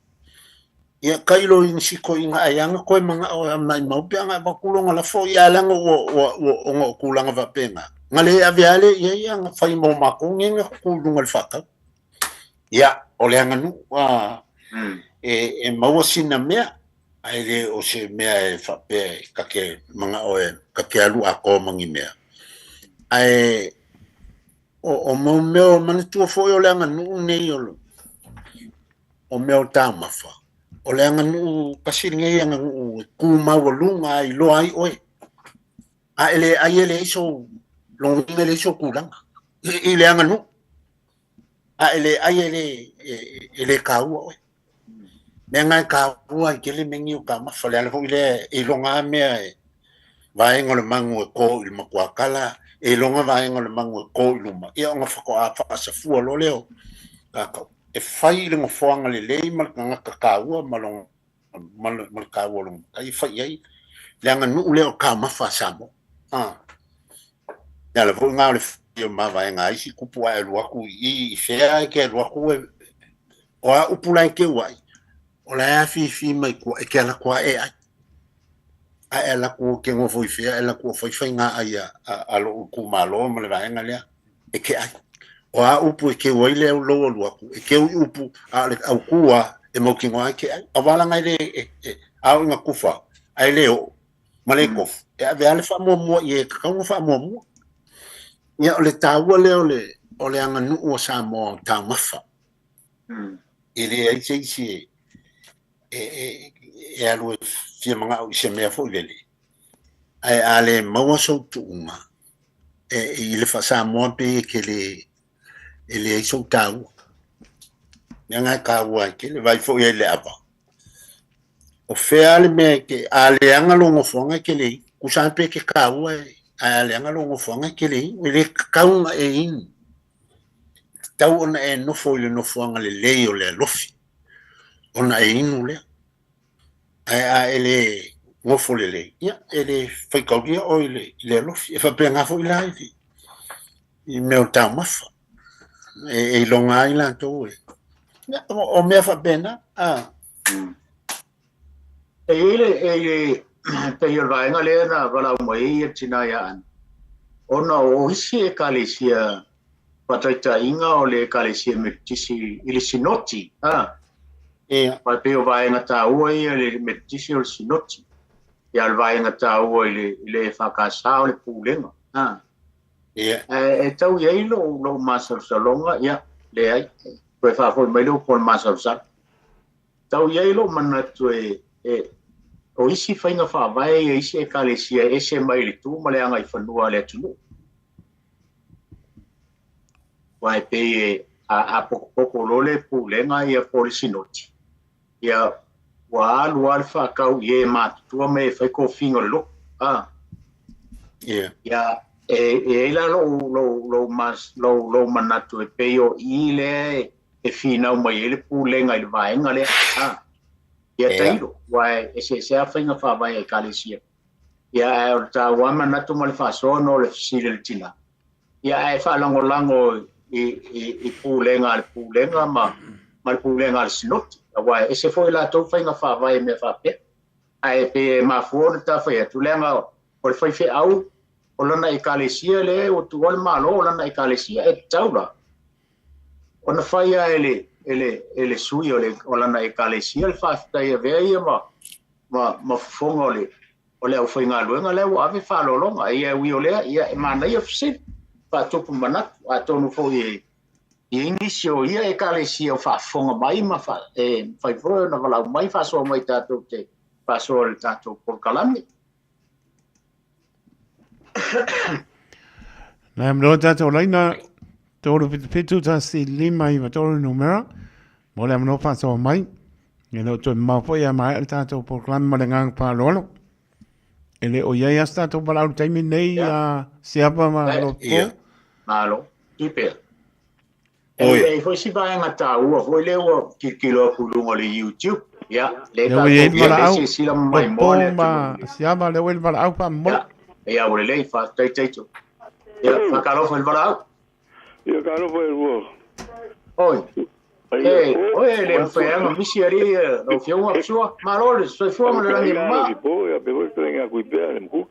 Speaker 17: Ia kailo in siko inga ayanga koe mga o mai maupe anga makulonga la fo ia langa o nga kulanga vapenga. Ngale aviale ia nga whai mo mako ngenga kulunga le whaka. Ia, ole anga nu e maua sina mea ai le o se mea e whape kake mga oe kake alu ako mangi mea. Ai o mau meo manitua fo o le anga nu nei o meo tāmawha. O le anga nu kasiringa anga nu kumau lunga i loa ai oe. A ele ai ele iso longinga ele iso kulanga. I le anga nu. A ele ai ele kaua oe. Me ngai kaua i kele mengi o ka mawha le ala fo ile i longa mea e vaenga le mangu e ko il makuakala e longa vaenga le mangu e ko iluma. Ia onga whako a whaasafua lo leo. Kakau. E whai le ngofoanga le lei malanga kakaua malong malkaua long. Ai whai ai. Le anga nuu leo ka mawha samo. Ia le fo ngā le whio mawa e ngā isi kupu ai luaku i whea e ke luaku e o a upulai ke wai. O la ea fi mai kua e ke ala kua e ai. A e la kua ke ngofo i whea e la kua whai ngā ai a lo uku malo ma le vaenga lea. E ke ai. O a upu e ke wai leo loa luaku. E ke upu a le au kua e maukingoa e ke ai. A wala ngai le au inga kufa. Ai leo ma le kofu. E a vea le wha mua mua i e kakaunga wha mua mua. Ia o le tāua leo o le anga nuu o sa mo tā mawha. I le ai seisi e alu e fia mga au i se mea fo i lele. Ai a le maua sau tuunga. I le wha sa moa pe ke le ai sau tāua. Ia ngai kāua ke le vai fo i le apa. O whea le mea ke a le anga longo fonga ke le kusan pe ke kāua a le anga longo fonga ke le kaunga e in. Tau ona e nofo i le nofo anga le lei o le lofi. Ona e inu lea. A ele ngofo le lei. Ia, ele whaikauria o i le lofi. E whapea ngafo i lai fi. I meo tau mawha. E longa ai lantou e. O mea whapena.
Speaker 16: E ele pe yo vaenga le na wala mai e tina ya an. Ona o hisi e kalesia pataita inga o le kalesia metisi ili sinoti. Pa pe yo vaenga ta ua le metisi o sinoti. Ya vaenga ta ua le whakasa o le pulenga. E tau iei lo masal salonga ya le ai. Koe whafoi mai lo kon masal sal. Tau iei lo manatu o isi whainga whawai e isi e kalesia e se mai le tū ma le anga i whanua le tunu. Wai pe a poko lole pulenga i a polisi noti. Ia wa alu alfa kau i e mātutua me e whaiko whinga lo. Ia e la lo manatu e peo i le e whinau mai e le pulenga i le vaenga le. Ia tairo, wai e se a whainga whawai e kalesia. Ia e o ta wama natu ma le whasono le fisile le tina. Ia e whalango i pūlenga ma le pūlenga le sinoti. Wai e se foi la tau whainga whawai me whapea. A e pe mafuona ta whai atu lenga o le whaife au o lana e kalesia le o tu wale malo o lana e kalesia e taula. O na whaia ele sui o lana e kalesia le whaafitai a vea ia ma fonga o le au whainga luenga leo ave whalolonga ia ui o lea ia e mana ia whasin whaatopu manatu a tonu fo i inisio ia e kalesia o whaafonga mai ma whaifoe na walau mai whaasoa mai tātou te whaasoa le tātou porkalami.
Speaker 7: Na mlo tato laina toro pitu ta si lima I toro numera. Mo le mno fa so mai. E no to ma fo ya mai tato proclama le ngang pa lolo. Ele o ia sta to para o time nei a siapa ma lo po.
Speaker 16: Malo. Ipe. E foi si vai ngata ua foi le ua kilo kulungo le YouTube. Ya, le
Speaker 7: ka ko si la mai mole. Siapa le wel para au pa mo.
Speaker 16: Ya, ole le fa tai tai tu. Ya, fa calo foi para au.
Speaker 19: Ya calo foi o.
Speaker 16: Oi. Oye, le fue a misi ari no fio uma pessoa, malores, só foi uma grande má.
Speaker 19: Pô, eu pegou estranha a cuidar, né, cu.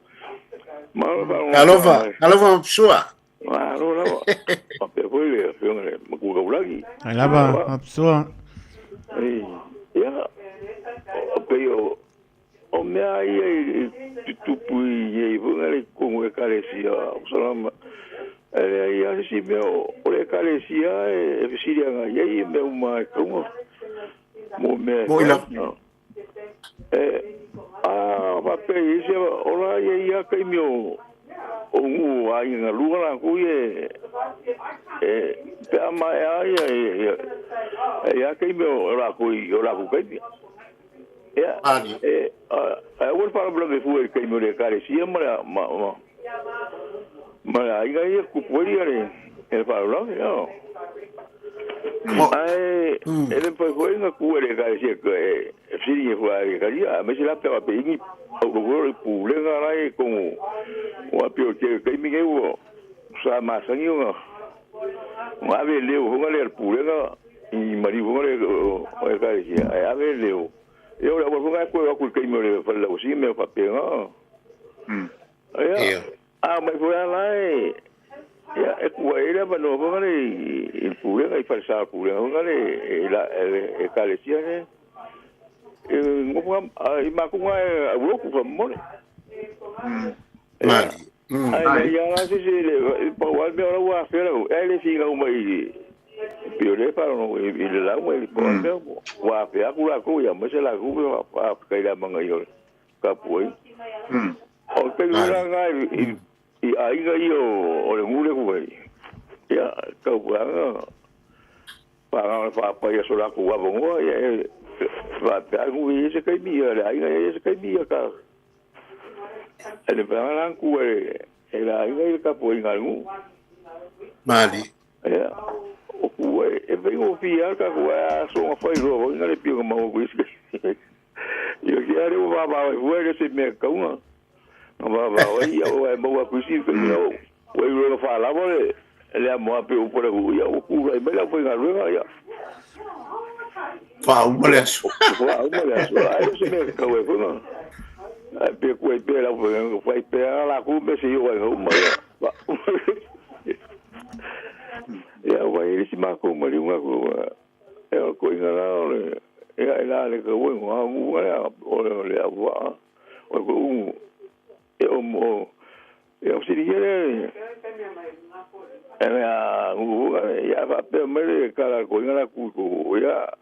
Speaker 17: Alova pessoa.
Speaker 19: Ah, não. A pegou ele, fio, né, cu gaulagi.
Speaker 7: Alava a pessoa.
Speaker 19: Ya. Pegou o me aí tupu e vungale com o carecia, salama. Ele aí assim meu, o carecia é viciria e aí meu mais como me papel isso ora e aí que meu o aí na lua lá cuie ama aí aí que meu lá cuie que eu para blog foi que meu carecia mas aí aí cuporia ele falou não aí ele foi na cuporia cara que seria foi cara mas ele até bem o gol pulando lá com o apio que me ganhou só mais sangue uma vez leu vamos ler pulando e marido vamos ler o cara aí a vez leu eu vou jogar com o que me falou assim meu papel aí mas foi lá é com ele mas não vamos ali o pulando aí passar o pulando vamos ali ele carecia né aí mas com a louco vamos aí já se ele pode ver a feira ele fica uma piore para no ele lá ele pode ver o a feira com a mas ela com a cair manga eu capoi o que lá e aí o mule foi ya cau para isso lá com a bom e vai pegar isso que me aí isso que me cá ele vai lá com ele aí capoi ngalo
Speaker 17: mali
Speaker 19: e vem o fiar que a sua foi logo não ele pegou mal com isso eu quero o babá foi esse mercão aí eu vou preciso não eu vou falar vale ele é mó por o cu aí mas foi ngalo aí
Speaker 17: moleque
Speaker 19: aí esse mercão foi não aí pegou e pela foi pela lá com esse eu uma eu vai ele se marcou uma é coisa lá é lá que eu vou olha eu seria já vai perder cara coisa lá com já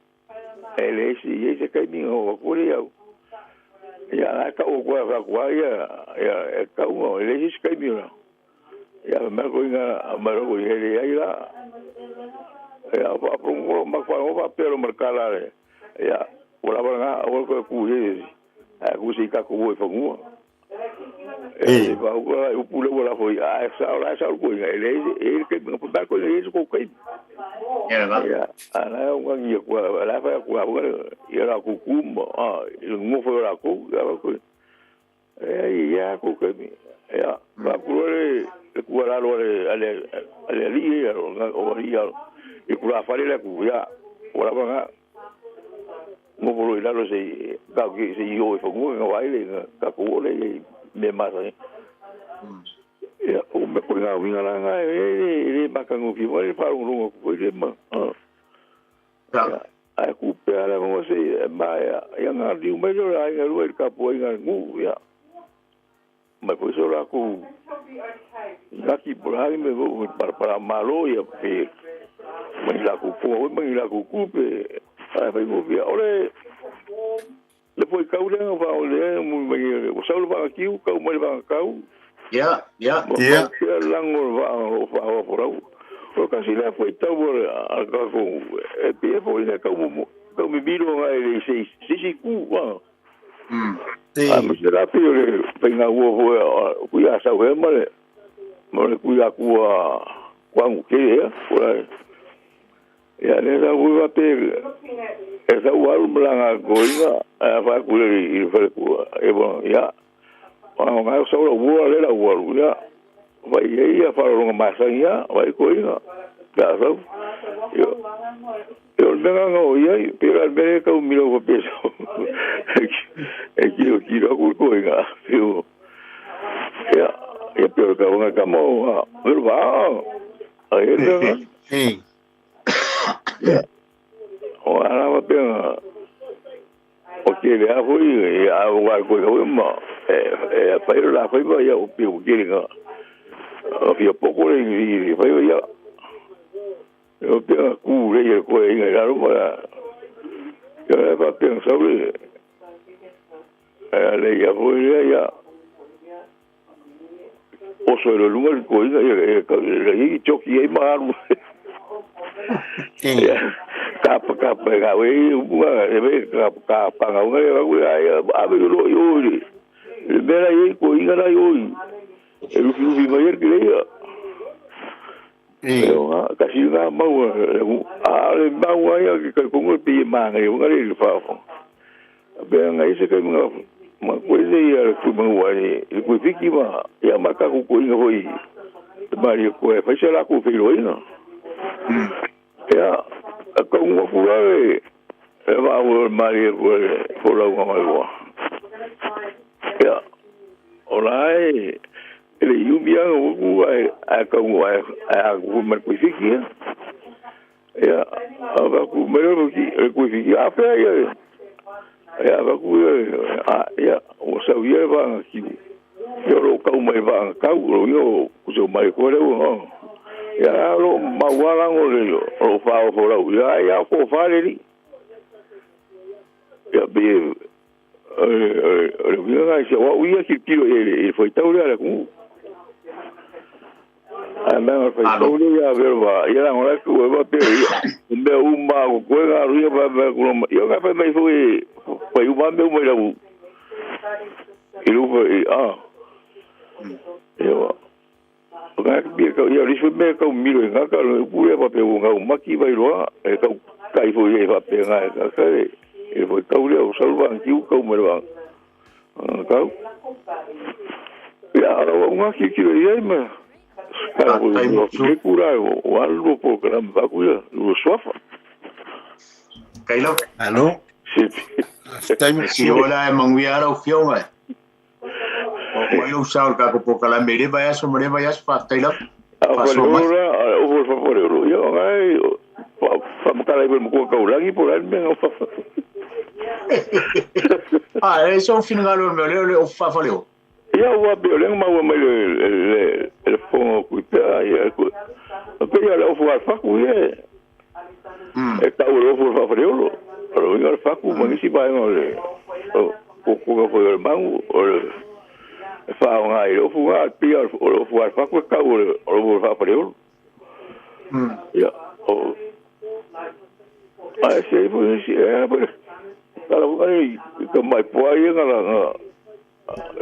Speaker 19: ele esse caminho por eu já lá que o guarda é calmo ele esse caminho já me coisa mas ele aí lá já vai para uma papel marcar já por lá o que ele aku si ka ko foi ngua o pulo lá foi essa coisa ele que não pode com isso com que ana um ganho com lá vai com agora era com como não foi lá com já com que vai por ele com lá ali e por lá fale lá com já ora vai mo por lá lo sei que se eu foi com vai ele com ele me mata o me põe a vinha lá ele bacana o vivo ele para longo foi ele mano a culpa era como se maia e não deu melhor aí ele capô aí não já mas foi só lá com daqui por aí me vou para Maloia mas lá com foi mas lá com culpa aí vai ver olha depois cau não vai olhar muito bem o sol vai aqui o cau mais vai cau
Speaker 16: Ya.
Speaker 19: Lango va por ahí. O casi la fue todo a con pie por el como me miro ahí sí cuba. Mas la pio venga huevo cuya sabe mal cuya cuba cuando que por ahí. Ya esa hueva te esa hueva blanca coiga va culer y fue cuba. Bueno, ya. Ang nga sa huwa le la huwa ya. Vai ia para uma masanha, vai coisa. Gaso. Eu não ia, pela América o milho peso. É que eu tiro com coisa. Eu pelo que uma camo, verdade. Aí não. Sim. Ora vai pegar. Okay, le foi a coisa foi uma para lá foi vai o pio que nga havia pouco ele vai ia eu tenho cu ele coisa lá no para eu para pensar sobre ele ia foi ia o solo lugar coisa ele choque aí maru capa gawe capa gawe abe lo yori bera aí coisa lá yori ele viu vai que ele eu casi na mau mau aí que com o pi manga eu ele fala bem aí se que uma coisa aí que mau aí ele fica uma e marca com coisa foi Maria coisa faz lá com filho aí não ya con una cura va a María por la agua ya hola el lluvia a comer cuifiquia ya a comer el cuifiquia ya va a ya o sabía va aquí yo lo como va a cabo yo yo me acuerdo ya lo mawala ngolo lo fa fora ya ko fare ya be ya se wa uya ki tiro ele foi taura com anda foi taura ya verba ya ngora ko va pe me uma ko ga ru ba ko yo ga fa me foi uma me mo la u ilu yo eu disse bem que o milho nga ka o pure pa pe nga o maki vai roa e ka kai foi e pa pe nga ka e foi ka o salvan ki o ka o merwa ka ya o nga ki e ma ka o que cura o algo programa va cuida o sofa
Speaker 16: Kailo
Speaker 17: allo
Speaker 16: si hola manguiara o fioma o usar o caco por la mere vaya sobre vaya para Taylor
Speaker 19: pasó más o por favor yo ay vamos a ver cómo caular y por ahí me
Speaker 16: eso fin galo me le fa faleo
Speaker 19: ya o violento más o menos el fondo cuita y el pero lo fue facu está o por favor pero el facu municipal o foi el mango fa nga I fu nga pia o fu fa ko ka o fa preo ya o ai sei fu si kala ko ai ko mai po ai nga la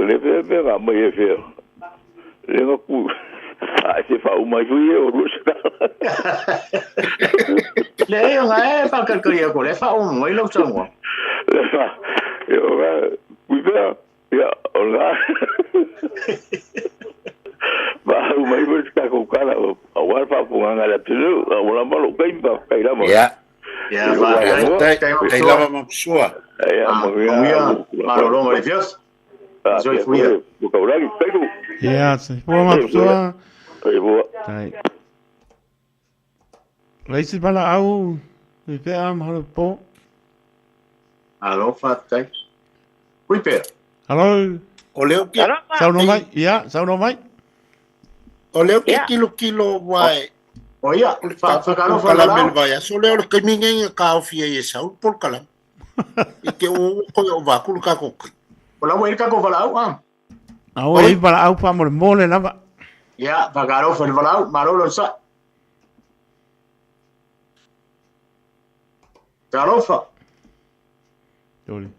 Speaker 19: le be nga mai fe le nga ku ai se fa uma ju o rusa
Speaker 16: le nga fa ka ko ko le fa un moi lo chamo
Speaker 19: yo nga ku ya hola va mai vos ka ko kala a war fa punga la tulu a wala malo kai ba kai la mo
Speaker 17: ya kai la ma sua
Speaker 19: ya mo
Speaker 16: ya malo lo mo dios soy fuia
Speaker 19: bu ka ora ki kai ku
Speaker 7: ya se po ma sua
Speaker 19: ai bo
Speaker 7: tai Leisi bala au mi pe am halo po
Speaker 16: alo fatai Kuipe
Speaker 7: Hello.
Speaker 17: O leo ki.
Speaker 7: Sau no mai. Ia, sau no mai.
Speaker 17: O leo ki kilo vai.
Speaker 16: O ia, fa kalo fa
Speaker 17: la mel vai. So leo ke mingi ka ofia e sau por kala. E ke o va ku ka ko.
Speaker 16: O la mo ka ko fa la.
Speaker 7: Au e para au pa mole lava.
Speaker 16: Ya, pagaro fa valau, marolo sa. Tarofa.
Speaker 7: Tole.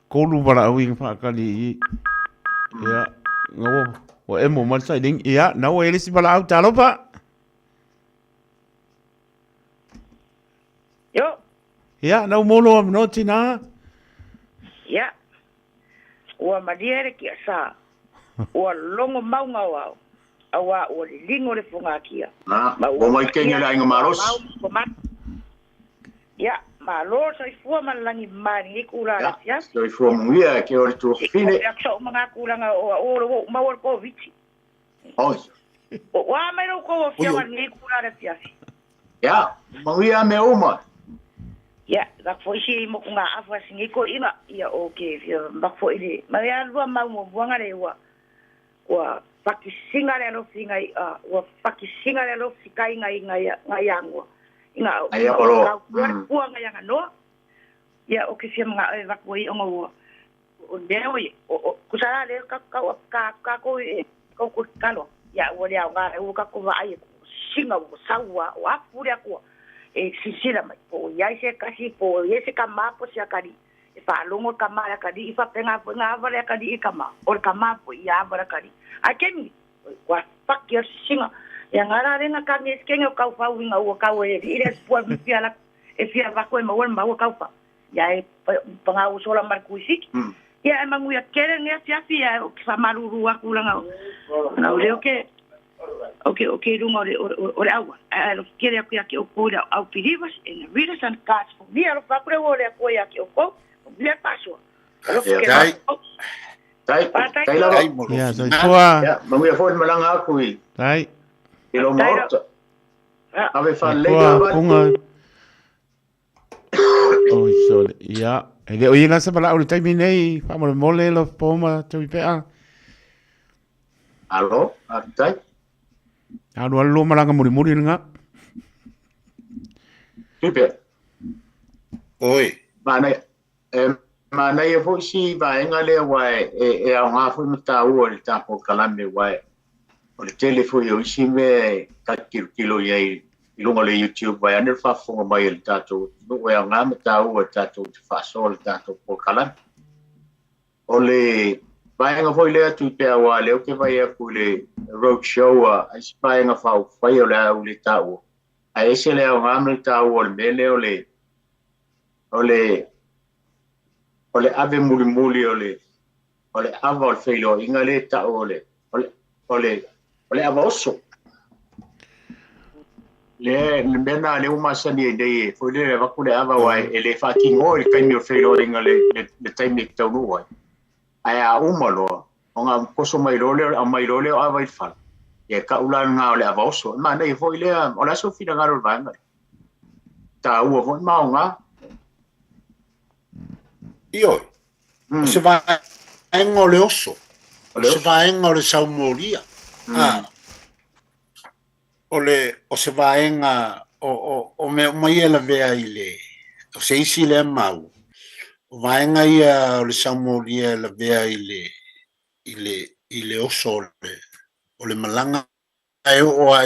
Speaker 7: Kolu para au inga pa kali. Ya, ngau o e mo mal sai ding. Ya, na o ele si para au tarofa.
Speaker 20: Yo.
Speaker 7: Ya, na molo no tina.
Speaker 20: Ya. Ua madiere ki asa. Ua longo maunga wao. Awa ua lingo le funga kia.
Speaker 16: Na, o mai kenga la inga maros.
Speaker 20: Ya, malo sai fua malangi mani kula la sia.
Speaker 16: Sai fua muia ke ora tu fine.
Speaker 20: Ya so mga kulanga o mawar ko vici.
Speaker 16: Oi.
Speaker 20: O wa mai ro ko fia mani kula la sia.
Speaker 16: Ya, muia me uma.
Speaker 20: Ya, dak foi si mo kunga afa singi ko ina. Ya okay, fia bak foi ni. Maria lua mau buanga le wa pakisinga le lo fingai wa pakisinga le lo fikai ngai angwa. Inga
Speaker 16: aya polo
Speaker 20: buanga yang no. Ya okay fia mga bak foi ongo o deo o kusala le ka ko ko kalo. Ya wa le nga u ka ko va ai singa wa sawa wa furia ko. E sisila mai po ya se kasi po ye se kama po se akari e fa longo kama ya kadi fa penga vale kadi e kama or kama po ya vale kadi akemi wa fuck your singa yang ara renga kami skenga ka fa winga o ka we ile po mi fiala e fia va ko ma wol ma o ka fa ya e panga o sola mar kuisi ya mangu ya kere nge fia o fa maruru wa kulanga na o ke Okay, runga ore awa. Alo kere aku yake opoda au believers in the readers and cards. Ni alo fakure ore aku yake opo. Bia paso.
Speaker 16: Tai la.
Speaker 7: Ya, so tua.
Speaker 16: Ya, mangu ya fo malanga aku i.
Speaker 7: Tai.
Speaker 16: Ilo morto. Ave fa le
Speaker 7: punga. Oh, so ya. Ele oye nga sa pala au tai minei, pa mo mole lo poma tu pea.
Speaker 16: Alo, tai.
Speaker 7: Anu alu malanga muri nga.
Speaker 16: Pipe. Oi. Mana ia fo si va enga le wai e a nga fo mata o le tapo kalame wai. O le telefo yo si me ka kilo ye ilunga le YouTube vai ane fa fo mai le tato. No e nga mata o tato fa so le tato po kalame. O le vai nga foi le tu pe wa le o ke vai ku le road show a spy nga fa foi o le tau a ese le nga me tau o le o le ave muli o le ava o feilo inga le tau o le ava oso le mena le uma sani de foi le va ku le ava wai ele fa kingo il kai mi feilo inga le time tau no wai aya umalo nga koso mai role a vai fal e ka ulan nga le avoso ma nei foi le o la so fina ngaro vanga ta u vo ma nga
Speaker 17: io se va en ole oso se va en ole saumoria o se va en o me mai la vea ile o se isi le mau vai ngai le saumoria la vea ile oso o le malanga e o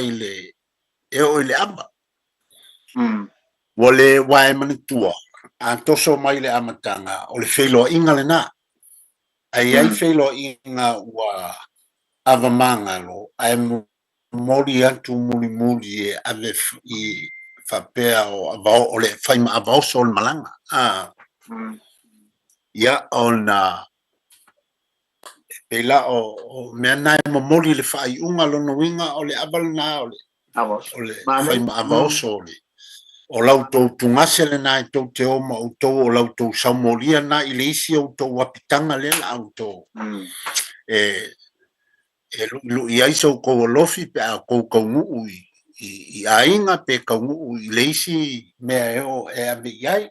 Speaker 17: ile amba wole wai manitua antoso mai le amatanga o le felo inga le na ai felo inga wa ava manga lo ai mori atu muli e ave i fapea o le faima ava oso o le malanga ya ona pela o mena mo moli le fai unga lo no winga o le abal na o le fai ma avoso o lauto tungase le na to te o ma o lauto saumolia na ile isi o to wapitanga le auto lu ia iso ko lofi pe ko ngu i ainga pe ko ngu ile isi me o e abiai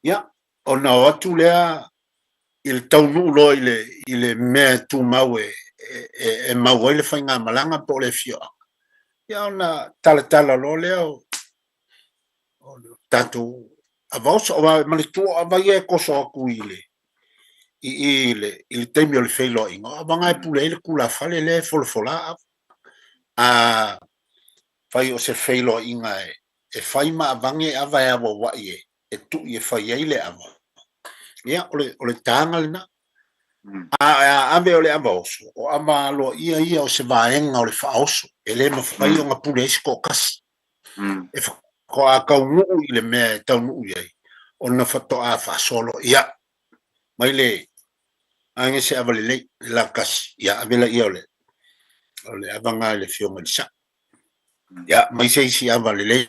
Speaker 17: ya ona watu lea il taunu lo ile me tu mawe e mawe le fainga malanga po le fio ya ona tala lo leo tanto avos o malitu avaie koso ku ile il temi o le feilo inga manga pule ele kula fale le folfola a fai o se feilo inga e fai ma avange ava e awa wa ie e tu ie fai ele ava ia o le tanga lena a ave o le ava oso o ama lo ia o se vaenga o le faoso ele ma fai o nga pule esko kasi e ko a kaungu i le mea taunu iai o na fato a fa solo ia mai le ange se avale le la kas ya avela iole ole avanga le fionga sa ya mai se si avale le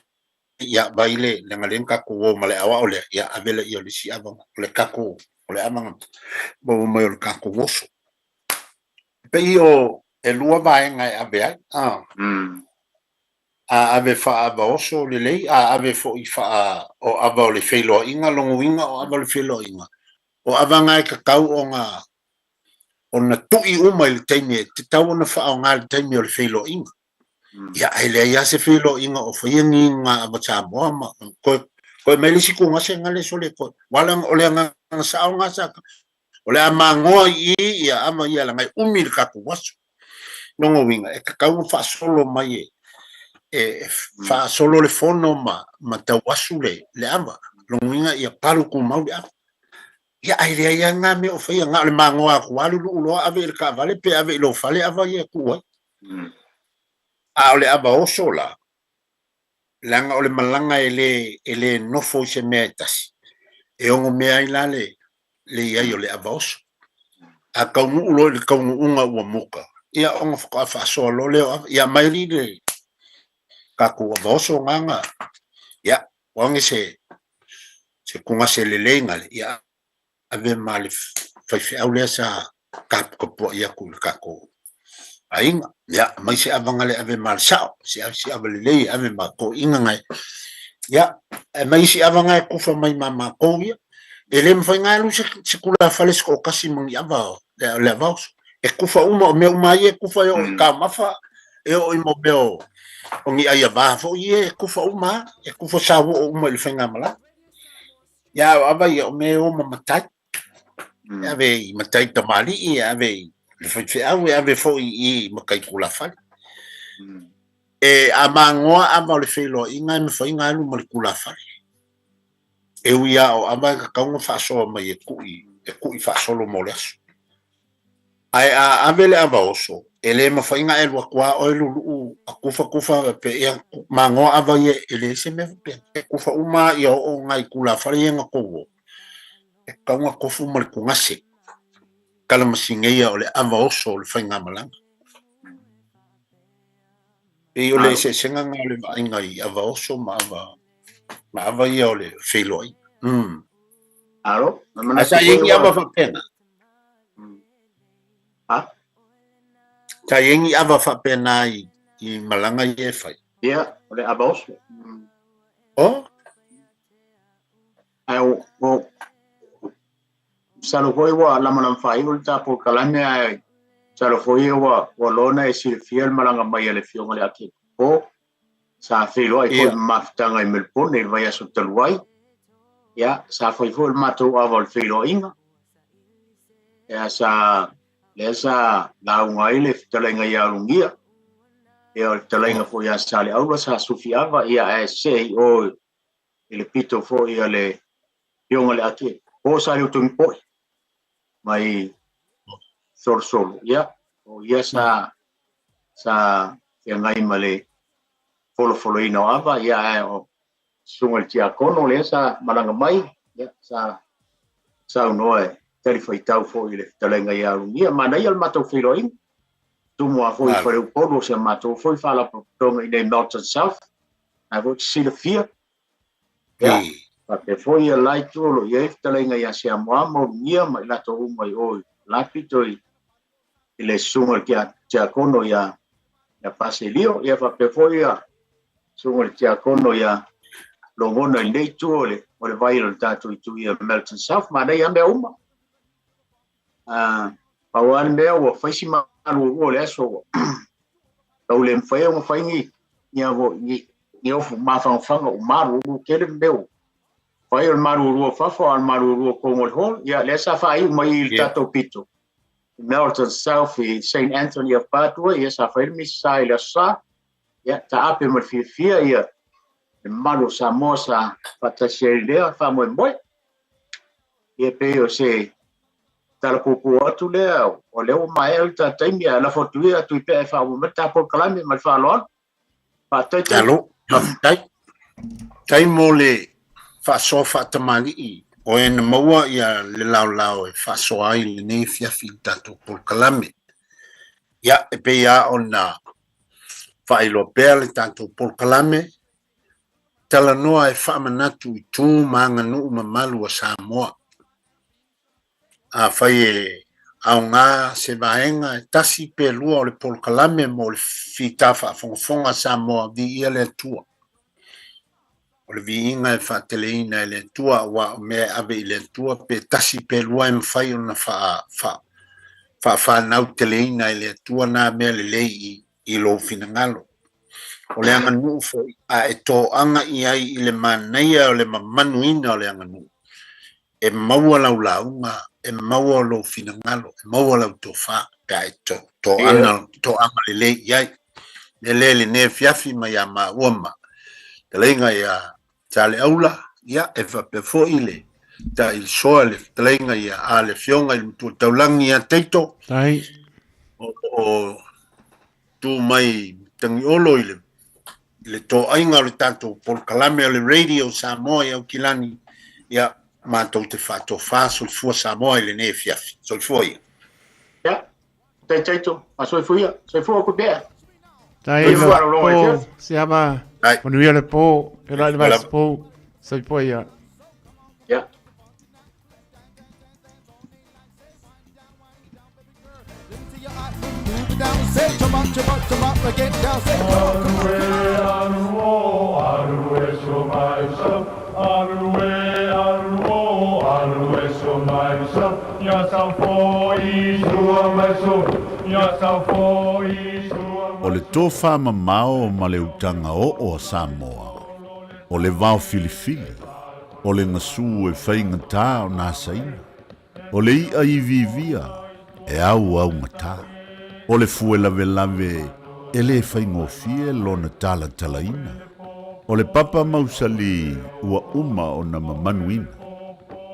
Speaker 17: ya baile le ngalen ka ko male awa ole ya avela iole si avanga le kako ole amanga bo mai le kako woso pe io e lua vai ngai avea a ave fa ava oso le lei a ave fo I fa o ava le felo inga longo inga o ava le felo inga o avanga e kakau o nga ona tui uma I le taimi te tau ona wha o ngā le taimi o le whelo inga. Ia ele ia se whelo inga o whaiangi ngā abata moa ma. Koe melisi ko ngase ngale sole koe. Walang ole ngā sao ngā saka. Ole a mangoa ia ama ia la ngai umi le kaku waso. Nongo winga e kakau wha solo mai e wha solo le fono ma tau wasu le ama. Nongo winga ia paru ku mau le ama. Ya ai ya nga me o fai nga le mangoa ko alu lo ave le ka vale pe ave lo fale ava ye ku a ole ava o sola langa ole malanga ele no fo se metas e ongo me ai la le ia yo le ava os a ka lo le ka unga o muka ia ongo fa solo le ia mai le ka ku ava os nga ya wangi se kunga se le lenga ia ave mal fai aule sa kap ko ia ku kako ainga ya mai se avangale ave mal sao se ave le ave ma ko inga ngai ya mai se avanga ku fa mai mama ko ia ele me fai ngalu se kula fales ko kasi mong ava le vaus e ku fa uma me mai e ku fa yo ka mafa e o mo beo o ngi ai va fo ie ku fa uma e ku fa sa o uma le fai ngamala ya ava yo me o mamatai ave matai tamali I ave le fai ave fo I makai kula fale e a mangoa ava le felo inga me fai ngalu mal kula fale e uia o ava ka kaunga fa so mai e ku I fa solo moles ai a ave le ava oso ele ma fai nga el wakwa o lu kufa pe e mangoa ava ye ele se me pe kufa uma yo o ngai kula fale nga ko kaunga kofu mal ku ngase kala masingeia ole ava oso le fai ngamalanga e ole se senga ngale ainga I ava oso ma ava ia ole feloi
Speaker 16: alo
Speaker 17: asa yengi ava fa pena ta yengi ava fa pena I malanga ye fai
Speaker 16: ia ole ava oso ai o salo foi wa la malam fai ul ta po kalane ai salo foi wa lona e sil fiel malanga mai le fiong le ake o sa filo ai ko maftanga I melpone vai a sotelwai ya sa foi fo mato avol filo inga ya sa lesa la ungai le telenga ya lungia e o telenga foi a sale au sa sufiava ia e sei o ele pito foi ale fiong le ake o sa le to impoi mai solo ya o ya sa ngai male folo ino ava ya o sungal tia kono le sa malanga mai ya sa unoe telefoi tau fo ile telenga ya lungia mana ia mato filoin tu mo foi o podo se mato foi fala pro tonga I Northern South I would see the fear ya Porque foi a lai tolo e telenga ia se mo nia mai la to mai oi la pito I le sungal tia kono ya paselio ia fa pe foi a sungal tia kono ya lo mono nei tole o le vai lo tato tu ia Melton South ma dai ambe uma pa wan me o fai si ma o le so o le fai o fai ni ia vo ni o fu ma fa o maru ke le meu Pai o marurua fafo al marurua kongol hol. Ya le sa fai mai il tato pito. Melton South i St. Anthony of Padua. Ya sa fai misa ila sa. Ya ta ape mal fia ya. Malu Samoa sa patasieri lea fa mo moi. Ya pe o se tala pupu atu lea o leo mai el ta taimi ala fotuia tu pe fa mo meta por kalame mal fa lon. Pa tai tai.
Speaker 17: Alo. Tai mole fa so fa tamali o en maua ia le lao e fa so ai le ne fia tatu por kalame. Ya e pe ya ona fa ilo bel tanto por kalame. Tala noa e wha manatu I tū maanga nuu mamalu a Samoa. A whai e au ngā se vaenga e tasi pe lua o le polkalame mo le whitafa a whongafonga Samoa vi ia le tua. O le vi inga e wha teleina e le tua wa o mea ave I le tua pe tasi pe lua e mwhai o na wha nau teleina e le tua na mea le lei I lo finangalo. O le anga nuu fo a e tō anga I ai I le manaia o le mamanuina o le anga nuu. E maua lau launga, e maua lo finangalo, e maua lau tō wha, pe a e tō anga le le iai. Le ne fiafi mai a ma uama. Te leinga ia tale aula, ia e wha pe fo ile. Ta il soa le te leinga ia a le fionga I tu taulangi a teito.
Speaker 7: Tai.
Speaker 17: O tu mai tangi olo ile. Le to ainga le tanto por kalame le radio Samoa au kilani ya matou te fato faso fu Samoa le ne fiafi so foi
Speaker 16: ya teito aso foi ko be
Speaker 7: tai po se ama quando ia le po era le vai po so foi ya
Speaker 8: down, say jump up, get down, say
Speaker 1: O le tofa mamao ma le utanga o Samoa. O le vao filifili. O le ngasu e whaingata o nasaina. O le ia I vivia e au ngata. O le fue lave e le whaingofie lona tala talaina. O le papa mausali ua uma o na mamanuina.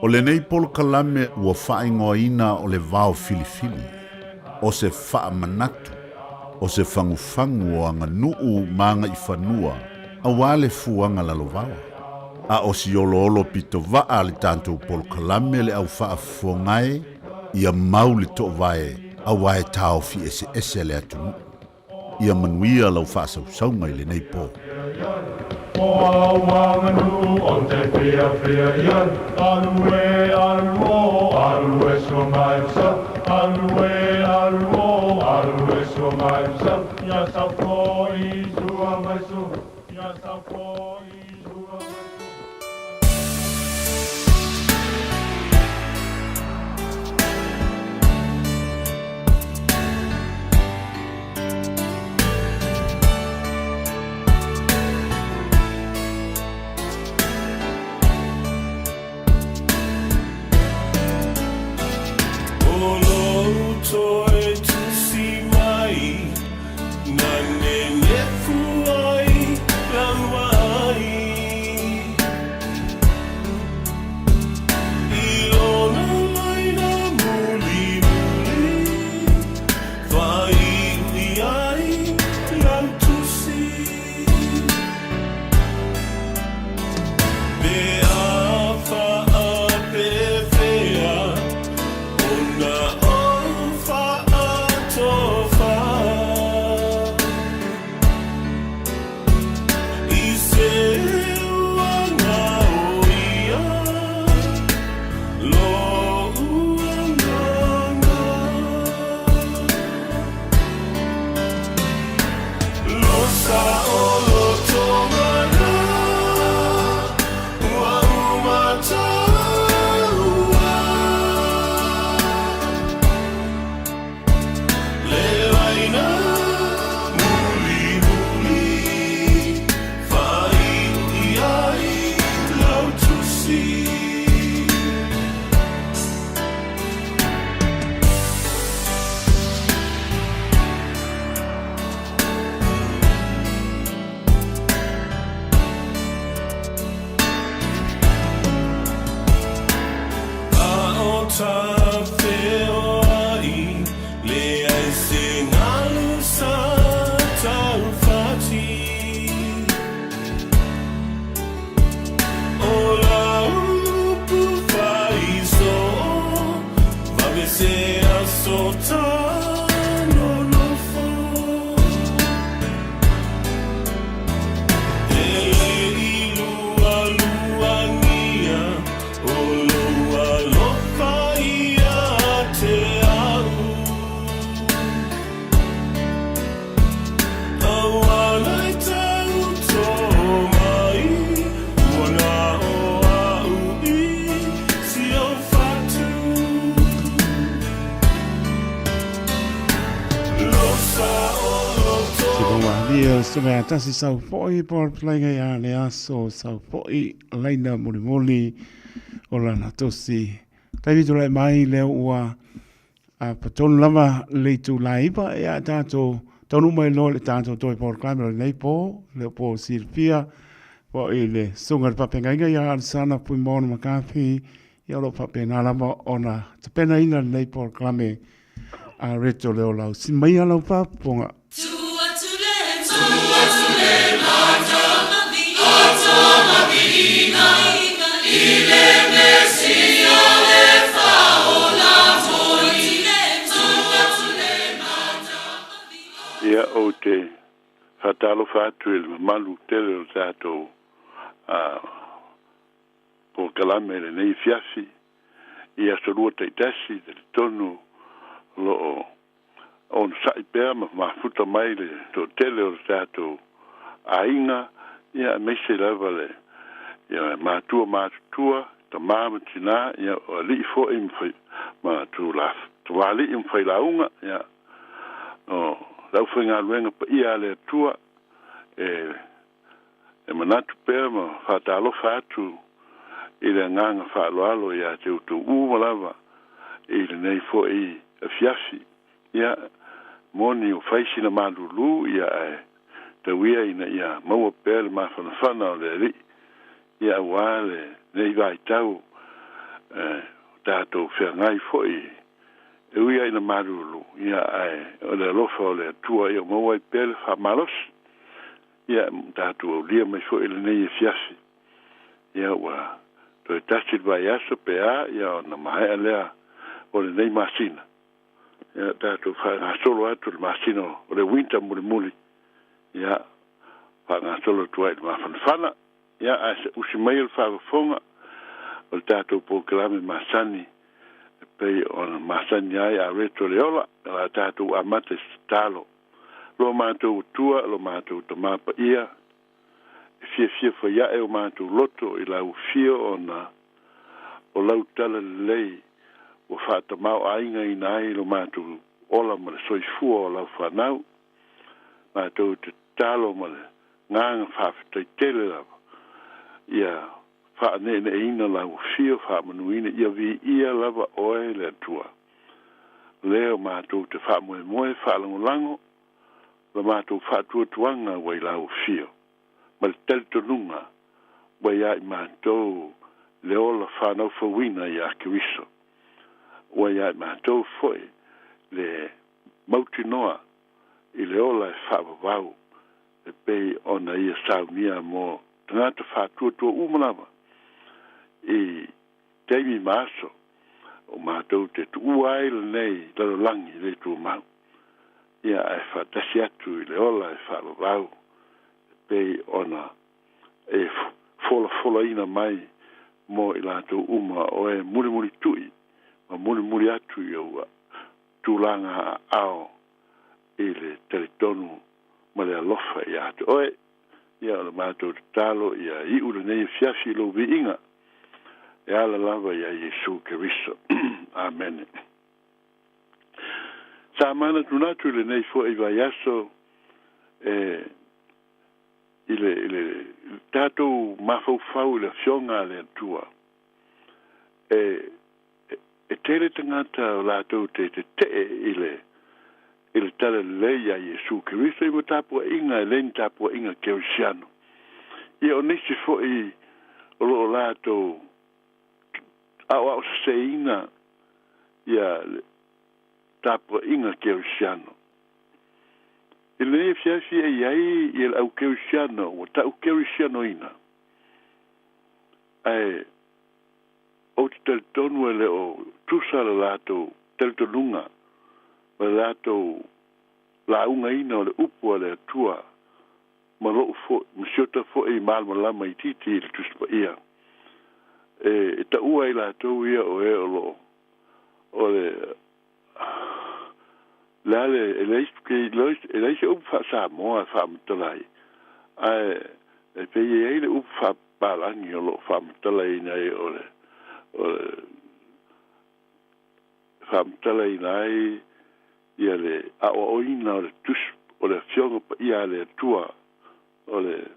Speaker 1: O le nei polo kalame ua whaingoina o le vao filifili. O se wha manatu. O se whangufangu o anga nuu maanga I whanua. A wale fuanga lalovawa. A o si olo pito waa le tanto polo kalame le au wha fongai. Ia mau le to vae. A wae tau fi ese le atunu. Ia manuia lau whaasau saunga I le nei po.
Speaker 15: O awanganu o te pia ian. Alue so maipsa. Alue so maipsa. Ya sa po I sua maisu. Ya sa po I sua maisu.
Speaker 7: Mea tasi sau foi por plenga ya le aso sau foi leina muli o lana tosi. Tai vitu lai mai leo ua a patonu lama le tu laipa e a tato tonu mai lo le tato toi por klame le po leo po sirpia po i le sunga le papenga ya alsana pui mono makafi ya lo papena lama ona tapena ina le por klame a reto leo lau sin mai alau pa ponga.
Speaker 19: Ia o te whatalo whātu e malu tere o tātou po kalame le nei fiafi ia sorua teitasi te tonu lo on sai pēr ma futa mai le to tele o tātou a inga ia mese lava le ia mātua ta māma tina ia o li fo imwhai mātu laf tu wali imwhai launga ia o lau whainga luenga pa ia le tua e manatu pēr ma whatalo whātu i le nganga whaaloalo ia te utu umalava i le nei fo i a fiafi ia moni o whaisina malulu ia te wia ina ia maua pēr ma whanawhana o le ri ia wale nei vai tau tātou whiangai fo i e wia ina malulu ia o le lofa o le tua ia maua i pēr whamalos ia tātou o lia mai fo i le nei fiafi ia wa to tasit vai aso pea ia o na mahe alea o le nei masina ia tātou whangasolo atu le masina o le winter muli ia whangasolo tua i le mawhanawhana ia ase usi mai le whakafonga o le tātou pōkalame masani pei o na masani ai a reto leola a tātou amate talo lo mātou tua lo mātou tamapa ia fia fia e o mātou loto i lau fia o lau tala lei o whātamau ainga i nai lo mātou ola ma le soifua o lau whanau mātou te talo ma le nganga whawhitai tele lava ia whaanene ina lau fia whamanuina ia vi ia lava oe le atua leo mātou te whamoe moe whalangolango la mātou whātua tuanga wai lau fia ma le talitonunga wai ai mātou le ola whanau whawina i a kiwiso. Wai ai mātou foi le mautinoa i le ola e whawawau e pei ona ia saunia mo tangata whātua umalawa i teimi maaso o mātou te tuuai le nei lalolangi le tu mau. Ia e whatasi atu i le ola e whawawau pei ona e fola ina mai mo i lātou uma o e muri tui ma muri atu i aua tūlanga ao i le teritonu ma le alofa i atu oe ia o le mātou te talo i a i ura nei fiafi lo vi inga e ala lava i a Jesu Keriso Amen sa mana tunatu le nei fo i vai aso ile tātou mawhauwhau le fionga le atua. E tere tangata o lātou te ile tala leia Jesu Keriso i mo tāpua inga e len tāpua inga Kerisiano. Ia o nisi fo i o lātou au se ina ia tapa inga Keusiano. Ele fiafi e iai il au Keusiano, o tau Keusiano ina. Ai, o te teltonu ele o tusa la lato teltonunga, la lato la unga ina o le upu o le atua, ma lo fo, msiota fo e malma lama i titi il tuspa ia. E ta ua i lato ia o e o lo, o le lale eleise upu fa sa moa fa mtalai ai e pe ye le upu fa balangi o lo fa mtalai nei o le fa mtalai nei ia le a o ina o le tus o le fionga pa ia le tua o le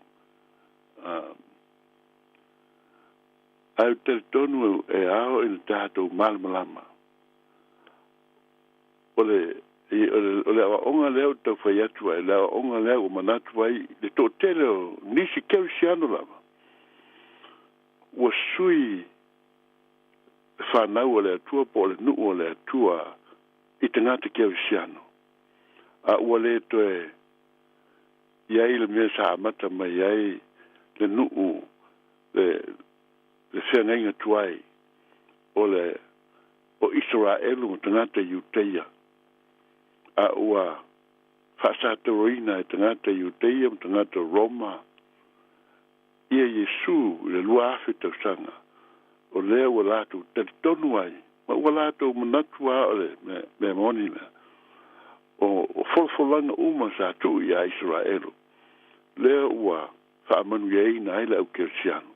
Speaker 19: ai te tonu e ao in tato malmalama o le onga leo tau whai atua, e leo onga leo o manatu ai, le tō tele o nisi Keusiano lama. Ua sui whanau o le atua, po le nuu o le atua, i te ngata Keusiano. A ua le toe, iai le mea sa amata mai iai, le nuu, le whengainga tuai, o Israelu, te ngata Iuteia. A ua whaasatoroina e tangata Iuteia, tangata Roma. Ia Yesu, le lua awhi tausanga. O lea ua lātou tonu ai. Ma ua lātou manatua o le me moni mea. O folfolanga uma sa tu i a Israelu. Lea ua whaamanu iei na aile au Keusiano.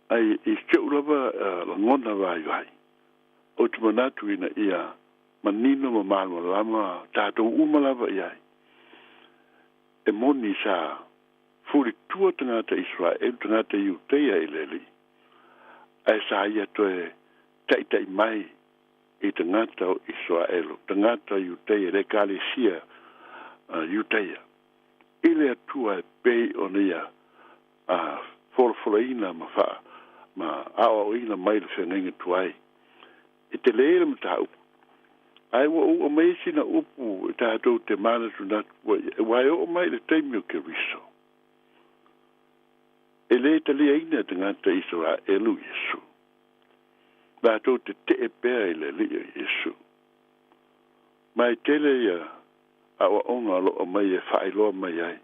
Speaker 19: Ai i teu lava la ngona vai. O te manatu ina ia manino ma malma lama tātou umalava iai. E moni sa furi tua tangata Israel, tangata Iuteia i leli. Ai sa ia toe taitai mai i tangata o Israel, tangata Iuteia, le kālesia Iuteia. Ile atua e pei o nia forforaina ma wha, ma ao ina mai le whenenga tuai. I te leere ma tā upu. Ai wa o mai sina upu e tātou te mana tunatu e wai o mai le teimi o ke riso. E le tali aina te ngata Israelu Yesu. Tātou te te e pēr i le li Yesu. Mai tele ia awa onga lo o mai e whailoa mai ai.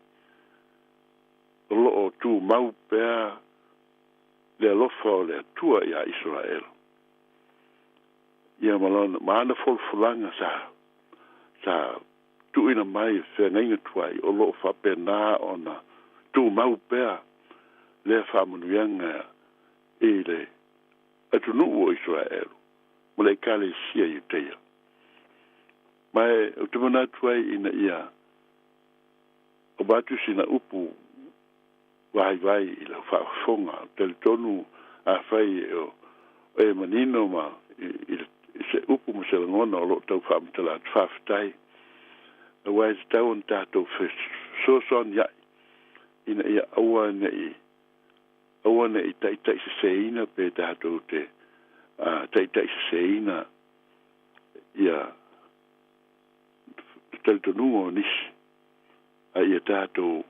Speaker 19: Lo o tū mau pēr le alofa o le atua i a Israelu. Ia malona maana folfolanga sa tuina mai whenenga tuai o loo whapena ona tu mau pēr le whamunuianga i le atunu o Israel mo le kale sia Iuteia. Mai o te mana tuai ina ia o batu sina upu vai i la whafonga teletonu a whai e manino ma i se upu mo se langona o lo tau whaamtala at whawhtai. A wai se tau an tātou soson iai. Ina ia aua ne i taitai se seina pe tātou te taitai se seina ia tautonu o nisi. A ia tātou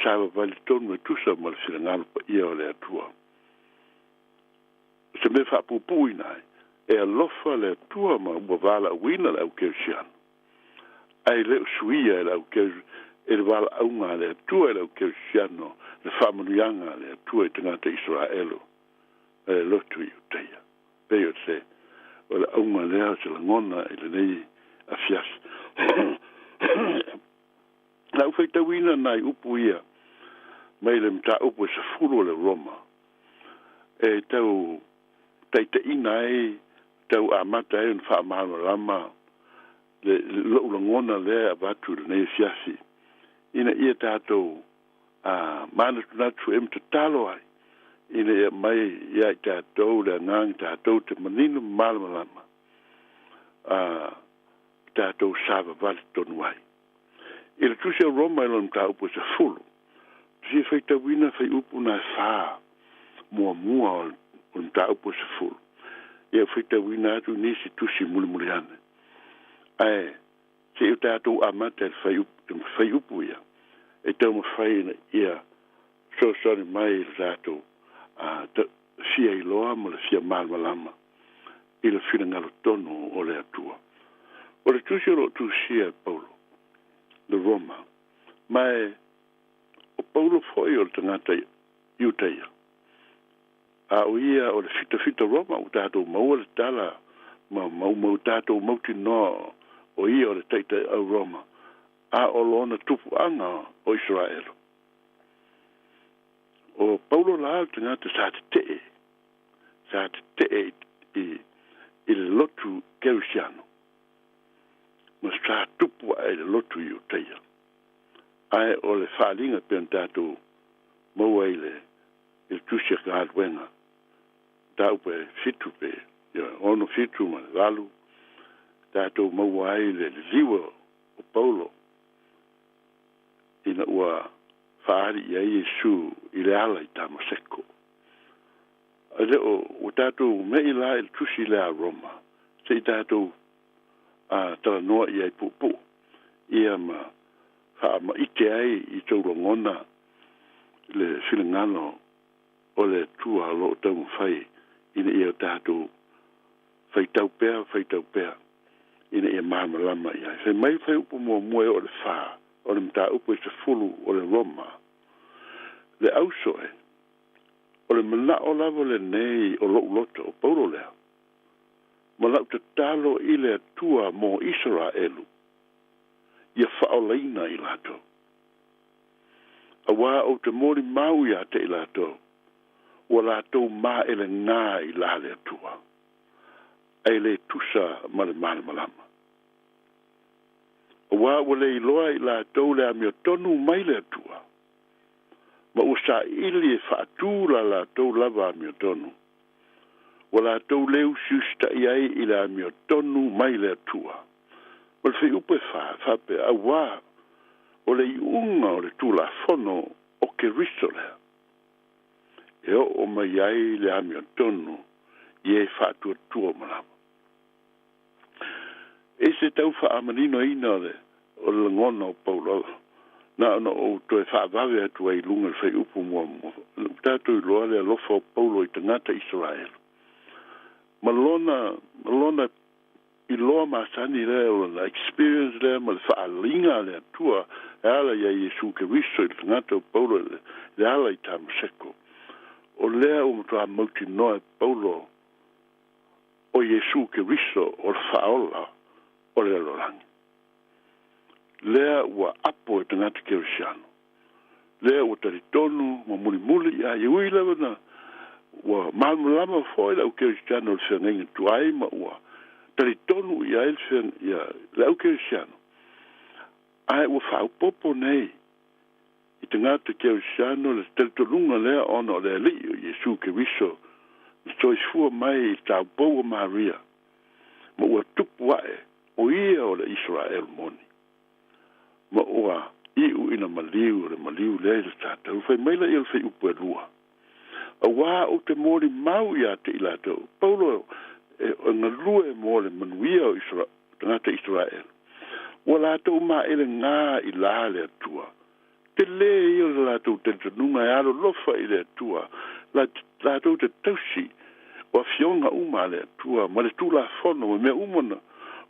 Speaker 19: sawa vali tonu e tusa ma le whirangalu pa ia o le atua. Se me whapupu inai. E alofa le tua ma ua wala wina le au Keusiano. Ai leo suia e le au Keusiano, e le wala aunga le tua e le au Keusiano, le whamanuianga le tua i tangata Israelu, e le lotu Iuteia. Peo se, o le aunga leo se la ngona e le nei a fias. Lau whaita wina nai upu ia, mai le mta upu e sa furu le Roma. E tau taita ina e tau amata e un whaamano lama le loulangona lea abatu le nei fiasi. Ina ia tātou mana tunatu e mta talo ai. Ina ia mai ia i tātou le ngang tātou te manino malama lama. Tātou sava vali tonu ai. Ila tusi a Roma ilon mta upu sa fulu. Si whaita wina whai upu na wha mua o mta upu sa fulu. ia fita wina atu nisi tusi muli ane. Ai, se o tātou amata e whai upu ia. E tau ma whai na ia so sori mai le tātou fia i loa ma le fia malmalama i le whina ngalo tono o le atua. O le tusi o tusia Paulo, le Roma, mai o Paulo foi o le tangata iutaia. A o ia o le fita Roma o tātou maua le tala mau tātou mauti no o ia o le taita au Roma. A o lona tupu anga o Israel. O Paulo la tangata sa te te i le lotu Kerusiano. Ma sa tupu ai le lotu iutaia. Ai o le whalinga pen tātou maua i le tusia ka adwenga. Tau pe fitu pe, ono fitu ma galu, tātou maua ai le liwa o Paulo, ina ua whaari i a Iesu i le ala i Tamaseko. A o tātou mei la il tusi le a Roma, se i tātou tala noa i ai pupu, ia ma ite ai i tau rongona le filingano o le tua lo tau whai ina ia tātou whai tau pēr ina ia māma lama ia. Whai mai whai upu mua o le whā, o le mta upu e se fulu o le Roma, le ausoe, o le mana o lavo le nei o lo loto o Paulo lea. Ma lau te talo i le tua mo Israelu, ia whaolaina i lato. A wā o te mori mau ia te i lato, ua lato mā ele ngā i la le tua. Ai le tusa ma le malama. A wā ua le iloa i lato le amio tonu mai le tua. Ma usa ili e whaatūra lato lava amio tonu. Ua lato leu siusta i ai i le amio tonu mai le tua. Ma le whi upe whape a wā o le iunga o le tūla fono o ke riso lea. E o mai ai le amio tonu i e whaatua tua malama. E se tau whaamanino ina o le ngona o Paulo. Na ana o to e whaavawe atu ai lunga le whai upu mua. Tātou i loa le alofa o Paulo i tangata Israel. Malona i loa masani lea o la experience lea ma le whaalinga lea tua e ala ia Iesu ke riso i tangata o Paulo le ala i Tamaseko. O lea o mtua mauti noa Paulo o Iesu ke riso o le whaola o le alorangi. Lea ua apo e tangata Kerusiano. Lea ua taritonu ma muli a iui lewa na ua malama foi lau Kerusiano le whengenga tuai ma ua taritonu i ae le au Kerusiano. Ai ua whaupopo nei i tangata Kerusiano le taritolunga lea ono le li o Iesu ke riso na soifua mai i tau poua Maria ma ua tupu ae o ia o le Israel moni. Ma ua iu ina maliu le tātou. Whai maila i alwhai upu e lua. A wā o te mori mau ia te ilatou. Paulo e ngalua e mōle manuia o tangata Israel. Ua lātou mā ele ngā i lā le atua. Te le i o lātou te tanunga e alo lofa i le atua. Lātou te tausi o fionga uma le atua. Ma le tūla fono me mea umana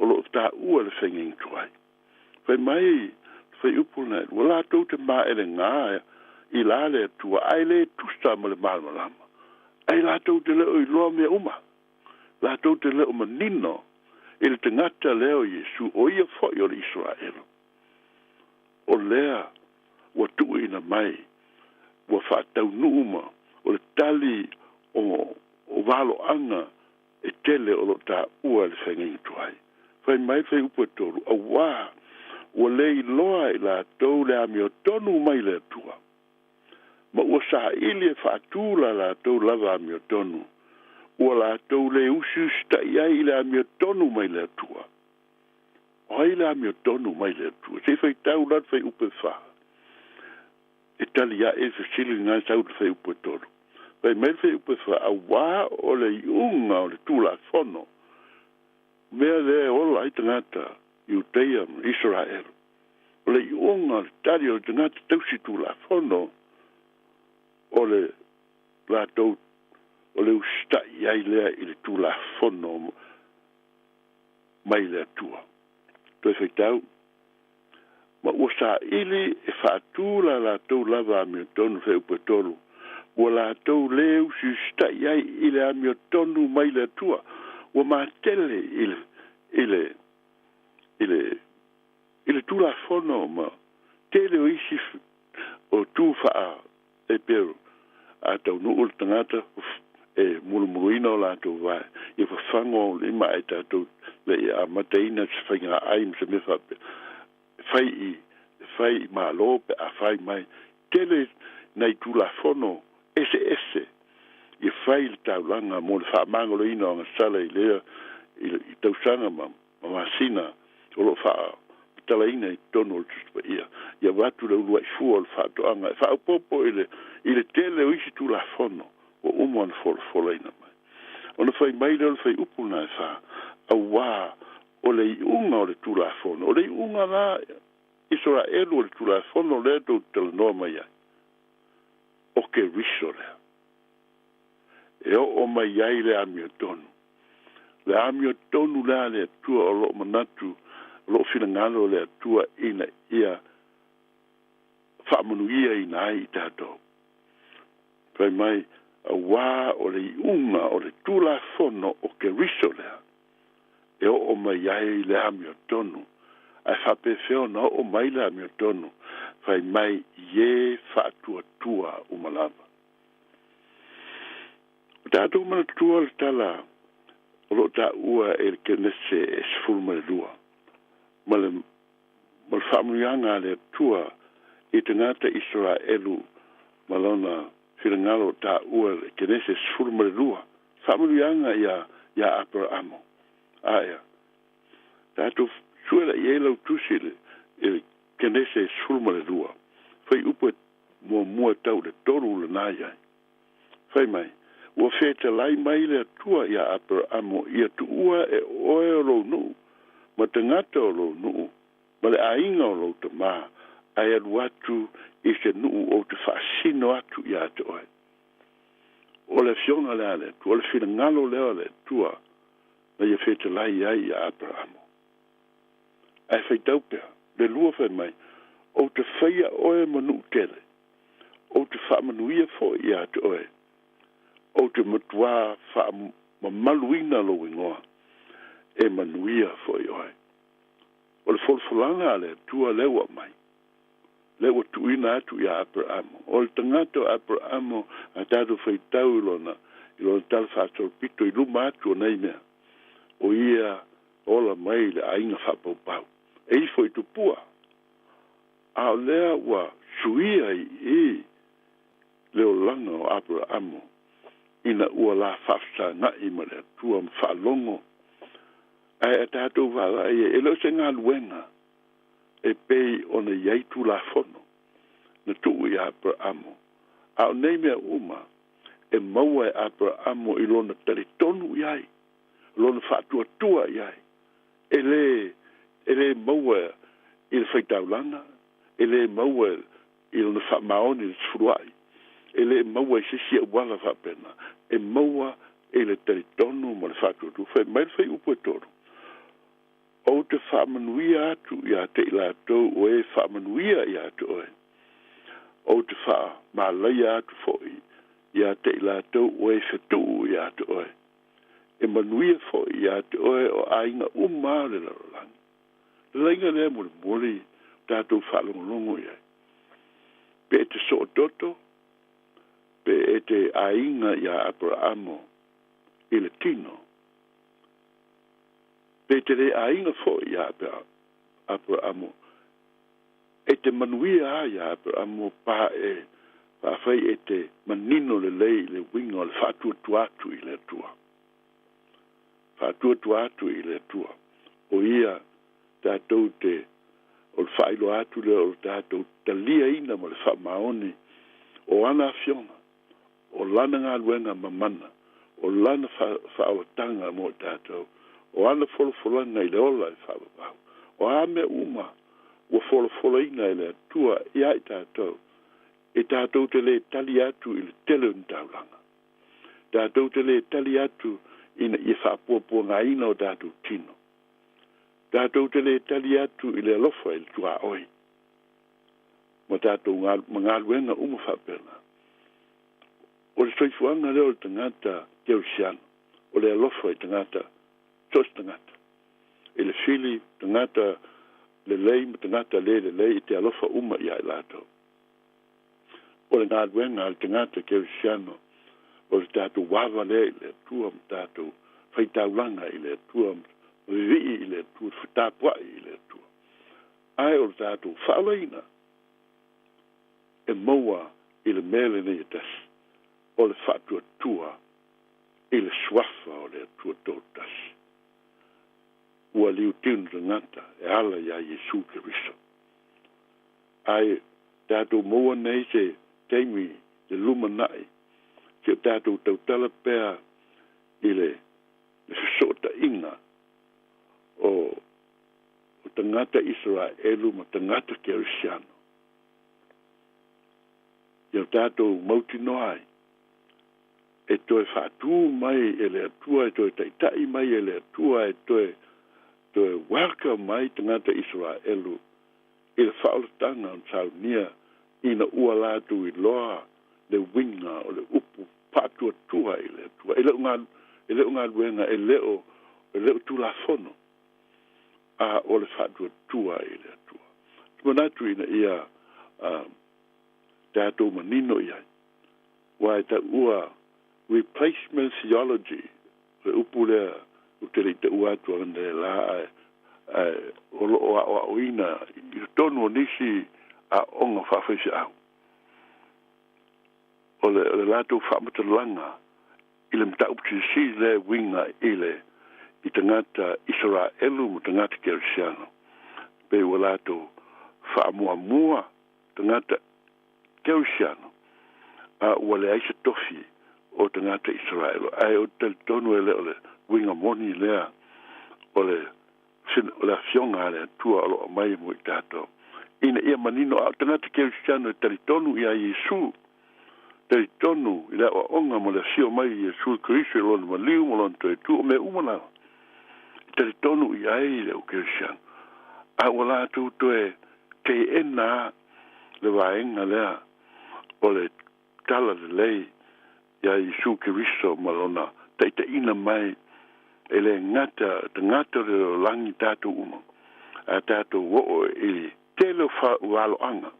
Speaker 19: o lo tā ua le whenging tuai. Whai mai whai upuna, wala tau te mā ele ngā i la le tua, ai le tusta ma le malama. Ai la tau te leo i loa mea uma. La tau te leo manino, i le tangata leo Iesu, o ia fwoi o le Israel. O lea, wa tuu ina mai, wa whaatau nuuma, o le tali o valo anga, e tele o lo tā ua le whengengi tuai. Whai mai whai upatoru, a wā, ua lei loa i la tau le amio tonu mai le tua. Ma ua sa ili e whaatūla la tau lava amio tonu. Ua la tau le usu sta iai le amio tonu mai le tua. O ai le amio tonu mai le tua. Se whai tau lat whai upe wha. E tali ia e whasili ngā tau le whai upe tonu. Pai mai fe upe fa awa o le iunga o le tula fono. Mea le ola i tangata Iutea ma Israel. O le iunga o le tari o le tangata tausi tula fono o le lātou o le ustai ai lea i le tula fono mai le atua. Toi whaitau, ma ua sa ili e whaatula lātou lava amio tonu wheu patolu. Ua lātou leu si ustai ai i le amio tonu mai le atua. Ua mātele i le tula fono ma tele o isi o tū whaa e peru. A tau nuu le tangata e muluina o lātou vai. I whawhango o le ima e tātou le a mataina se whainga aim se me whape. Whai i mālo pe a whai mai. Tele nei tula fono ese. I whai le taulanga mo le whaamangolo ina o ngasala i lea i tausanga ma masina o lo wha tala ina i tono o tuspa ia. Ia watu le ulua i fua o le whaatoanga. E whaupopo i le tele o isi tula fono o umuan fola ina mai. Ona whai mai leo le whai upuna e wha a wā o le iunga o le tula fono. O le iunga la Israel o le tula fono lea tau tala noa mai ai. O ke riso lea. E o mai ai le amio tonu. Le amio tonu lea le atua o lo manatu, lo finangalo le atua ina ia whaamanuia ina ai i tātou. Pai mai a wā o le iunga o le tula fono o ke riso lea. E o mai ai le amio tonu. Ai whape feo na o mai le amio tonu. Pai mai ie whaatua umalava. Tātou mana tua le tala o lo tā ua e le kenese e sifuru le lua. Ma le whaamuianga le tua i te ngata Israelu malona whirangalo tā ua le kenese sifuru le lua. Whaamuianga ia Abrahamo. Aia. Tātou suela i elau tusi le kenese sifuru le lua. Whai upa mua tau le toru le nāiai. Whai mai. Ua wheta lai mai le atua ia Abrahamo ia tuua e oe o lou nuu, ma te ngata o lou nuu, ma le ainga o lou te maa, ai alu atu i se nuu o te whaasino atu ia te oe. O le fiona lea le atua, o le whina ngalo lea le atua, na ia wheta lai ai ia Abrahamo. Ai whaitaupea, le lua whai mai, o te whaia oe manu tele, o te whaamanuia fo ia te oe, o te matua wha mamaluina lo ingoa e manuia fo i oe. O le folfolanga le tua lewa mai. Lewa tuina atu ia Abrahamo. O le tangato Abrahamo a tātou whaitau i lona tala whātou pito i luma atu o nei mea. O ia ola mai le ainga whapau. E i fo i tupua. A lea ua suia i leo langa o Abrahamo. Ina ua la whafsa na i ma le tua mwhalongo. Ai a tātou wala e lo se ngā luenga e pei o na iaitu la fono na tuu i Abrahamo. A o nei mea uma e maua e Abrahamo i lona taritonu iai, lona whātua iai. E le maua i le whaitaulanga, e le maua i lona whamaoni le tfuruai. E le maua i sisi wala whapena, e maua e le taritonu ma le whātuatu, whai mai whai upo e toru. O te whamanuia atu i a te ilatou o e whamanuia i atu oe. O te whamalaya atu foi i a te ilatou o e whetu i atu oe. E manuia foi i atu oe o ainga umare la rolangi. Lainga lea muli muli tātou whalongolongo i ai. Pe te so toto, pe e te ainga i a Abrahamo i le tino. Pe te re ainga fo i a Abrahamo. E te manuia i a Abrahamo pa whai e te manino le lei le winga le whātua tuatu i le tua. Whātua tuatu i le tua. O ia tātou te o le whailo atu le o tātou talia ina ma le whamaoni o ana fiona. O lana galuega mamana o lana fa'aolataga mo tatou o ana folofolana i le ola e fa'avavau o a mea uma ua folofoloina e le atua ia i tatou e tatou te lē tali atu i le tele o ni taulaga tatou te lē tali atu ina ia fa'apuapuagaina o tatou tino tatou te lē tali atu i le alofa i le tuā'oi ma tatou magaluega uma fa'apena o le soifuaga lea o le tagata keusiano o le alofa i tagata tos tagata i le fili tagata lelei ma tagata lelei i te alofa uma ia i latou o le galuega a le tagata keusiano o le tatou wava lea i le atua ma tatou faitaulaga i le atua ma vivi'i i le atua fatapua'i i le atua ae o le tatou fa'alaina e maua i le mea lenei e tasi o le fa'atuatua i le suafa o le atua tou tasi ua liutinu tagata e ala iā iesu keriso ae tatou maua nei se taimi le lumana'i se tatou tautala pea i le feso'ota'iga o tagata Israelu ma tagata kerisiano ia tatou mautinoa ai e toe fa'atū mai e le atua e toe ta'ita'i mai e le atua e toe welcome mai tagata Israelu i le fa'aolataga o saunia ina ua latou i loa le winga o le upu pa'atuatua i le atua e le'o galuega e le'o tulafono a o le fa'atuatua i le atua manatu ina ia tatou manino ia ua e ta'ua replacement theology le upu lea o te rei ta'ua atu ana le la o lo'o a'oa'oina i tonu o nisi a onga fa'afeisi'au o le latou fa'amatalaga i le mata'uputisi le winga i tagata Israelu ma tagata kerisiano pe ua latou fa'amuamua tagata kerisiano a ua le aisa tofi o tagata Israelu ae o talitonu e le o le winga moni lea o le afioga a le atua o lo'o mai mo i tatou ina ia manino a tagata kerisiano e talitonu ia iesu talitonu i le a'oa'oga mo le asio mai iesu keriso i lona maliu mo lona toe tu o mea uma lava talitonu i ai i le o kerisiano a ua latou toe kei'ena le vaega lea o le tala lelei ia iesu keriso ma lona ta'itaʻina mai e le tagata le lolagi tatou uma a tatou o'o i tele walo'aga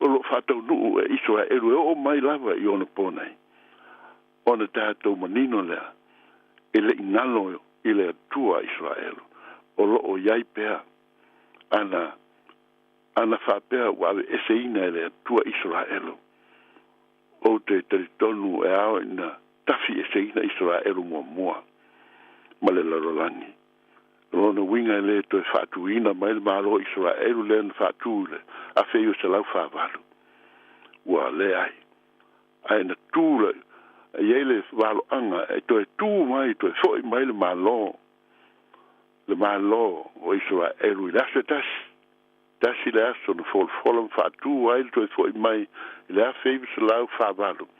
Speaker 19: o lo fa'ataunu'u e Israelu e o'o mai lava i ona ponai ona tatou manino lea e le'igalo i le atua Israelu o lo'o iai pea ana fa'apea ua ave'eseina e le atua Israelu o te talitonu e ao ina tafi eseina Israelu muamua ma le lalolagi lona winga le toe fa'atuina mai le malo Israelu le na fa'atū le afei o se lau fa'avalu ua le ai na tū le iai le valo'aga e toe tū mai toe fo'i mai le malo o Israelu i le aso tasi le aso na folofolo ma fa'atū ai le toe fo'i mai i le afei o se lau fa'avalu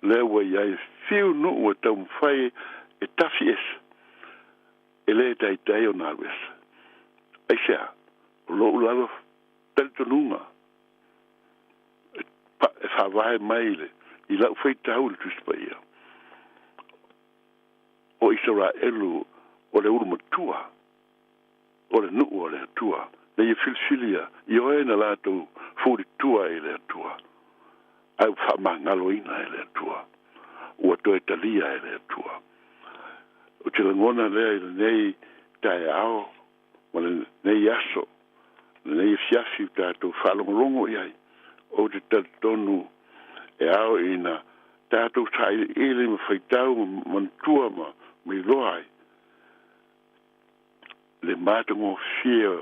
Speaker 19: le ua iai fiu nu'u e taumafai e tafi esa e le taitai o nā wesa. Ai sea, o lo ulalo talitonuga e whāwae mai le i lau whaitau le tuspa ia. O Israelu o le urumatua, o le nuu o le atua, le ia filfilia, i oe na lātou furitua i le atua. Au whamangaloina i le atua. Ua toe talia e le atua. O te langona lea i le nei tae ao, ma le nei aso, le nei fiafi tātou whalongolongo iai, o te tatonu e ao ina tātou tai ili ma whaitau mantua ma mi loai. Le mātango fia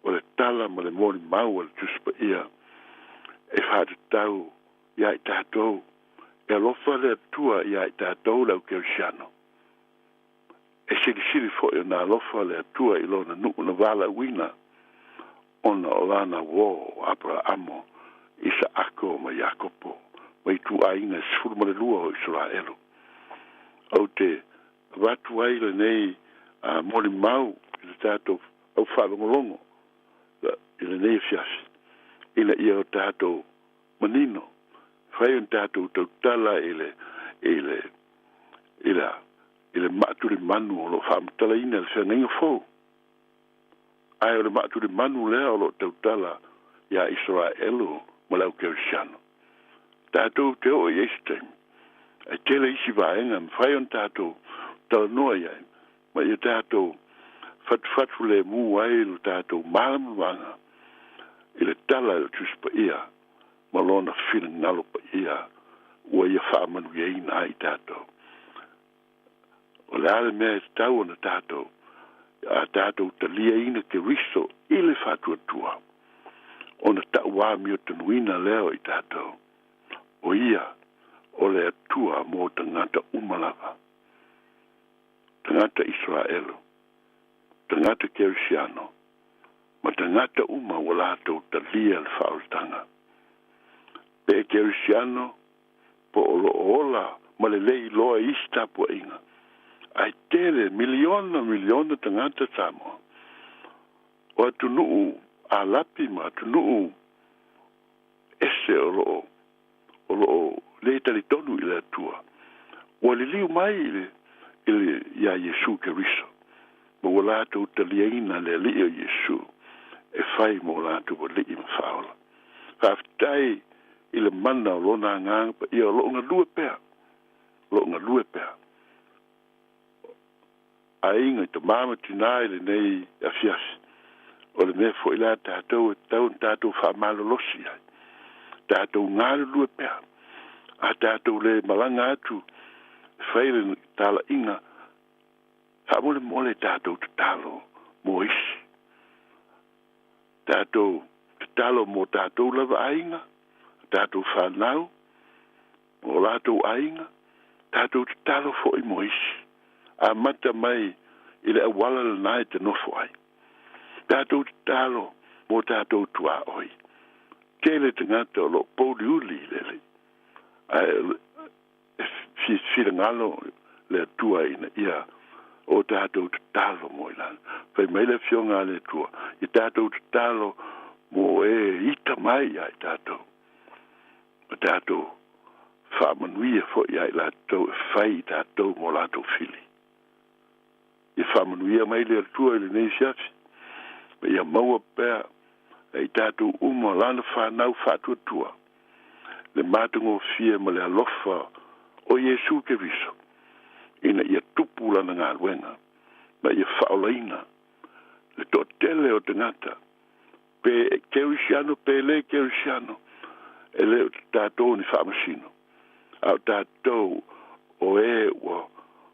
Speaker 19: o le tala ma le mori mau o le tuspa ia, e whātatau iai tātou, e alofa le atua ia i tātou lau kerisiano. E siri fo i na alofa le atua i lona nuku na wala wina ona o lana wō Abrahamo, Isaako ma Jakopo, ma i tu ainga sifuru ma le lua o Israelu. Au te watu ai le nei mori mau i le tātou au whalongolongo i le nei fiasi. Ina ia o tātou manino. Whai on tātou tautala i le maturi manu o lo whaamtala ina le whanenga fōu. Ai o le maturi manu lea o lo tautala ia Israelu ma lau kerisiano. Tātou te o i eisi taimi. Ai tele isi vaenga, mwhai on tātou tala noa iai. Ma ia tātou fatu le mu ai lo tātou malamanga. I le tala le tuspa ia. Ma lona whina ngalo pa ia. Ua ia whaamanu ia ina ai tātou. O le ale mea te tau ana tātou. A tātou ta lia ina ke riso i le whatua tua. Ona tau wāmi o tanuina leo i tātou. O ia. O le atua mo tangata umalava. Tangata Israelu. Tangata kerisiano. Ma tangata uma walato talia le whaoltanga. Pe kerisiano po olo ola ma le lei loa ista po inga. Ai tele miliona tangata Samoa. O atunuu a lapi ma atunuu ese olo le tali tonu i le atua. Ua li liu mai ile ia Yesu Keriso. Ma ua lātou taliaina le li o Yesu. E whai mo lātou wa li i mawhaola. Whaftai i le mana o lona ngang pa ia o loonga lue pēr. Loonga lue pēr. A inga i ta mama tinai le nei a fiasi. O le mea fo i la tātou e tātou whamalo losi ai. Tātou ngāru lue pēr. A tātou le malanga atu, whaile tala inga, whamole mole tātou te talo mo isi. Tātou te talo mo tātou lava ainga, tātou whanau, mo lātou ainga, tātou te talo fo i mo isi. A mata mai, i le awala le nai te nofo ai. Tātou te talo mo tātou tua oi. Kele te ngata o lo pōli uli lele. Fila ngalo le tua ina ia o tātou te talo mo ilan. Whai mai le fionga le tua. I tātou te talo mo ita mai ai tātou. O tātou whamanuia fo iai lātou whai tātou mo lātou fili. I whamanuia mai le tua i le nei siafi. Ma ia maua pēr ai tātou uma lana whanau whatua tua. Le matungo fia ma le alofa o Yesu Keriso. Ina ia tupu lana ngā luenga. Ma ia whaolaina. Le to tele o tangata. Pe kerisiano, pe le kerisiano. E le o tātou ni whamasino. Au tātou o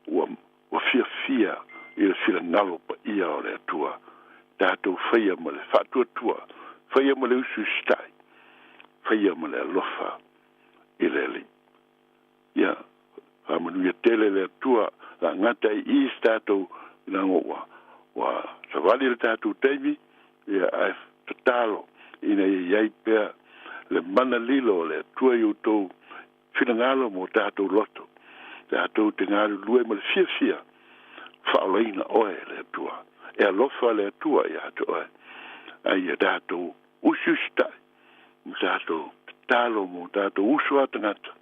Speaker 19: wa fia i le fila ngalo pa ia o le atua. Tātou whaia ma le whatua tua. Whaia ma le usu stai. Whaia ma le alofa. Ileli. Ia, whamanu ia tele le atua, la ngata i is tātou nango wa savali le tātou teimi, ia ai tatalo, ina ia iai pēr, le mana lilo le atua i utou, whingalo mo tātou loto, tātou te ngāru lue ma le fia, whaolaina oe le atua, e alofa le atua i ato oe, ai ia tātou usustai, mo tātou talo mo tātou usua tangata.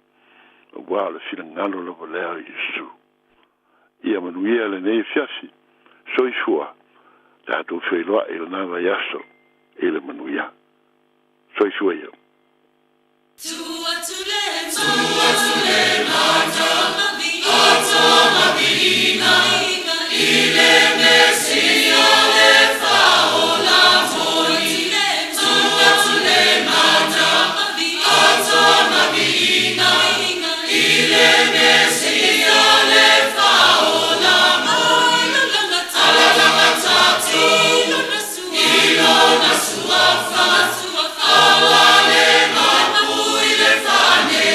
Speaker 19: Wā le whina ngalo lawa leo Yesu. Ia manuia le nei fiasi. Soifua. Tātou whailoa e o nāwa yaso. E le manuia. Soifua ia.
Speaker 8: Tua tule mata. Ata mabina. Ile mesia le faola toni. Tua tule mata. Awale mapu ile fane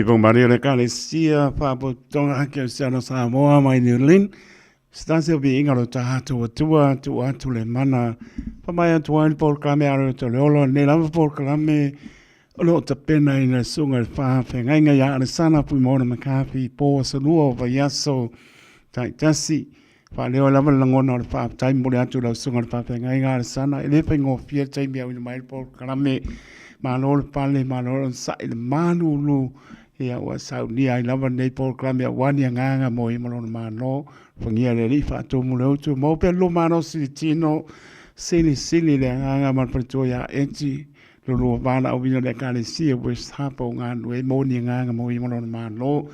Speaker 7: Si pong Maria le kale sia pa po tonga ke sana Samoa mai New Zealand. Stasi bi inga lo tahatu tua tu le mana. Pa mai atu ai por klame aro to leolo ne lava por klame lo ta pena ina sunga fa fe nga ya ana sana pu mo na makafi po sa luo va yaso tai tasi fa leo lava langona fa tai mo atu lo sunga fa fe nga ana sana ele pe ngo fie tai mi au mai por klame malol pale malol sa il manulu ia wa saudi ai lava nei por klame wani nganga mo i malon mano fangia le rifa to mo le to mo pe lo mano si tino sili le nganga man perto ya enti lo vana o vino le kale si west hapo ngan we mo ni nganga mo i malon mano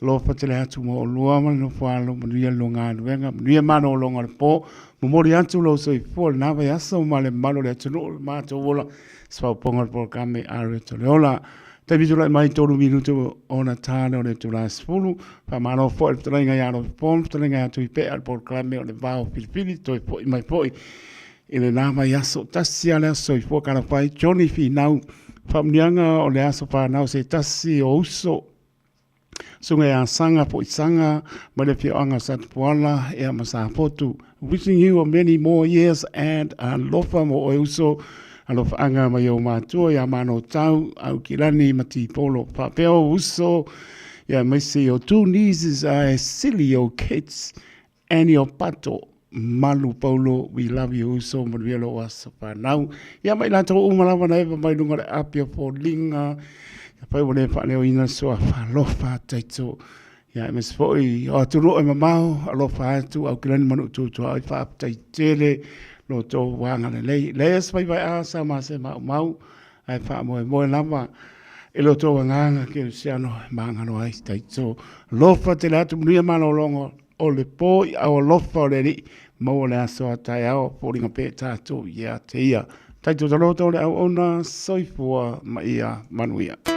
Speaker 7: lo fatele atu mo lo man lo fa lo mo ia lo ngan we ngam ni mano lo ngal po mo mo ri atu lo so i fol na va yaso male malo le tuno ma to vola spa pongal por kame are to leola te vitula mai tolu minuto ona tano le tula sfulu pa mano fo trenga ya no pom trenga tu pe al por kame o le vao pilipili to po mai poi ele nama yaso tasia le so i fo kana pai Johnny fi nau famnianga o le aso pa nau se tasi o uso sunga ya sanga po sanga ma le fio anga sat poala e ma sa fotu wishing you many more years and lofa mo o uso alofa anga mai o mātua ia mano tau au kilani mati polo papeo uso ia maisi o two nieces silly o kids and your pato malu paulo we love you uso morielo waso panau ia mai lato umalawa na eva mai lunga le apia po linga ia pai wale pa leo ina soa falofa taito ia mes foi o aturo e mamau alofa atu au kilani manu tu ai fa taitele lo to wanga le les vai vai a sa ma se mau ai fa mo lava e lo to wanga ke siano manga no ai stai so lo fa te la tu ni ma lo longo o le po o lo fa le ni mo le so ta ya o po ringa pe ta to ya te ia tai to lo to le ona soifua ma ia manuia